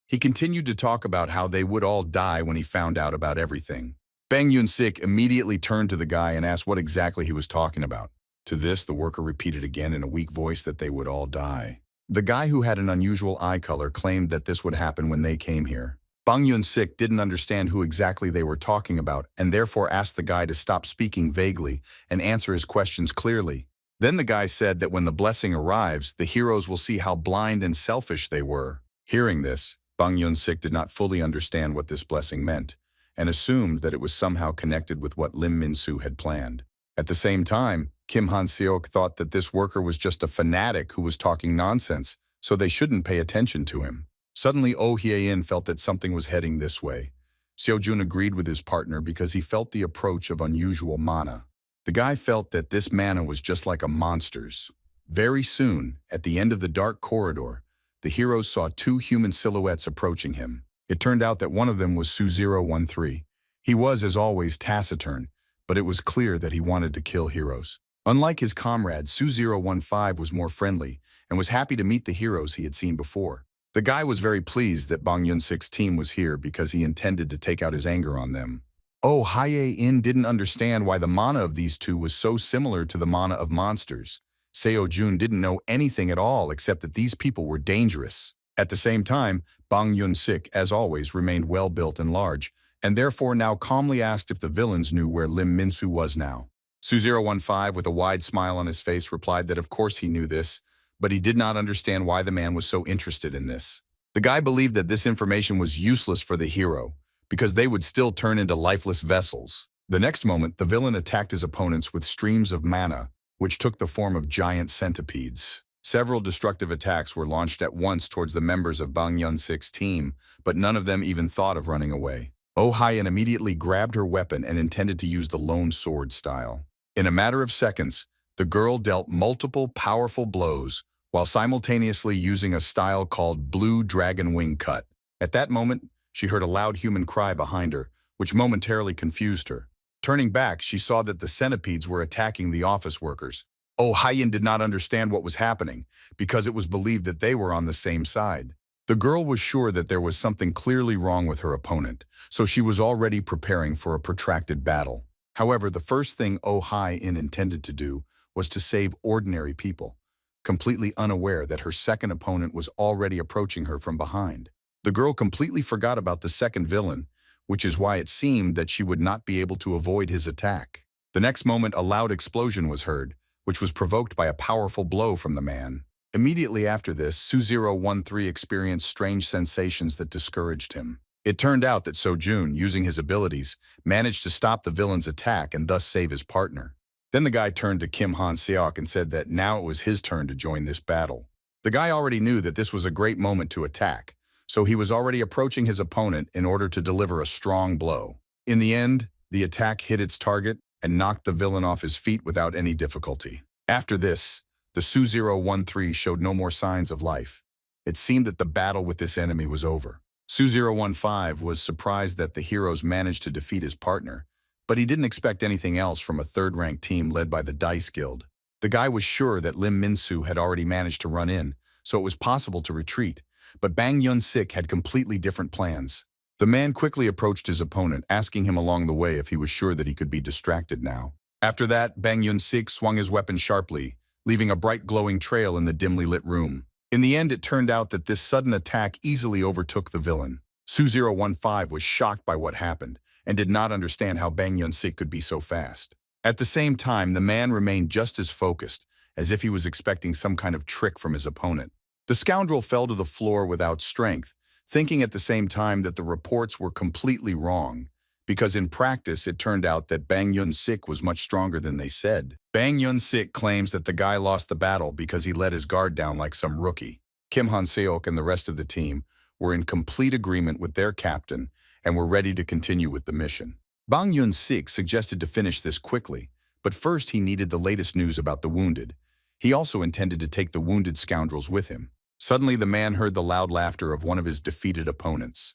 He continued to talk about how they would all die when he found out about everything. Bang Yun-sik immediately turned to the guy and asked what exactly he was talking about. To this, the worker repeated again in a weak voice that they would all die. The guy who had an unusual eye color claimed that this would happen when they came here. Bang Yun-sik didn't understand who exactly they were talking about and therefore asked the guy to stop speaking vaguely and answer his questions clearly. Then the guy said that when the blessing arrives, the heroes will see how blind and selfish they were. Hearing this, Bang Yun-sik did not fully understand what this blessing meant, and assumed that it was somehow connected with what Lim Minsu had planned. At the same time, Kim Han-seok thought that this worker was just a fanatic who was talking nonsense, so they shouldn't pay attention to him. Suddenly, Oh Hye-in felt that something was heading this way. Seo-jun agreed with his partner because he felt the approach of unusual mana. The guy felt that this mana was just like a monster's. Very soon, at the end of the dark corridor, the heroes saw two human silhouettes approaching him. It turned out that one of them was Su-013. He was, as always, taciturn, but it was clear that he wanted to kill heroes. Unlike his comrades, Su-015 was more friendly and was happy to meet the heroes he had seen before. The guy was very pleased that Bang Yun-sik's team was here because he intended to take out his anger on them. Oh Hye-in didn't understand why the mana of these two was so similar to the mana of monsters. Seo-jun didn't know anything at all except that these people were dangerous. At the same time, Bang Yun-sik, as always, remained well-built and large, and therefore now calmly asked if the villains knew where Lim Minsu was now. Su-015, with a wide smile on his face, replied that of course he knew this, but he did not understand why the man was so interested in this. The guy believed that this information was useless for the hero, because they would still turn into lifeless vessels. The next moment, the villain attacked his opponents with streams of mana, which took the form of giant centipedes. Several destructive attacks were launched at once towards the members of Bang Yun-sik's team, but none of them even thought of running away. Oh Hye-in immediately grabbed her weapon and intended to use the lone sword style. In a matter of seconds, the girl dealt multiple powerful blows, while simultaneously using a style called Blue Dragon Wing Cut. At that moment, she heard a loud human cry behind her, which momentarily confused her. Turning back, she saw that the centipedes were attacking the office workers. Oh Hye-in did not understand what was happening, because it was believed that they were on the same side. The girl was sure that there was something clearly wrong with her opponent, so she was already preparing for a protracted battle. However, the first thing Oh Hye-in intended to do was to save ordinary people, completely unaware that her second opponent was already approaching her from behind. The girl completely forgot about the second villain, which is why it seemed that she would not be able to avoid his attack. The next moment, a loud explosion was heard, which was provoked by a powerful blow from the man. Immediately after this, Su-013 experienced strange sensations that discouraged him. It turned out that Seo-jun, using his abilities, managed to stop the villain's attack and thus save his partner. Then the guy turned to Kim Han-seok and said that now it was his turn to join this battle. The guy already knew that this was a great moment to attack, so he was already approaching his opponent in order to deliver a strong blow. In the end, the attack hit its target and knocked the villain off his feet without any difficulty. After this, the Su-013 showed no more signs of life. It seemed that the battle with this enemy was over. Su-015 was surprised that the heroes managed to defeat his partner, but he didn't expect anything else from a third-ranked team led by the Dice Guild. The guy was sure that Lim Minsu had already managed to run in, so it was possible to retreat, but Bang Yun-sik had completely different plans. The man quickly approached his opponent, asking him along the way if he was sure that he could be distracted now. After that, Bang Yun-sik swung his weapon sharply, leaving a bright glowing trail in the dimly lit room. In the end, it turned out that this sudden attack easily overtook the villain. Su-015 was shocked by what happened and did not understand how Bang Yun-sik could be so fast. At the same time, the man remained just as focused, as if he was expecting some kind of trick from his opponent. The scoundrel fell to the floor without strength, thinking at the same time that the reports were completely wrong, because in practice it turned out that Bang Yun-sik was much stronger than they said. Bang Yun-sik claims that the guy lost the battle because he let his guard down like some rookie. Kim Han-seok and the rest of the team were in complete agreement with their captain and were ready to continue with the mission. Bang Yun-sik suggested to finish this quickly, but first he needed the latest news about the wounded. He also intended to take the wounded scoundrels with him. Suddenly, the man heard the loud laughter of one of his defeated opponents.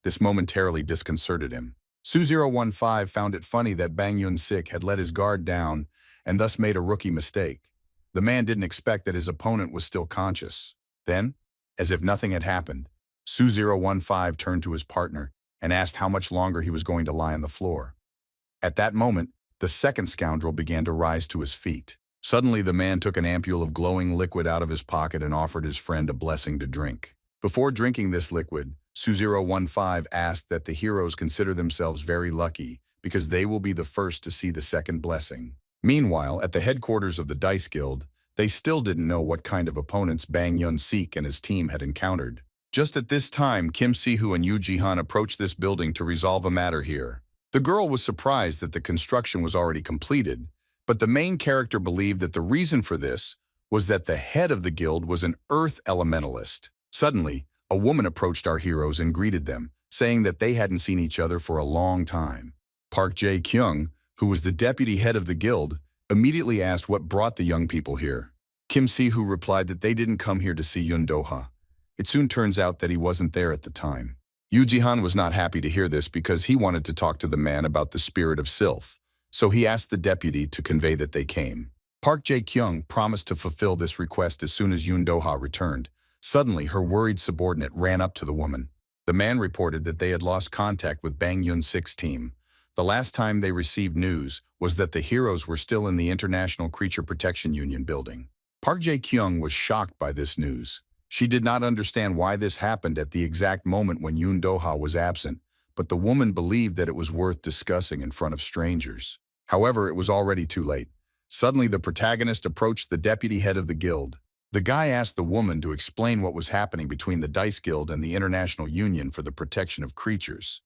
This momentarily disconcerted him. Su-015 found it funny that Bang Yun-sik had let his guard down and thus made a rookie mistake. The man didn't expect that his opponent was still conscious. Then, as if nothing had happened, Su-015 turned to his partner and asked how much longer he was going to lie on the floor. At that moment, the second scoundrel began to rise to his feet. Suddenly, the man took an ampule of glowing liquid out of his pocket and offered his friend a blessing to drink. Before drinking this liquid, Su-015 asked that the heroes consider themselves very lucky because they will be the first to see the second blessing. Meanwhile, at the headquarters of the Dice Guild, they still didn't know what kind of opponents Bang Yun-sik and his team had encountered. Just at this time, Kim Si-hoo and Yuji approached this building to resolve a matter here. The girl was surprised that the construction was already completed, but the main character believed that the reason for this was that the head of the guild was an earth elementalist. Suddenly, a woman approached our heroes and greeted them, saying that they hadn't seen each other for a long time. Park Jae-kyung, who was the deputy head of the guild, immediately asked what brought the young people here. Kim Si-hoo replied that they didn't come here to see Yun Doha. It soon turns out that he wasn't there at the time. Yuji was not happy to hear this because he wanted to talk to the man about the spirit of Sylph, so he asked the deputy to convey that they came. Park Jae-kyung promised to fulfill this request as soon as Yun Doha returned. Suddenly, her worried subordinate ran up to the woman. The man reported that they had lost contact with Bang Yun-sik's team. The last time they received news was that the heroes were still in the International Creature Protection Union building. Park Jae-kyung was shocked by this news. She did not understand why this happened at the exact moment when Yun Doha was absent, but the woman believed that it was worth discussing in front of strangers. However, it was already too late. Suddenly, the protagonist approached the deputy head of the guild. The guy asked the woman to explain what was happening between the Dice Guild and the International Union for the Protection of Creatures.